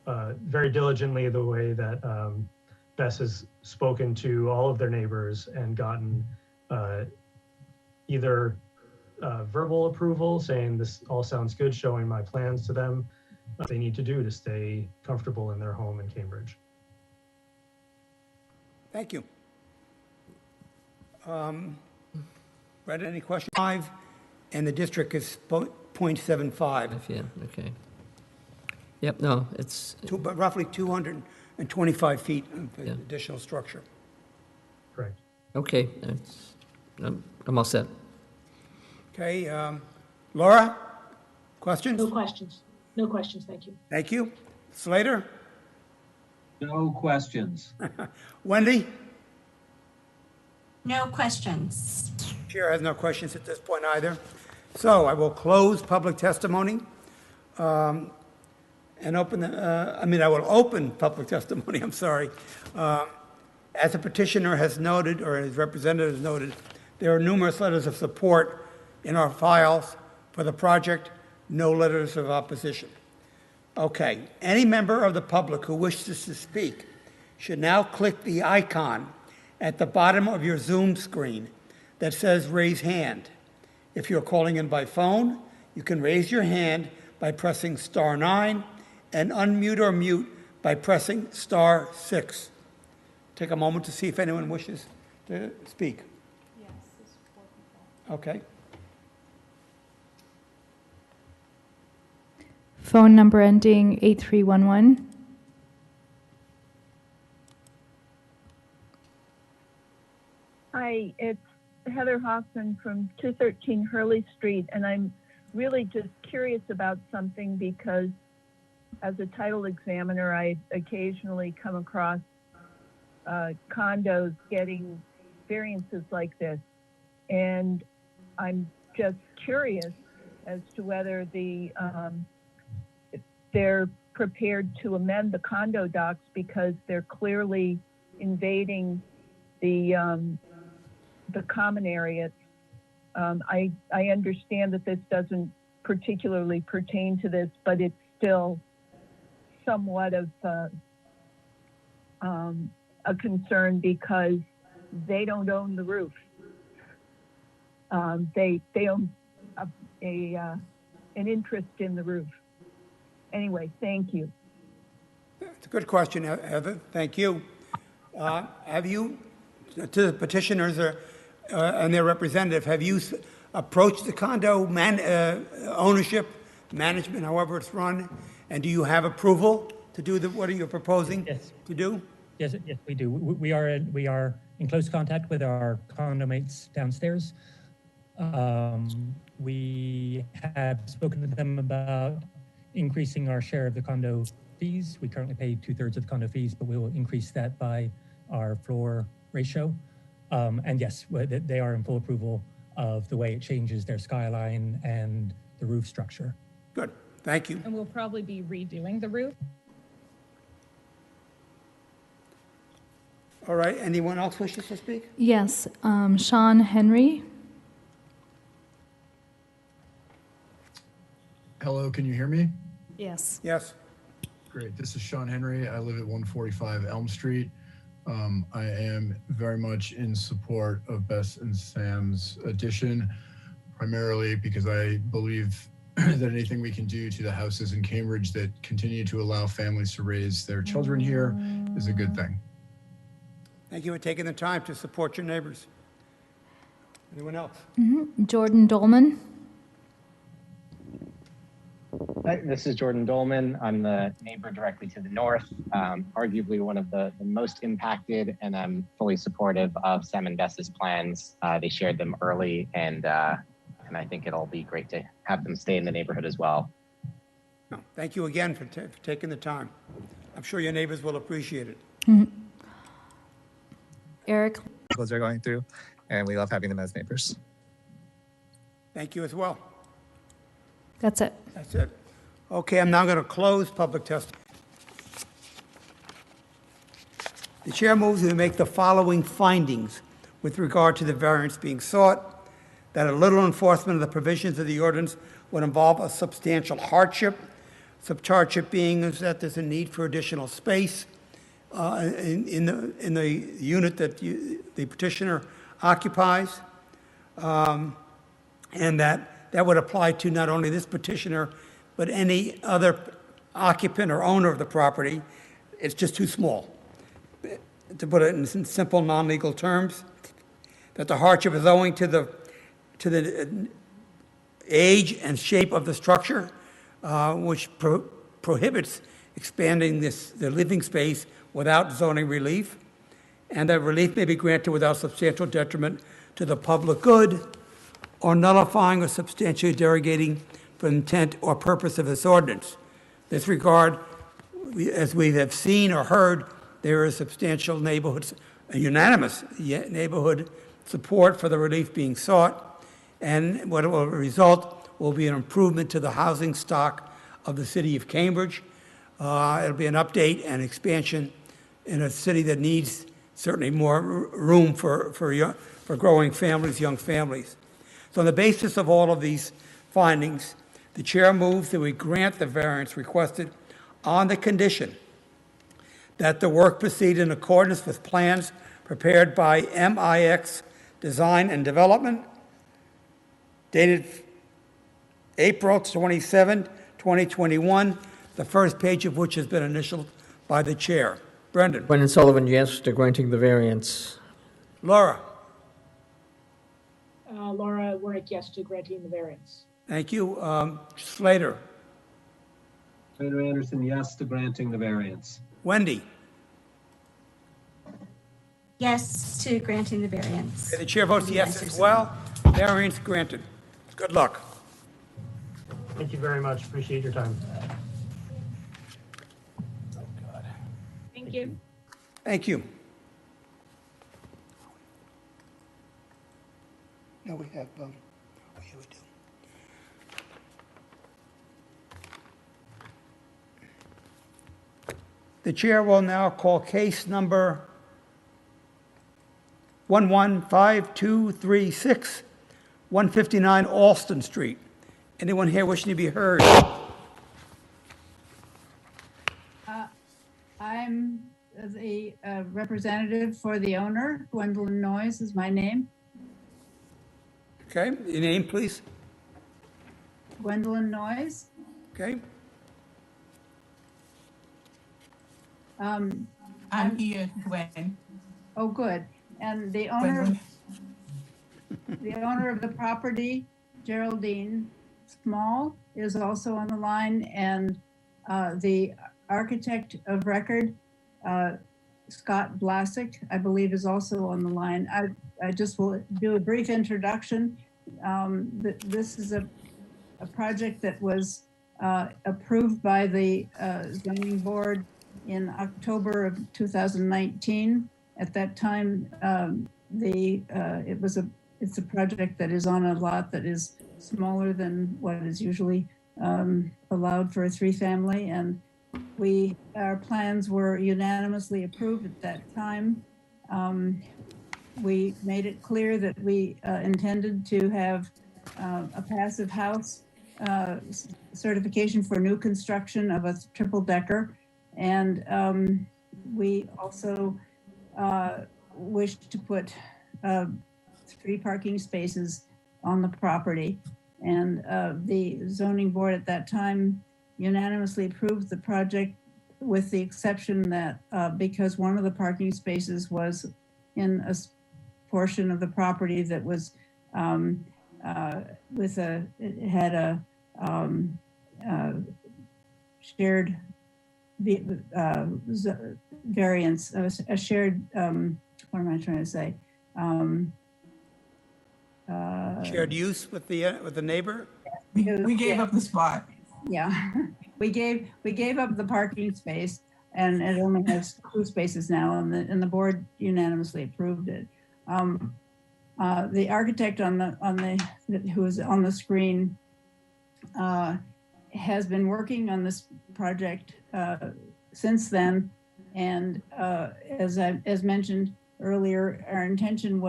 very diligently the way that Bess has spoken to all of their neighbors and gotten either verbal approval saying this all sounds good, showing my plans to them, what they need to do to stay comfortable in their home in Cambridge. Thank you. Brenda, any questions? 5, and the district is 0.75. Yeah, okay. Yep, no, it's... But roughly 225 feet of additional structure. Correct. Okay, I'm all set. Okay, Laura, questions? No questions. No questions, thank you. Thank you. Slater? No questions. Wendy? No questions. Chair has no questions at this point either. So I will close public testimony and open I will open public testimony, I'm sorry. As the petitioner has noted, or his representative has noted, there are numerous letters of support in our files for the project, no letters of opposition. Okay, any member of the public who wishes to speak should now click the icon at the bottom of your Zoom screen that says raise hand. If you're calling in by phone, you can raise your hand by pressing *9 and unmute or mute by pressing *6. Take a moment to see if anyone wishes to speak. Yes, there's 4 people. Okay. Phone number ending 8311. Hi, it's Heather Hoffman from 213 Hurley Street, and I'm really just curious about something because as a title examiner, I occasionally come across condos getting variances like this. And I'm just curious as to whether they're prepared to amend the condo docs because they're clearly invading the common areas. I understand that this doesn't particularly pertain to this, but it's still somewhat of a concern because they don't own the roof. They own an interest in the roof. Anyway, thank you. It's a good question, Heather. Thank you. Have you, to the petitioners and their representative, have you approached the condo ownership, management, however it's run, and do you have approval to do what are you proposing to do? Yes, we do. We are in close contact with our condo mates downstairs. We have spoken to them about increasing our share of the condo fees. We currently pay 2/3 of the condo fees, but we will increase that by our floor ratio. And yes, they are in full approval of the way it changes their skyline and the roof structure. Good, thank you. And we'll probably be redoing the roof. All right, anyone else wishes to speak? Yes, Sean Henry. Hello, can you hear me? Yes. Yes. Great, this is Sean Henry. I live at 145 Elm Street. I am very much in support of Bess and Sam's addition, primarily because I believe that anything we can do to the houses in Cambridge that continue to allow families to raise their children here is a good thing. Thank you for taking the time to support your neighbors. Anyone else? Jordan Doleman. Hi, this is Jordan Doleman. I'm the neighbor directly to the north, arguably one of the most impacted, and I'm fully supportive of Sam and Bess's plans. They shared them early, and I think it'll be great to have them stay in the neighborhood as well. No, thank you again for taking the time. I'm sure your neighbors will appreciate it. Eric. Those are going through, and we love having them as neighbors. Thank you as well. That's it. That's it. Okay, I'm now going to close public testimony. The chair moves to make the following findings with regard to the variance being sought: that a little enforcement of the provisions of the ordinance would involve a substantial hardship, Such hardship being is that there's a need for additional space in the unit that the petitioner occupies. And that would apply to not only this petitioner, but any other occupant or owner of the property. It's just too small. To put it in simple, non-legal terms, that the hardship is owing to the age and shape of the structure, which prohibits expanding the living space without zoning relief, and that relief may be granted without substantial detriment to the public good, or nullifying or substantially derogating from intent or purpose of this ordinance. In this regard, as we have seen or heard, there is substantial unanimous neighborhood support for the relief being sought, and what it will result will be an improvement to the housing stock of the city of Cambridge. It'll be an update and expansion in a city that needs certainly more room for growing families, young families. So on the basis of all of these findings, the chair moves that we grant the variance requested on the condition that the work proceed in accordance with plans prepared by MIX Design and Development, dated April 27, 2021, the first page of which has been initialed by the chair. Brendan. Brendan Sullivan, yes to granting the variance. Laura. Laura Wernick, yes to granting the variance. Thank you. Slater. Slater Anderson, yes to granting the variance. Wendy. Yes to granting the variance. Okay, the chair votes yes as well. Variance granted. Good luck. Thank you very much. Appreciate your time. Thank you. Thank you. No, we have, yeah, we do. The chair will now call case number 115236, 159 Alston Street. Anyone here wishing to be heard? I'm the representative for the owner. Gwendolyn Noyes is my name. Okay, your name, please. Gwendolyn Noyes. Okay. I'm here, Gwen. Oh, good. And the owner, the owner of the property, Geraldine Small, is also on the line, and the architect of record, Scott Blasek, I believe, is also on the line. I just will do a brief introduction. This is a project that was approved by the zoning board in October of 2019. At that time, it's a project that is on a lot that is smaller than what is usually allowed for a three-family, and our plans were unanimously approved at that time. We made it clear that we intended to have a passive house certification for new construction of a triple decker, and we also wished to put 3 parking spaces on the property. And the zoning board at that time unanimously approved the project, with the exception that because one of the parking spaces was in a portion of the property that was it had a shared variance, a shared, what am I trying to say? Shared use with the neighbor? We gave up the spot. Yeah, we gave up the parking space, and it only has 2 spaces now, and the board unanimously approved it. The architect who is on the screen has been working on this project since then, and as mentioned earlier, our intention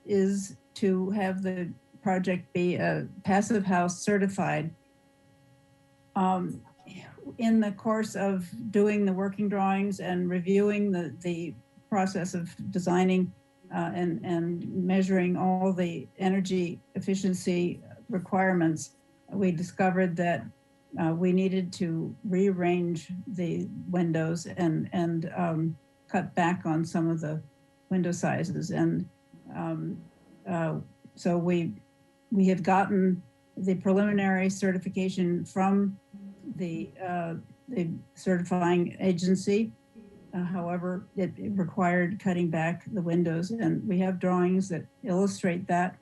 is to have the project be a passive house certified. in the course of doing the working drawings and reviewing the process of designing and measuring all the energy efficiency requirements, we discovered that we needed to rearrange the windows and cut back on some of the window sizes. And so we had gotten the preliminary certification from the certifying agency. However, it required cutting back the windows, and we have drawings that illustrate that.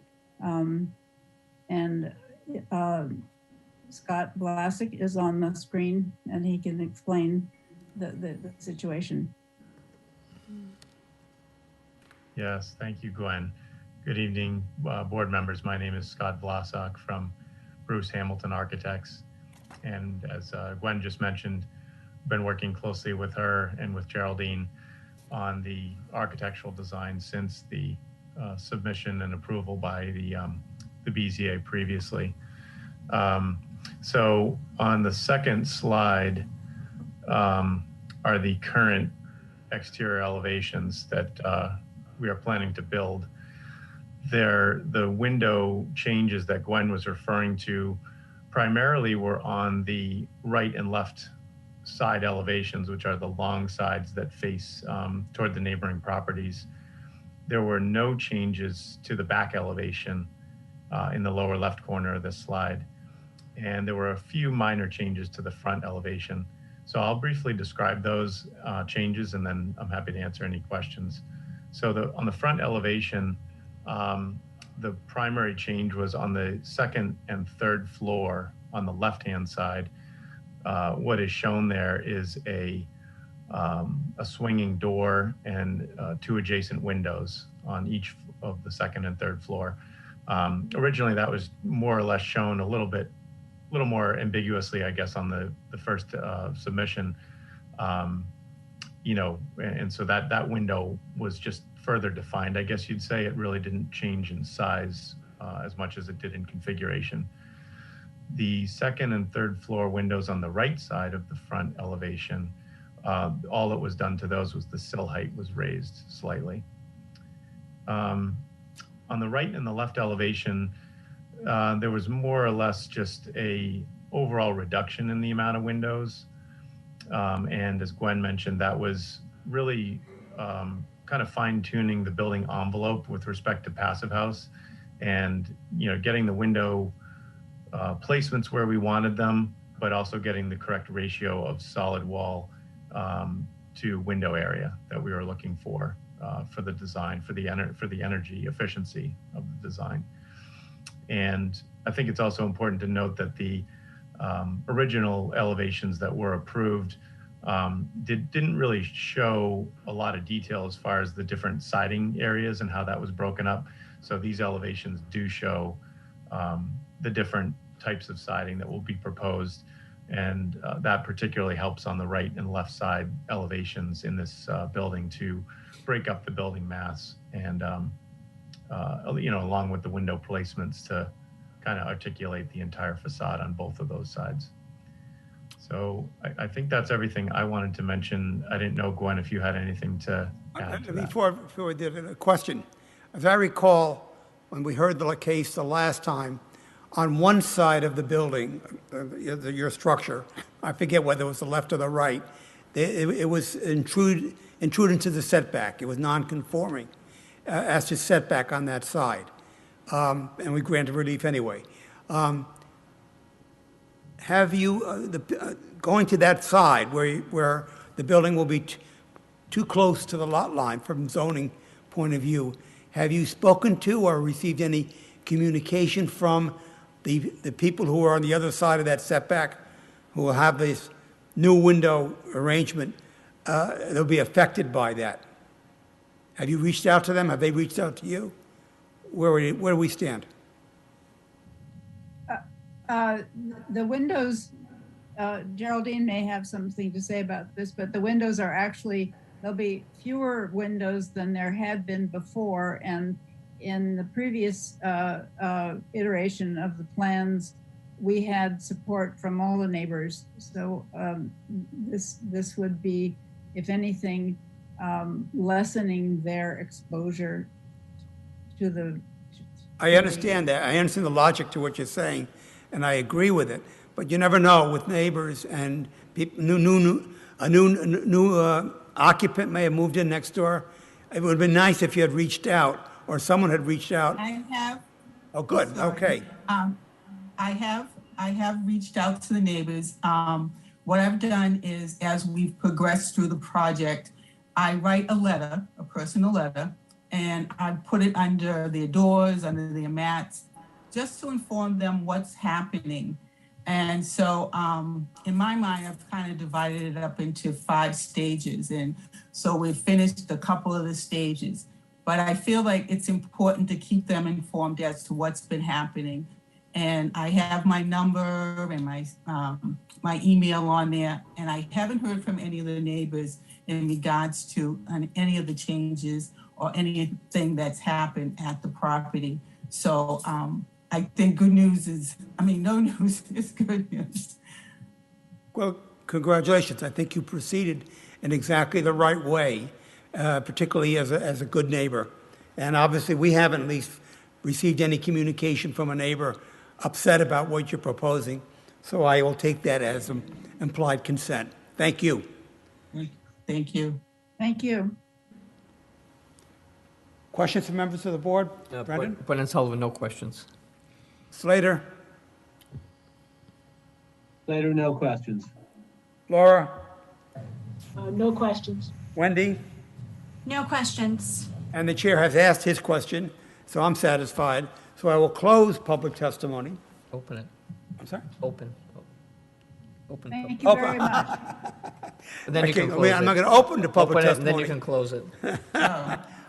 Scott Vlasic is on the screen, and he can explain the situation. Yes, thank you, Gwen. Good evening, board members. My name is Scott Vlasic from Bruce Hamilton Architects. And as Gwen just mentioned, been working closely with her and with Geraldine on the architectural design since the submission and approval by the BZA previously. So on the second slide are the current exterior elevations that we are planning to build. The window changes that Gwen was referring to primarily were on the right and left side elevations, which are the long sides that face toward the neighboring properties. There were no changes to the back elevation in the lower left corner of this slide. And there were a few minor changes to the front elevation. So I'll briefly describe those changes, and then I'm happy to answer any questions. So on the front elevation, the primary change was on the second and third floor on the left-hand side. What is shown there is a swinging door and two adjacent windows on each of the second and third floor. Originally, that was more or less shown a little more ambiguously, I guess, on the first submission. And so that window was just further defined. I guess you'd say it really didn't change in size as much as it did in configuration. The second and third floor windows on the right side of the front elevation, all that was done to those was the sill height was raised slightly. On the right and the left elevation, there was more or less just a overall reduction in the amount of windows. And as Gwen mentioned, that was really kind of fine tuning the building envelope with respect to Passive House and, getting the window placements where we wanted them, but also getting the correct ratio of solid wall to window area that we were looking for the design, for the energy efficiency of the design. And I think it's also important to note that the original elevations that were approved didn't really show a lot of detail as far as the different siding areas and how that was broken up. So these elevations do show the different types of siding that will be proposed. And that particularly helps on the right and left side elevations in this building to break up the building mass and, along with the window placements to kind of articulate the entire facade on both of those sides. So I think that's everything I wanted to mention. I didn't know, Gwen, if you had anything to add to that. Before we did a question, as I recall, when we heard the case the last time, on one side of the building, your structure, I forget whether it was the left or the right, it was intrude into the setback. It was non-conforming as to setback on that side. And we granted relief anyway. Have you, going to that side where the building will be too close to the lot line from zoning point of view, have you spoken to or received any communication from the people who are on the other side of that setback, who will have this new window arrangement, they'll be affected by that? Have you reached out to them? Have they reached out to you? Where do we stand? The windows, Geraldine may have something to say about this, but the windows are actually, there'll be fewer windows than there had been before. And in the previous iteration of the plans, we had support from all the neighbors. So this would be, if anything, lessening their exposure to the. I understand that. I understand the logic to what you're saying, and I agree with it. But you never know with neighbors and people, a new occupant may have moved in next door. It would have been nice if you had reached out or someone had reached out. I have. Oh, good. Okay. I have reached out to the neighbors. What I've done is, as we've progressed through the project, I write a letter, a personal letter, and I put it under their doors, under their mats, just to inform them what's happening. And so in my mind, I've kind of divided it up into 5 stages. And so we've finished a couple of the stages. But I feel like it's important to keep them informed as to what's been happening. And I have my number and my email on there. And I haven't heard from any of the neighbors in regards to any of the changes or anything that's happened at the property. So I think good news is, no news is good news. Well, congratulations. I think you proceeded in exactly the right way, particularly as a good neighbor. And obviously, we haven't at least received any communication from a neighbor upset about what you're proposing. So I will take that as implied consent. Thank you. Thank you. Thank you. Questions from members of the board? Brendan? Brendan Sullivan, no questions. Slater? Slater, no questions. Laura? No questions. Wendy? No questions. And the chair has asked his question, so I'm satisfied. So I will close public testimony. Open it. I'm sorry? Open. Open. Thank you very much. And then you can close it. I'm not going to open the public Open it, testimony. and then you can close it.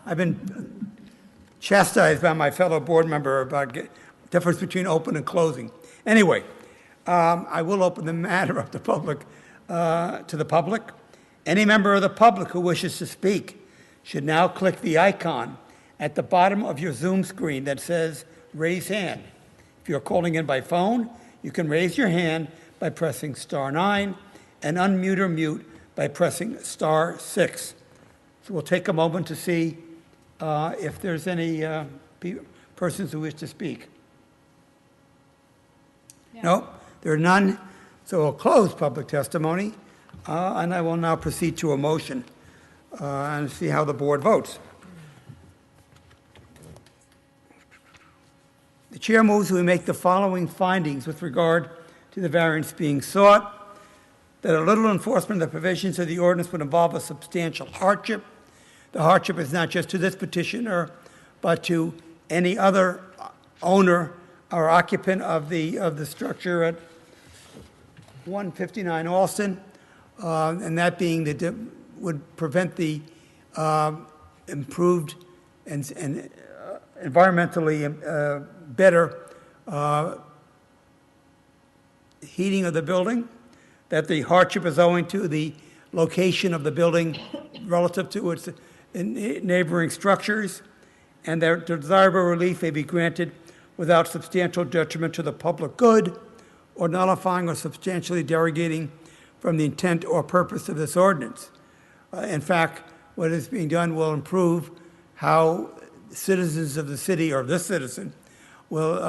I've been chastised by my fellow board member about the difference between open and closing. Anyway, I will open the matter of the public to the public. Any member of the public who wishes to speak should now click the icon at the bottom of your Zoom screen that says raise hand. If you're calling in by phone, you can raise your hand by pressing *9 and unmute or mute by pressing *6. So we'll take a moment to see if there's any persons who wish to speak. No, there are none. So we'll close public testimony, and I will now proceed to a motion and see how the board votes. The chair moves we make the following findings with regard to the variance being sought: that a little enforcement of the provisions of the ordinance would involve a substantial hardship. The hardship is not just to this petitioner, but to any other owner or occupant of the structure at 159 Alston, and that being that would prevent the improved and environmentally better heating of the building, that the hardship is owing to the location of the building relative to its neighboring structures, and that desirable relief may be granted without substantial detriment to the public good or nullifying or substantially derogating from the intent or purpose of this ordinance. In fact, what is being done will improve how citizens of the city, or this citizen, will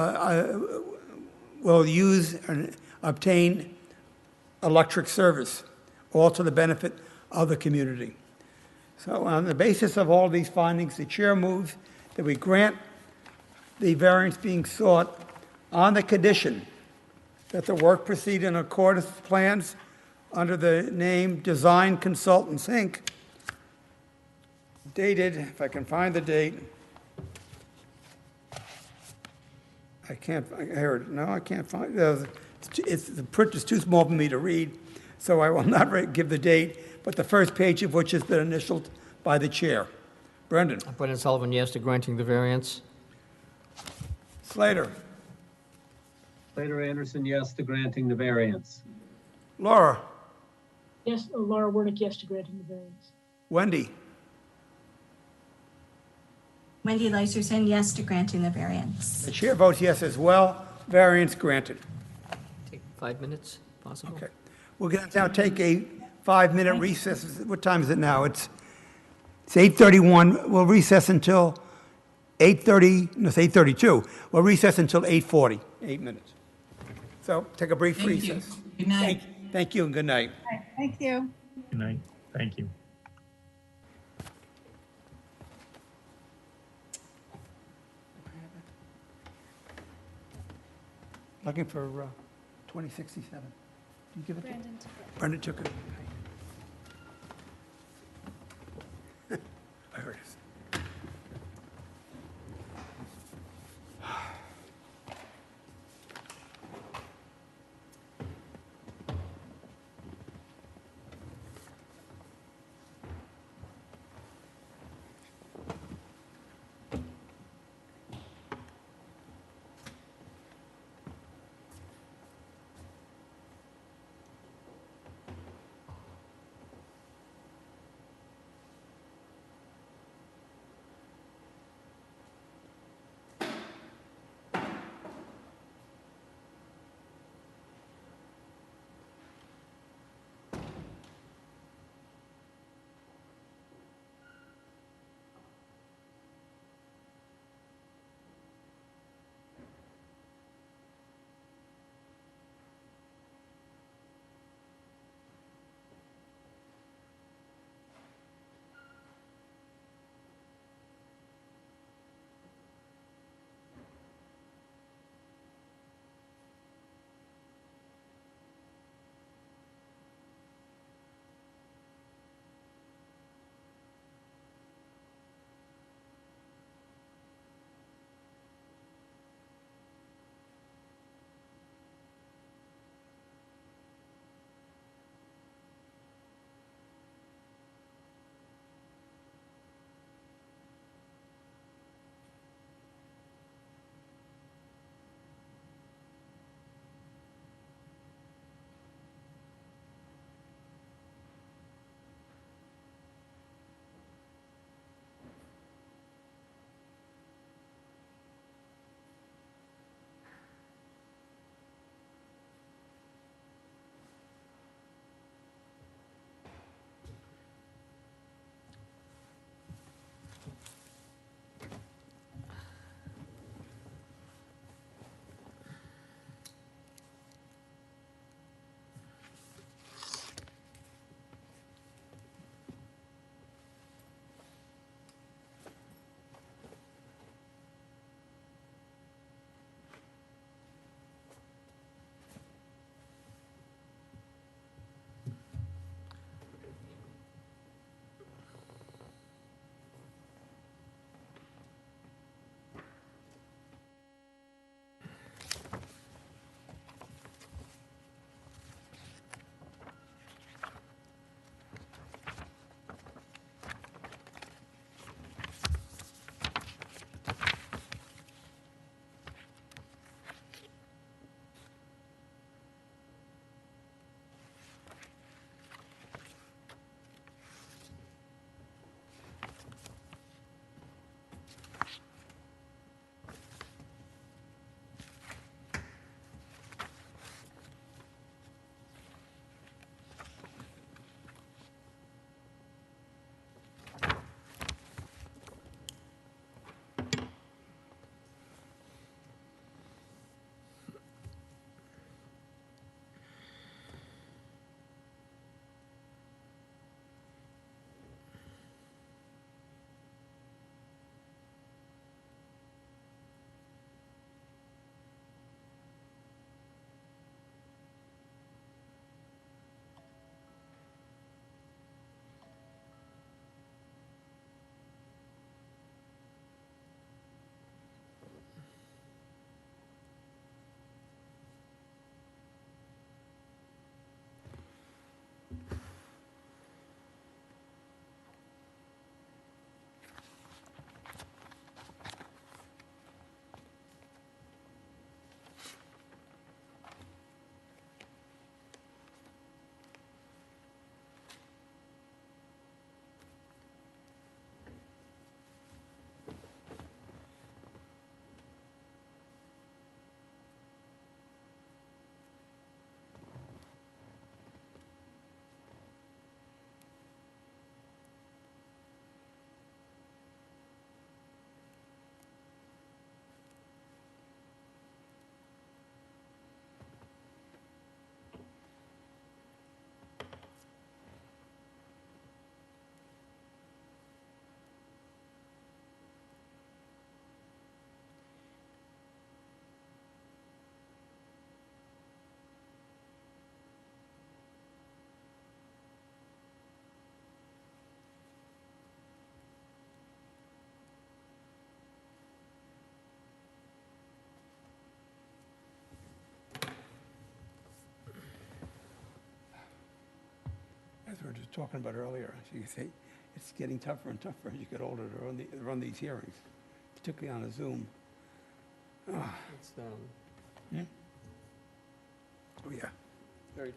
use and obtain electric service, all to the benefit of the community. So on the basis of all these findings, the chair moves that we grant the variance being sought on the condition that the work proceed in accordance with plans under the name Design Consultants, Inc., dated, if I can find the date, I can't find, the print is too small for me to read, so I will not give the date, but the first page of which has been initialed by the chair. Brendan. Brendan Sullivan, yes to granting the variance. Slater. Slater Anderson, yes to granting the variance. Laura. Yes, Laura Wernick, yes to granting the variance. Wendy. Wendy Lyserson, yes to granting the variance. The chair votes yes as well. Variance granted. 5 minutes, possible? Okay. We're going to now take a 5-minute recess. What time is it now? It's 8:31. We'll recess until 8:30, no, it's 8:32. We'll recess until 8:40, 8 minutes. So take a brief Thank you. recess. Good night. Thank you and good night. Thank you. Good night. Thank you. Looking for 2067. Do you give it to? Brandon took it. Brenda took it. I heard it. we were just talking about earlier. So you say it's getting tougher and tougher as you get older to run these hearings, particularly on a Zoom. It's Oh, yeah. very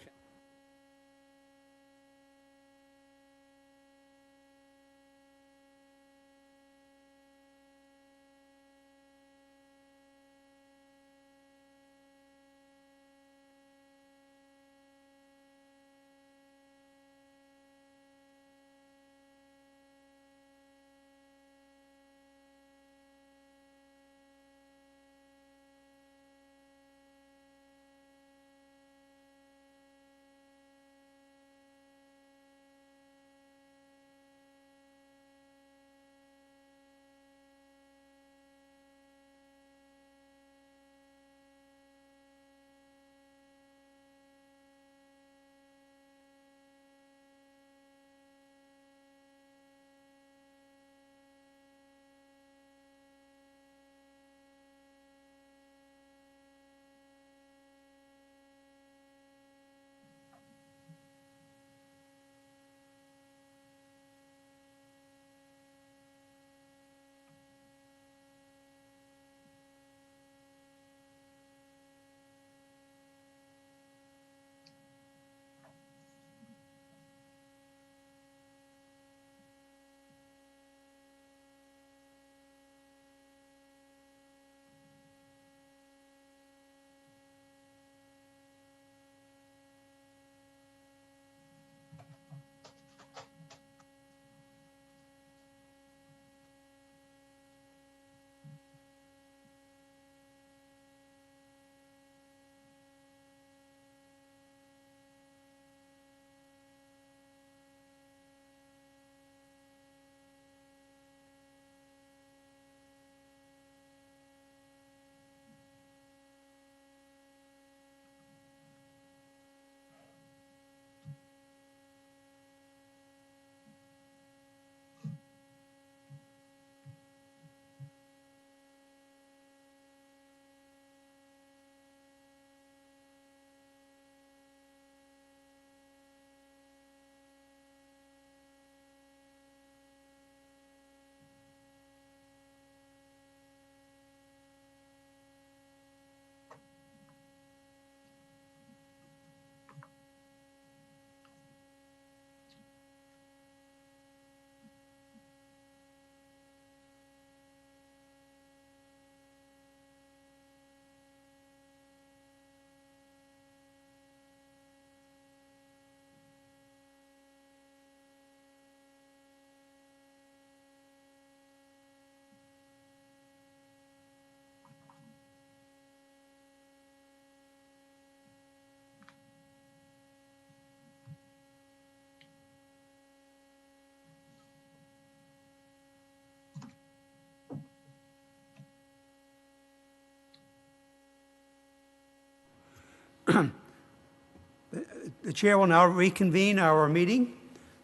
The chair will now reconvene our meeting,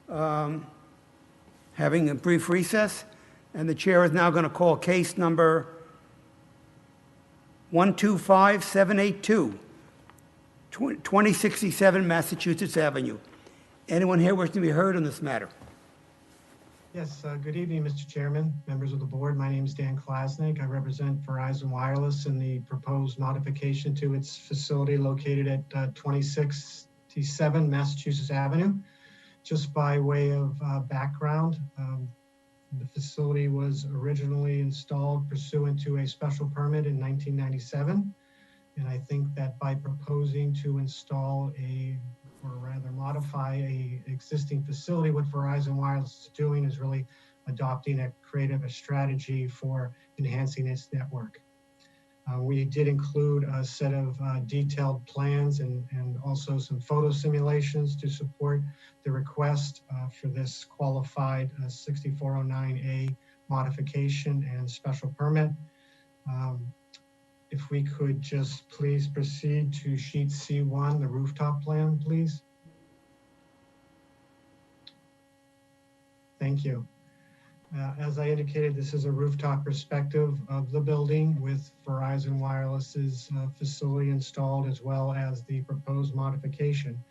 having a brief recess, and the chair is now going to call case number 125782, 2067 Massachusetts Avenue. Anyone here wishing to be heard on this matter? Yes, good evening, Mr. Chairman, members of the board. My name is Dan Klasnick. I represent Verizon Wireless in the proposed modification to its facility located at 2067 Massachusetts Avenue. Just by way of background, the facility was originally installed pursuant to a special permit in 1997. And I think that by proposing to install or rather modify a existing facility, what Verizon Wireless is doing is really adopting a strategy for enhancing its network. We did include a set of detailed plans and also some photo simulations to support the request for this qualified 6409A modification and special permit. If we could just please proceed to sheet C1, the rooftop plan, please. Thank you. As I indicated, this is a rooftop perspective of the building with Verizon Wireless's facility installed, as well as the proposed modification.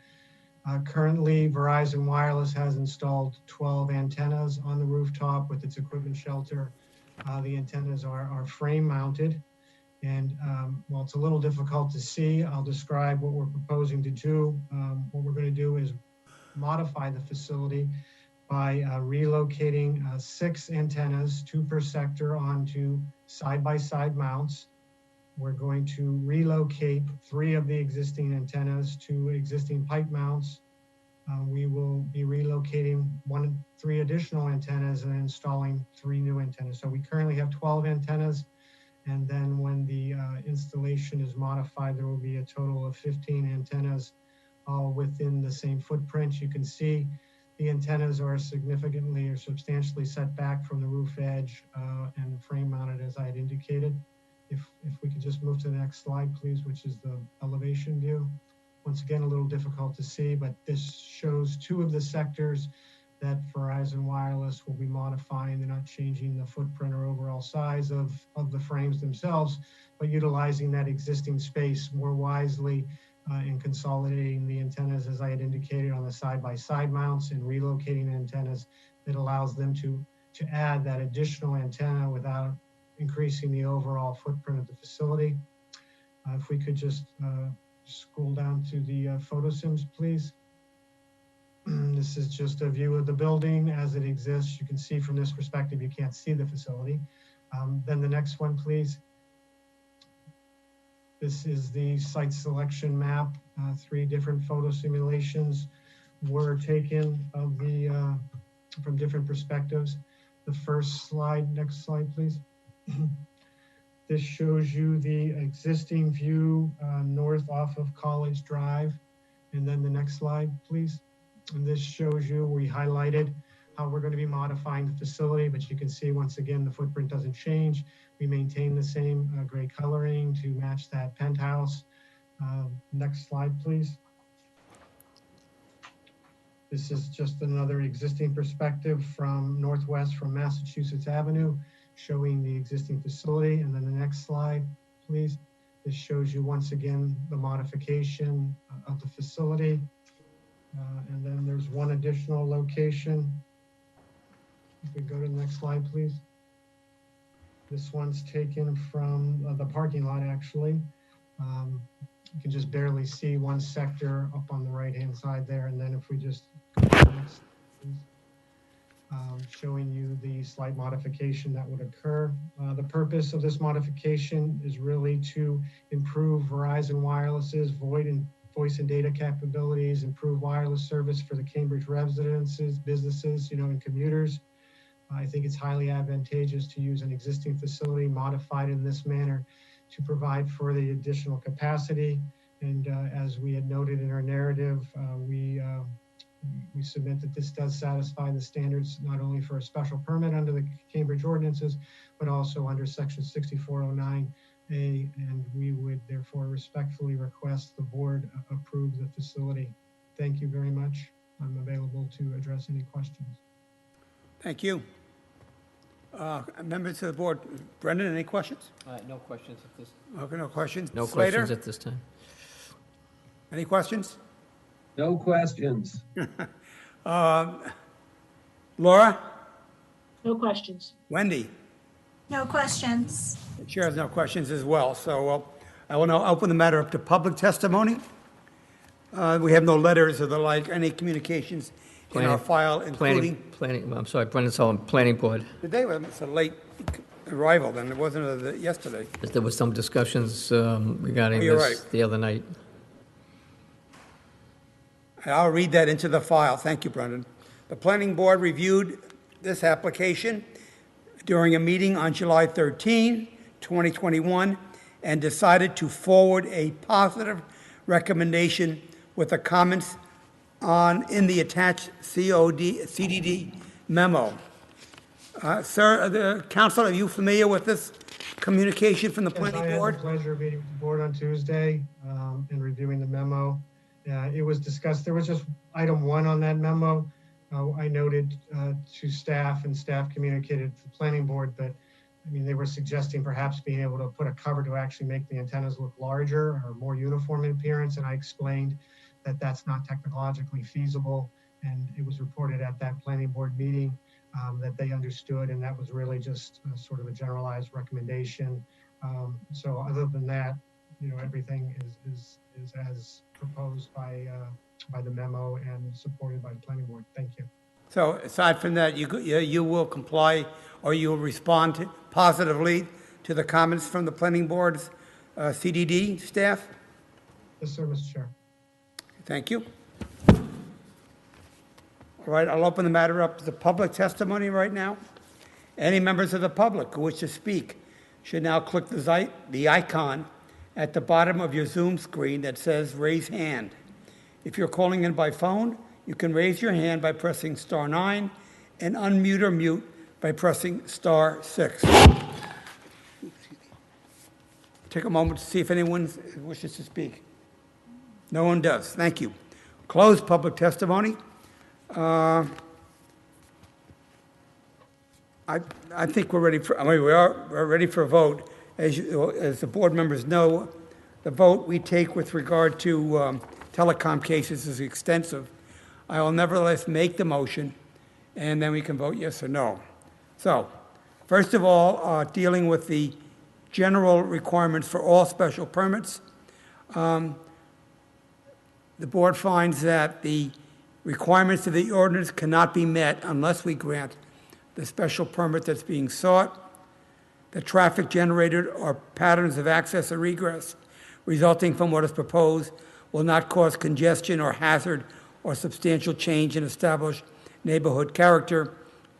Currently, Verizon Wireless has installed 12 antennas on the rooftop with its equipment shelter. The antennas are frame mounted. And while it's a little difficult to see, I'll describe what we're proposing to do. What we're going to do is modify the facility by relocating 6 antennas, 2 per sector, onto side-by-side mounts. We're going to relocate 3 of the existing antennas to existing pipe mounts. We will be relocating 3 additional antennas and installing 3 new antennas. So we currently have 12 antennas. And then when the installation is modified, there will be a total of 15 antennas, all within the same footprint. You can see the antennas are significantly or substantially set back from the roof edge and frame mounted, as I had indicated. If we could just move to the next slide, please, which is the elevation view. Once again, a little difficult to see, but this shows 2 of the sectors that Verizon Wireless will be modifying. They're not changing the footprint or overall size of the frames themselves, but utilizing that existing space more wisely and consolidating the antennas, as I had indicated, on the side-by-side mounts and relocating antennas that allows them to add that additional antenna without increasing the overall footprint of the facility. If we could just scroll down to the photo sims, please. This is just a view of the building as it exists. You can see from this perspective, you can't see the facility. Then the next one, please. This is the site selection map. 3 different photo simulations were taken of from different perspectives. The first slide, next slide, please. This shows you the existing view north off of College Drive. And then the next slide, please. And this shows you, we highlighted how we're going to be modifying the facility, but you can see once again, the footprint doesn't change. We maintain the same gray coloring to match that penthouse. Next slide, please. This is just another existing perspective from northwest from Massachusetts Avenue, showing the existing facility. And then the next slide, please. This shows you once again the modification of the facility. And then there's one additional location. If we go to the next slide, please. This one's taken from the parking lot, actually. You can just barely see one sector up on the right-hand side there. And then if we just go to the next, please. Showing you the slight modification that would occur. The purpose of this modification is really to improve Verizon Wireless's voice and data capabilities, improve wireless service for the Cambridge residences, businesses, and commuters. I think it's highly advantageous to use an existing facility modified in this manner to provide for the additional capacity. And as we had noted in our narrative, we submit that this does satisfy the standards not only for a special permit under the Cambridge ordinances, but also under section 6409A, and we would therefore respectfully request the board approve the facility. Thank you very much. I'm available to address any questions. Thank you. Members of the board, Brendan, any questions? No questions at this. Okay, no questions. No Slater? questions at this time. Any questions? No questions. Laura? No questions. Wendy? No questions. The chair has no questions as well. So I will now open the matter up to public testimony. We have no letters or the like, any communications in our file, including... Planning, I'm sorry, Brendan Sullivan, Planning Board. Today was a late arrival, then it wasn't yesterday. There was some discussions regarding you're this right. the other night. I'll read that into the file. Thank you, Brendan. The Planning Board reviewed this application during a meeting on July 13, 2021, and decided to forward a positive recommendation with the comments in the attached CDD memo. Sir, the council, are you familiar with this communication from the Planning Board? I had the pleasure of meeting with the board on Tuesday and reviewing the memo. It was discussed. There was just item 1 on that memo. I noted to staff, and staff communicated to the Planning Board, but I mean, they were suggesting perhaps being able to put a cover to actually make the antennas look larger or more uniform in appearance. And I explained that that's not technologically feasible. And it was reported at that planning board meeting that they understood, and that was really just sort of a generalized recommendation. So other than that, everything is as proposed by the memo and supported by the planning board. Thank you. So aside from that, you will comply, or you will respond positively to the comments from the planning board's CDD staff? Yes, sir, Mr. Chair. Thank you. All right, I'll open the matter up to the public testimony right now. Any members of the public who wish to speak should now click the icon at the bottom of your Zoom screen that says raise hand. If you're calling in by phone, you can raise your hand by pressing *9 and unmute or mute by pressing *6. Take a moment to see if anyone wishes to speak. No one does. Thank you. Close public testimony. I think we're ready for. We're ready for a vote. As the board members know, the vote we take with regard to telecom cases is extensive. I will nevertheless make the motion, and then we can vote yes or no. So, first of all, dealing with the general requirements for all special permits, the board finds that the requirements of the ordinance cannot be met unless we grant the special permit that's being sought. The traffic generated or patterns of access or egress resulting from what is proposed will not cause congestion or hazard or substantial change in established neighborhood character.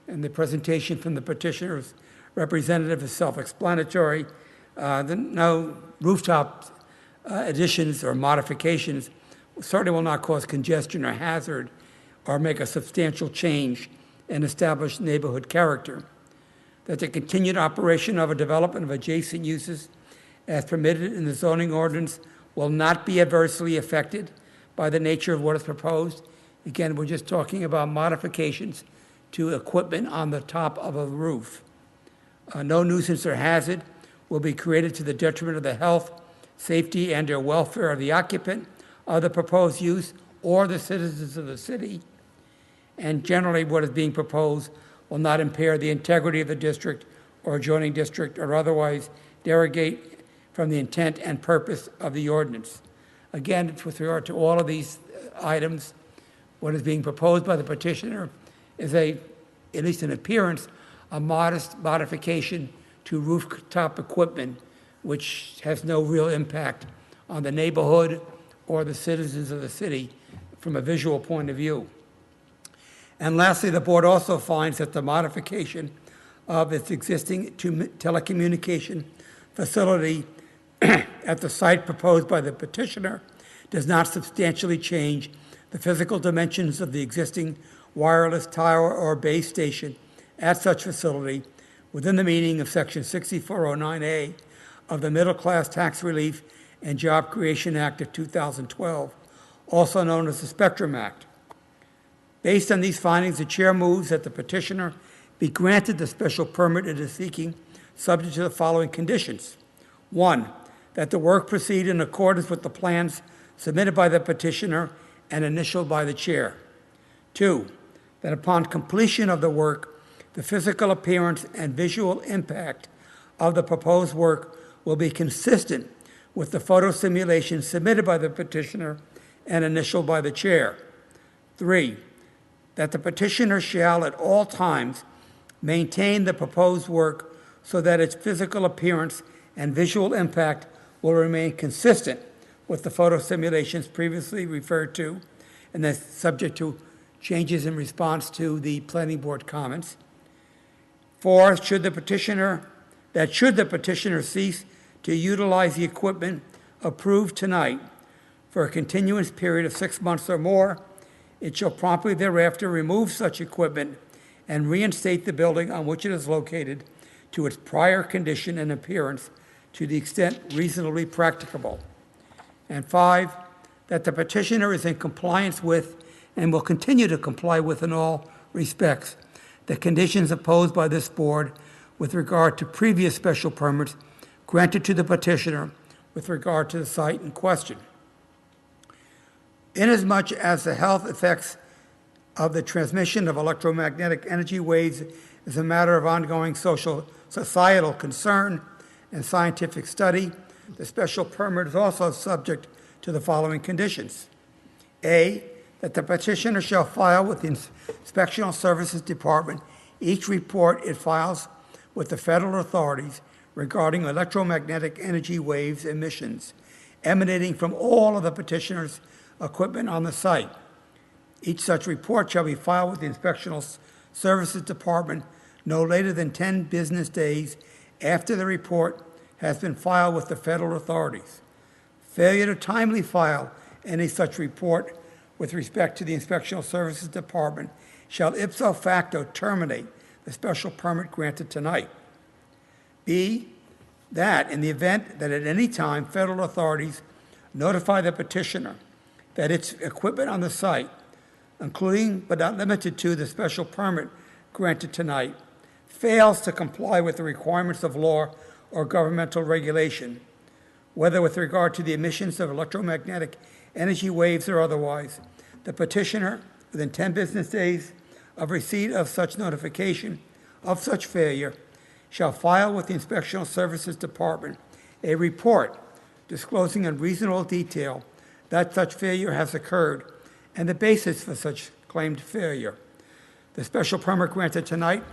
And the presentation from the petitioner's representative is self-explanatory. No rooftop additions or modifications certainly will not cause congestion or hazard or make a substantial change in established neighborhood character. That the continued operation of a development of adjacent uses as permitted in the zoning ordinance will not be adversely affected by the nature of what is proposed. Again, we're just talking about modifications to equipment on the top of a roof. No nuisance or hazard will be created to the detriment of the health, safety, and or welfare of the occupant of the proposed use or the citizens of the city. And generally, what is being proposed will not impair the integrity of the district or adjoining district or otherwise derogate from the intent and purpose of the ordinance. Again, it's with regard to all of these items. What is being proposed by the petitioner is at least in appearance, a modest modification to rooftop equipment, which has no real impact on the neighborhood or the citizens of the city from a visual point of view. And lastly, the board also finds that the modification of its existing telecommunication facility at the site proposed by the petitioner does not substantially change the physical dimensions of the existing wireless tower or base station at such facility within the meaning of Section 6409A of the Middle Class Tax Relief and Job Creation Act of 2012, also known as the Spectrum Act. Based on these findings, the chair moves that the petitioner be granted the special permit it is seeking, subject to the following conditions. 1, that the work proceed in accordance with the plans submitted by the petitioner and initialed by the chair. 2, that upon completion of the work, the physical appearance and visual impact of the proposed work will be consistent with the photo simulation submitted by the petitioner and initialed by the chair. 3, that the petitioner shall at all times maintain the proposed work so that its physical appearance and visual impact will remain consistent with the photo simulations previously referred to, and that's subject to changes in response to the planning board comments. 4, should the petitioner cease to utilize the equipment approved tonight for a continuous period of 6 months or more, it shall promptly thereafter remove such equipment and reinstate the building on which it is located to its prior condition and appearance to the extent reasonably practicable. And 5, that the petitioner is in compliance with and will continue to comply with in all respects the conditions imposed by this board with regard to previous special permits granted to the petitioner with regard to the site in question. Inasmuch as the health effects of the transmission of electromagnetic energy waves is a matter of ongoing societal concern and scientific study, the special permit is also subject to the following conditions. A, that the petitioner shall file with the Inspectional Services Department each report it files with the federal authorities regarding electromagnetic energy waves emissions emanating from all of the petitioner's equipment on the site. Each such report shall be filed with the Inspectional Services Department no later than 10 business days after the report has been filed with the federal authorities. Failure to timely file any such report with respect to the Inspectional Services Department shall ipso facto terminate the special permit granted tonight. B, that in the event that at any time federal authorities notify the petitioner that its equipment on the site, including but not limited to the special permit granted tonight, fails to comply with the requirements of law or governmental regulation, whether with regard to the emissions of electromagnetic energy waves or otherwise, the petitioner, within 10 business days of receipt of such notification of such failure, shall file with the Inspectional Services Department a report disclosing in reasonable detail that such failure has occurred and the basis for such claimed failure. The special permit granted tonight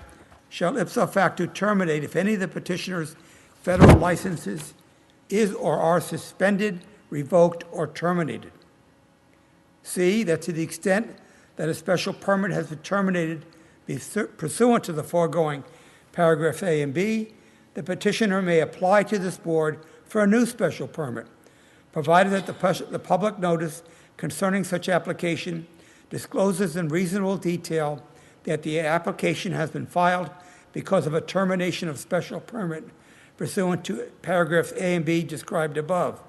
shall ipso facto terminate if any of the petitioner's federal licenses is or are suspended, revoked, or terminated. C, that to the extent that a special permit has been terminated pursuant to the foregoing paragraphs A and B, the petitioner may apply to this board for a new special permit, provided that the public notice concerning such application discloses in reasonable detail that the application has been filed because of a termination of special permit pursuant to paragraphs A and B described above.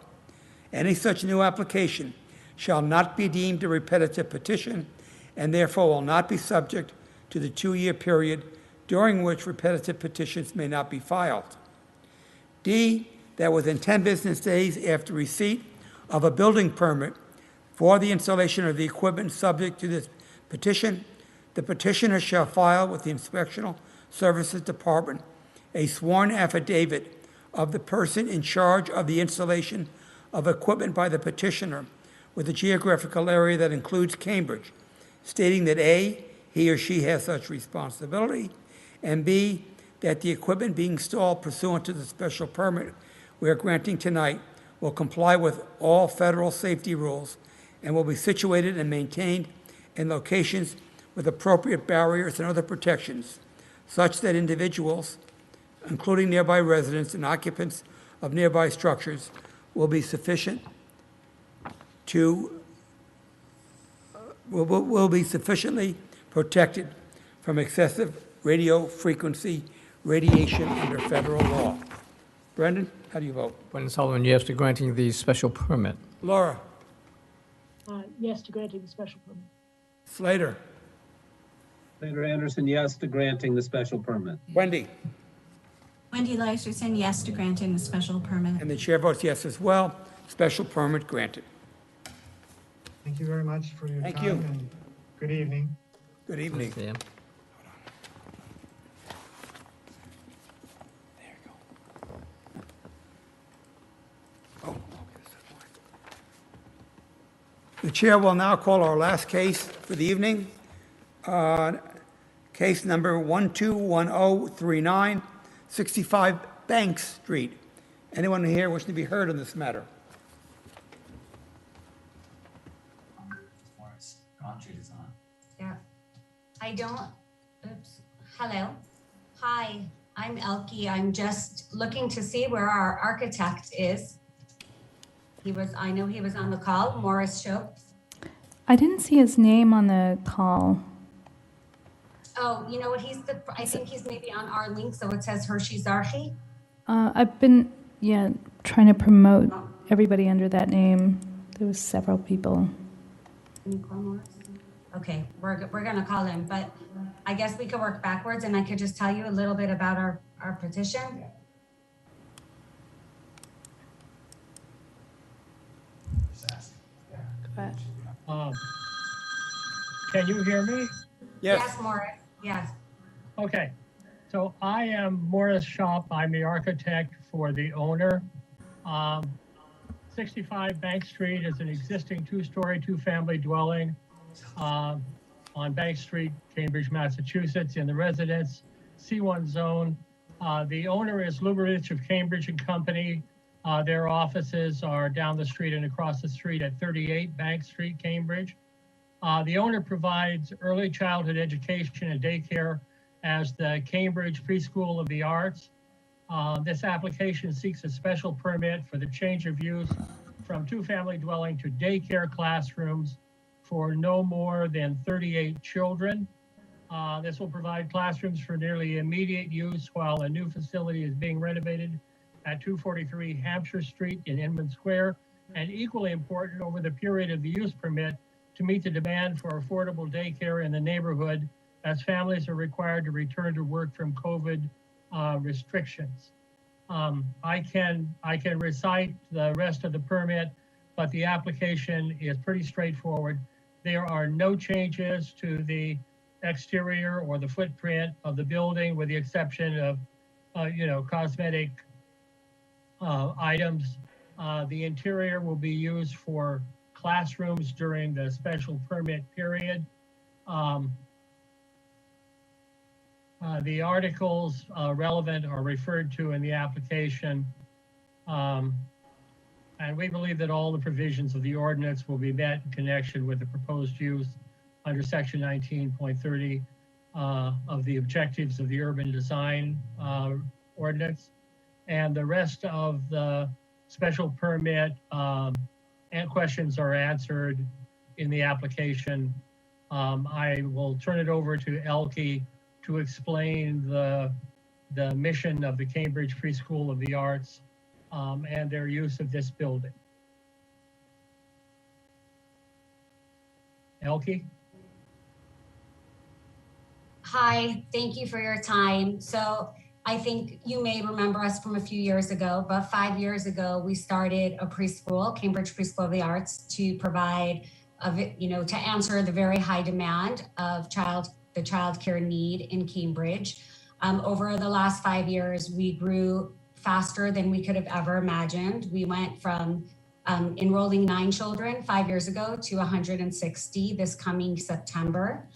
Any such new application shall not be deemed a repetitive petition and therefore will not be subject to the 2-year period during which repetitive petitions may not be filed. D, that within 10 business days after receipt of a building permit for the installation of the equipment subject to this petition, the petitioner shall file with the Inspectional Services Department a sworn affidavit of the person in charge of the installation of equipment by the petitioner with a geographical area that includes Cambridge, stating that A, he or she has such responsibility, and B, that the equipment being installed pursuant to the special permit we are granting tonight will comply with all federal safety rules and will be situated and maintained in locations with appropriate barriers and other protections, such that individuals, including nearby residents and occupants of nearby structures, will be sufficiently protected from excessive radio frequency radiation under federal law. Brendan, how do you vote? Brendan Sullivan, yes to granting the special permit. Laura? Yes to granting the special permit. Slater? Slater Anderson, yes to granting the special permit. Wendy? Wendy Leisterson, yes to granting the special permit. And the chair votes yes as well. Special permit granted. Thank you very much for your Thank time you. and good evening. Good evening. Yeah. The chair will now call our last case for the evening. Case number 121039, 65 Banks Street. Anyone here wishing to be heard on this matter? Yeah. I don't, oops, hello. Hi, I'm Elke. I'm just looking to see where our architect is. I know he was on the call, Morris Shopes. I didn't see his name on the call. Oh, you know what, I think he's maybe on our link, so it says Hershey Zarchi. I've been, trying to promote everybody under that name. There was several people. Can you call Morris? Okay, we're gonna call him, but I guess we could work backwards and I could just tell you a little bit about our petition. can you hear me? Yes, Morris, yes. Okay, so I am Morris Shop. I'm the architect for the owner. 65 Bank Street is an existing two-story, two-family dwelling on Bank Street, Cambridge, Massachusetts, in the residence C1 zone. The owner is Lubavitch of Cambridge and Company. Their offices are down the street and across the street at 38 Bank Street, Cambridge. The owner provides early childhood education and daycare as the Cambridge Preschool of the Arts. This application seeks a special permit for the change of use from two-family dwelling to daycare classrooms for no more than 38 children. This will provide classrooms for nearly immediate use while a new facility is being renovated at 243 Hampshire Street in Inman Square, and equally important, over the period of the use permit, to meet the demand for affordable daycare in the neighborhood as families are required to return to work from COVID restrictions. I can recite the rest of the permit, but the application is pretty straightforward. There are no changes to the exterior or the footprint of the building, with the exception of, cosmetic items. The interior will be used for classrooms during the special permit period. The articles relevant are referred to in the application. And we believe that all the provisions of the ordinance will be met in connection with the proposed use under section 19.30 of the objectives of the urban design ordinance. And the rest of the special permit and questions are answered in the application. I will turn it over to Elke to explain the mission of the Cambridge Preschool of the Arts and their use of this building. Elke? Hi, thank you for your time. So I think you may remember us from a few years ago, but 5 years ago, we started a preschool, Cambridge Preschool of the Arts, to provide, to answer the very high demand of the childcare need in Cambridge. Over the last 5 years, we grew faster than we could have ever imagined. We went from enrolling 9 children 5 years ago to 160 this coming September.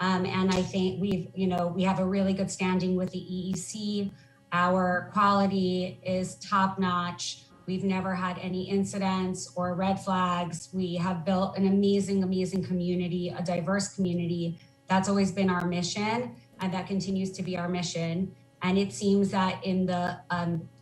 And I think we have a really good standing with the EEC. Our quality is top notch. We've never had any incidents or red flags. We have built an amazing, amazing community, a diverse community. That's always been our mission, and that continues to be our mission. And it seems that in the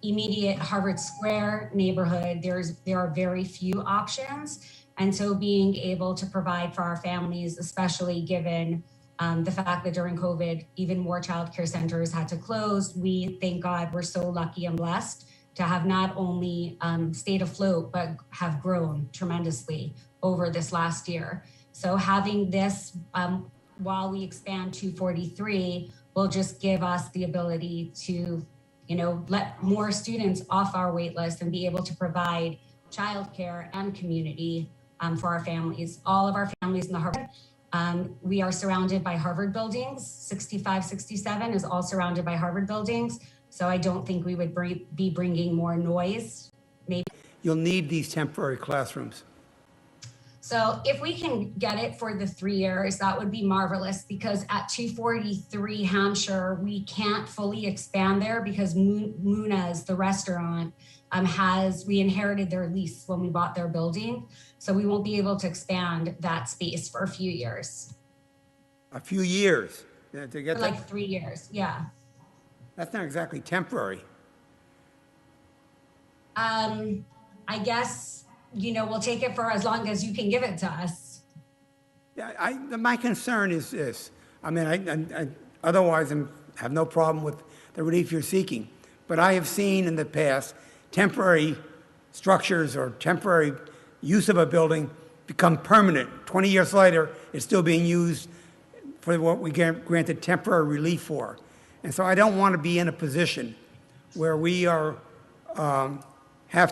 immediate Harvard Square neighborhood, there are very few options. And so being able to provide for our families, especially given the fact that during COVID, even more childcare centers had to close, we, thank God, we're so lucky and blessed to have not only stayed afloat, but have grown tremendously over this last year. So having this, while we expand 243, will just give us the ability to, let more students off our wait list and be able to provide childcare and community for our families. All of our families in the Harvard, we are surrounded by Harvard buildings. 65, 67 is all surrounded by Harvard buildings. So I don't think we would be bringing more noise. Maybe You'll need these temporary classrooms. So if we can get it for the 3 years, that would be marvelous, because at 243 Hampshire, we can't fully expand there because Muna's, the restaurant, we inherited their lease when we bought their building. So we won't be able to expand that space for a few years. A few years? Yeah, to get for like 3 years, yeah. That's not exactly temporary. I guess, we'll take it for as long as you can give it to us. Yeah, my concern is this. I mean, I otherwise have no problem with the relief you're seeking. But I have seen in the past temporary structures or temporary use of a building become permanent. 20 years later, it's still being used for what we granted temporary relief for. And so I don't want to be in a position where we have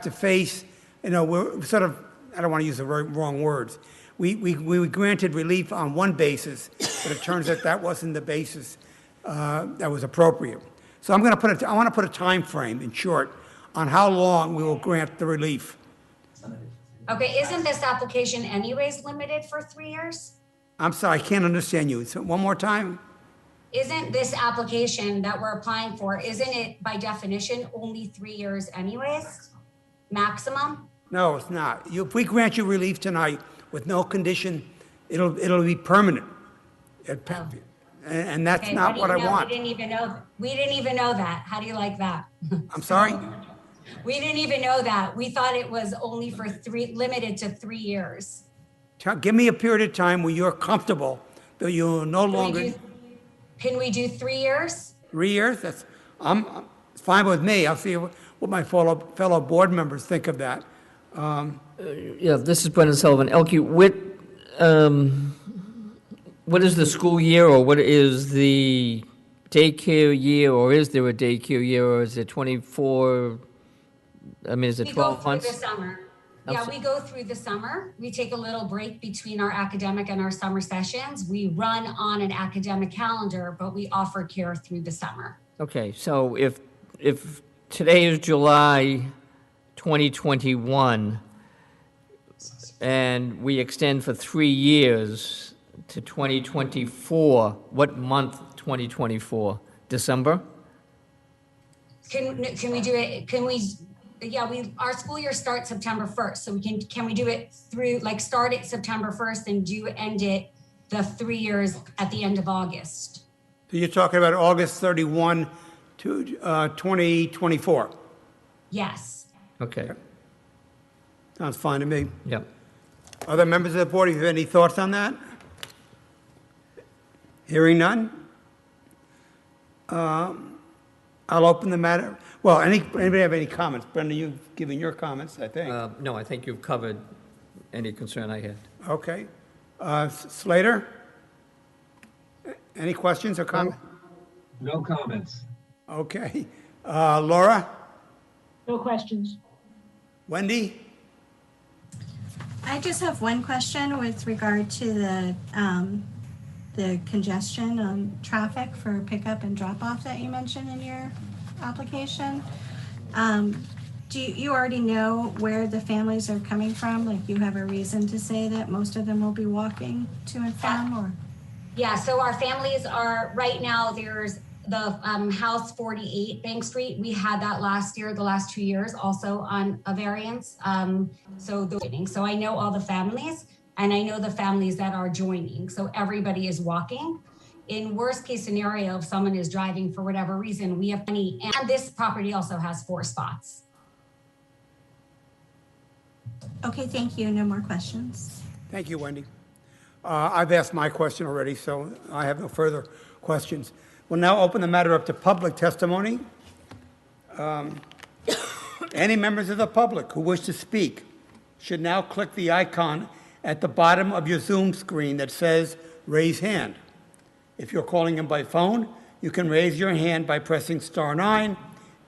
to face, we're sort of, I don't want to use the wrong words, We granted relief on one basis, but it turns out that wasn't the basis that was appropriate. So I want to put a time frame, in short, on how long we will grant the relief. Okay, isn't this application anyways limited for 3 years? I'm sorry, I can't understand you. So one more time? Isn't this application that we're applying for, isn't it by definition only 3 years anyways? Maximum? No, it's not. If we grant you relief tonight with no condition, it'll be permanent. And that's Okay, not what I want. We didn't even know that. How do you like that? I'm sorry? We didn't even know that. We thought it was only for limited to 3 years. Give me a period of time where you're comfortable that you'll no longer. Can we do 3 years? 3 years? It's fine with me. I'll see what my fellow board members think of that. Yeah, this is Brendan Sullivan. Elke, what is the school year, or what is the daycare year, or is there a daycare year, or is it 24? I mean, is it 12 months? We go through the summer. Yeah, we go through the summer. We take a little break between our academic and our summer sessions. We run on an academic calendar, but we offer care through the summer. Okay, so if today is July 2021, and we extend for 3 years to 2024, what month 2024? December? Can we do it? Our school year starts September 1st. So can we do it through, start it September 1st and end it the 3 years at the end of August? So you're talking about August 31 to 2024? Yes. Okay. Sounds fine to me. Yep. Other members of the board, if you have any thoughts on that? Hearing none? I'll open the matter. Well, anybody have any comments? Brenda, you've given your comments, I think. No, I think you've covered any concern I had. Okay. Slater? Any questions or comments? No comments. Okay. Laura? No questions. Wendy? I just have one question with regard to the congestion on traffic for pickup and drop off that you mentioned in your application. Do you already know where the families are coming from? Like, you have a reason to say that most of them will be walking to and from, or? Yeah, so our families are, right now, there's the house 48 Bank Street. We had that last year, the last 2 years, also on a variance. So I know all the families, and I know the families that are joining. So everybody is walking. In worst case scenario, if someone is driving for whatever reason, we have plenty. And this property also has 4 spots. Okay, thank you. No more questions. Thank you, Wendy. I've asked my question already, so I have no further questions. We'll now open the matter up to public testimony. Any members of the public who wish to speak should now click the icon at the bottom of your Zoom screen that says raise hand. If you're calling in by phone, you can raise your hand by pressing *9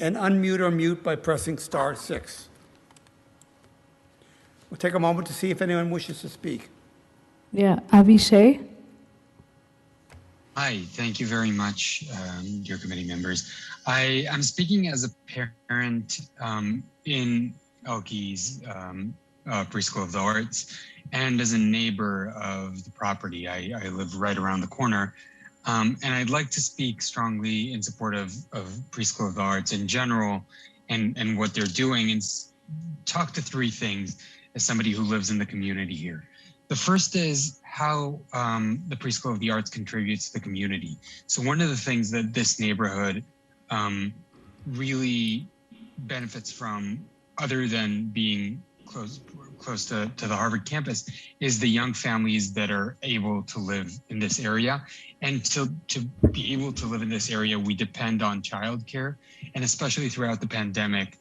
and unmute or mute by pressing *6. We'll take a moment to see if anyone wishes to speak. Yeah, Avishai? Hi, thank you very much, dear committee members. I'm speaking as a parent in Elke's Preschool of the Arts and as a neighbor of the property. I live right around the corner. And I'd like to speak strongly in support of Preschool of the Arts in general and what they're doing, and talk to 3 things as somebody who lives in the community here. The first is how the Preschool of the Arts contributes to the community. So one of the things that this neighborhood really benefits from, other than being close to the Harvard campus, is the young families that are able to live in this area. And to be able to live in this area, we depend on childcare, and especially throughout the pandemic,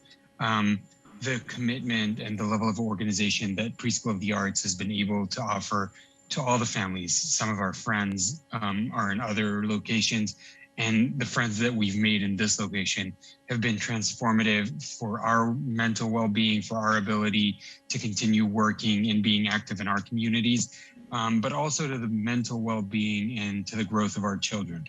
the commitment and the level of organization that Preschool of the Arts has been able to offer to all the families. Some of our friends are in other locations, And the friends that we've made in this location have been transformative for our mental well-being, for our ability to continue working and being active in our communities, but also to the mental well-being and to the growth of our children.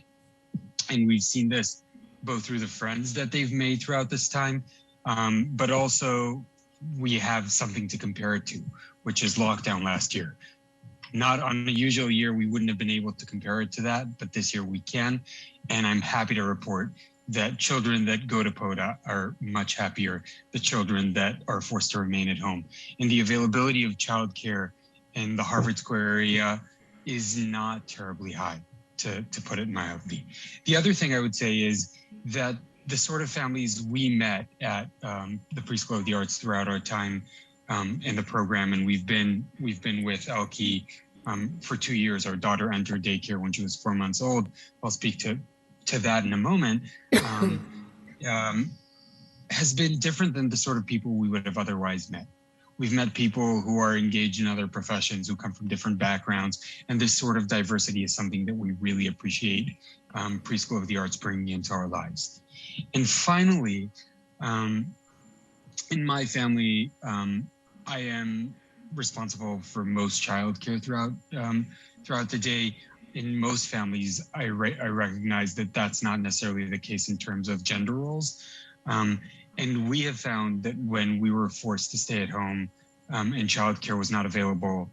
And we've seen this both through the friends that they've made throughout this time, but also we have something to compare it to, which is lockdown last year. Not on a usual year, we wouldn't have been able to compare it to that, but this year we can. And I'm happy to report that children that go to PODA are much happier, the children that are forced to remain at home. And the availability of childcare in the Harvard Square area is not terribly high, to put it mildly. The other thing I would say is that the sort of families we met at the Preschool of the Arts throughout our time in the program, and we've been with Elke for 2 years. Our daughter entered daycare when she was 4 months old. I'll speak to that in a moment. Has been different than the sort of people we would have otherwise met. We've met people who are engaged in other professions, who come from different backgrounds, and this sort of diversity is something that we really appreciate Preschool of the Arts bringing into our lives. And finally, in my family, I am responsible for most childcare throughout the day. In most families, I recognize that that's not necessarily the case in terms of gender roles. And we have found that when we were forced to stay at home and childcare was not available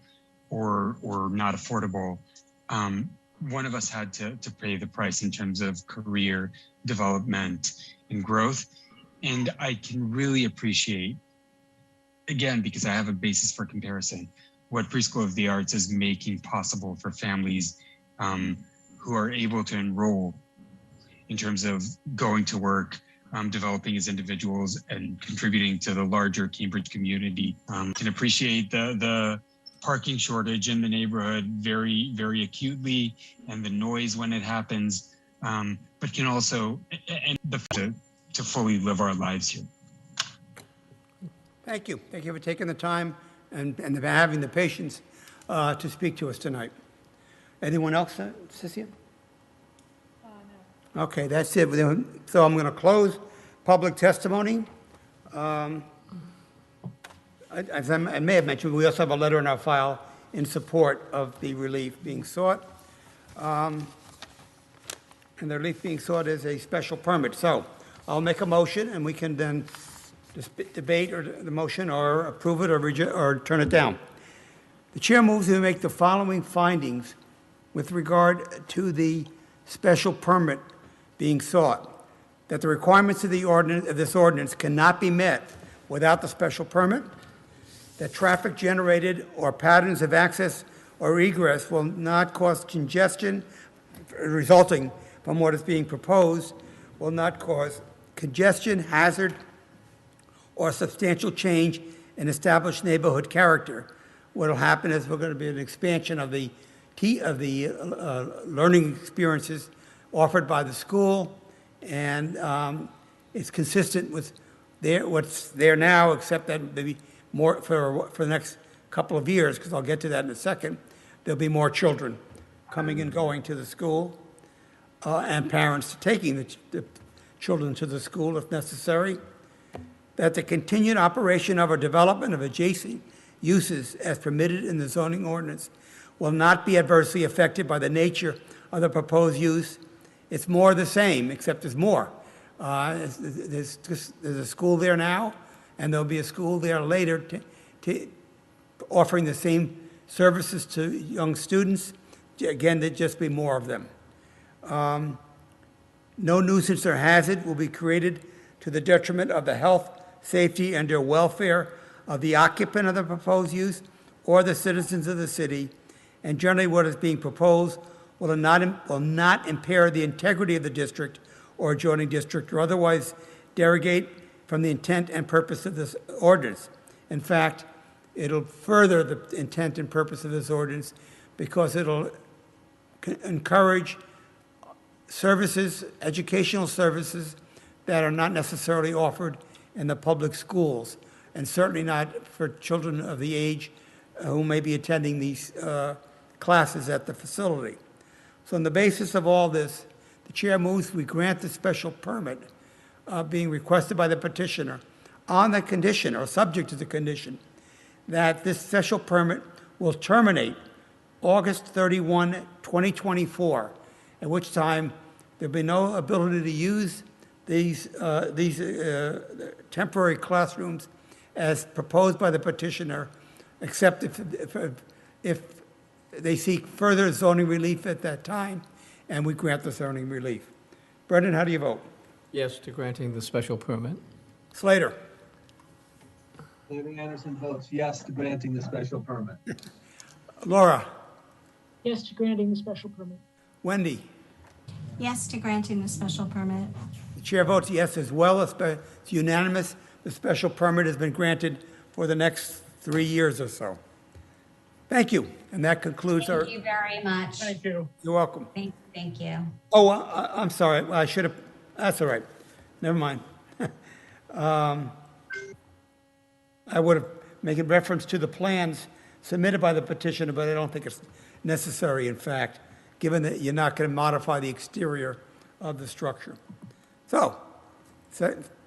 or not affordable, one of us had to pay the price in terms of career development and growth. And I can really appreciate, again, because I have a basis for comparison, what Preschool of the Arts is making possible for families who are able to enroll in terms of going to work, developing as individuals, and contributing to the larger Cambridge community. Can appreciate the parking shortage in the neighborhood very, very acutely, and the noise when it happens, but can also, and to fully live our lives here. Thank you. Thank you for taking the time and for having the patience to speak to us tonight. Anyone else, Cynthia? No. Okay, that's it. So I'm going to close public testimony. As I may have mentioned, we also have a letter in our file in support of the relief being sought. And the relief being sought is a special permit. So I'll make a motion, and we can then debate the motion or approve it or turn it down. The chair moves to make the following findings with regard to the special permit being sought: that the requirements of this ordinance cannot be met without the special permit, that traffic generated or patterns of access or egress will not cause congestion resulting from what is being proposed, will not cause congestion, hazard, or substantial change in established neighborhood character. What will happen is we're going to be an expansion of the learning experiences offered by the school, and it's consistent with what's there now, except that maybe more for the next couple of years, because I'll get to that in a second. There'll be more children coming and going to the school, and parents taking the children to the school if necessary. That the continued operation of or development of adjacent uses as permitted in the zoning ordinance will not be adversely affected by the nature of the proposed use. It's more the same, except there's more. There's a school there now, and there'll be a school there later offering the same services to young students. Again, there'd just be more of them. No nuisance or hazard will be created to the detriment of the health, safety, and or welfare of the occupant of the proposed use or the citizens of the city, and generally what is being proposed will not impair the integrity of the district or adjoining district or otherwise derogate from the intent and purpose of this ordinance. In fact, it'll further the intent and purpose of this ordinance because it'll encourage services, educational services that are not necessarily offered in the public schools, and certainly not for children of the age who may be attending these classes at the facility. So on the basis of all this, The chair moves we grant the special permit being requested by the petitioner on the condition, or subject to the condition, that this special permit will terminate August 31, 2024, at which time there'll be no ability to use these temporary classrooms as proposed by the petitioner, except if they seek further zoning relief at that time, and we grant the zoning relief. Brendan, how do you vote? Yes to granting the special permit. Slater? David Anderson votes yes to granting the special permit. Laura? Yes to granting the special permit. Wendy? Yes to granting the special permit. The chair votes yes as well. It's unanimous. The special permit has been granted for the next 3 years or so. Thank you. And that concludes our... Thank you very much. Thank you. You're welcome. Thank you. Oh, I'm sorry. I should have... That's all right. Never mind. I would have made reference to the plans submitted by the petitioner, but I don't think it's necessary, in fact, given that you're not going to modify the exterior of the structure. So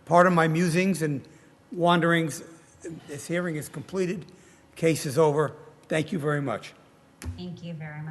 part of my musings and wanderings, this hearing is completed. Case is over. Thank you very much. Thank you very much.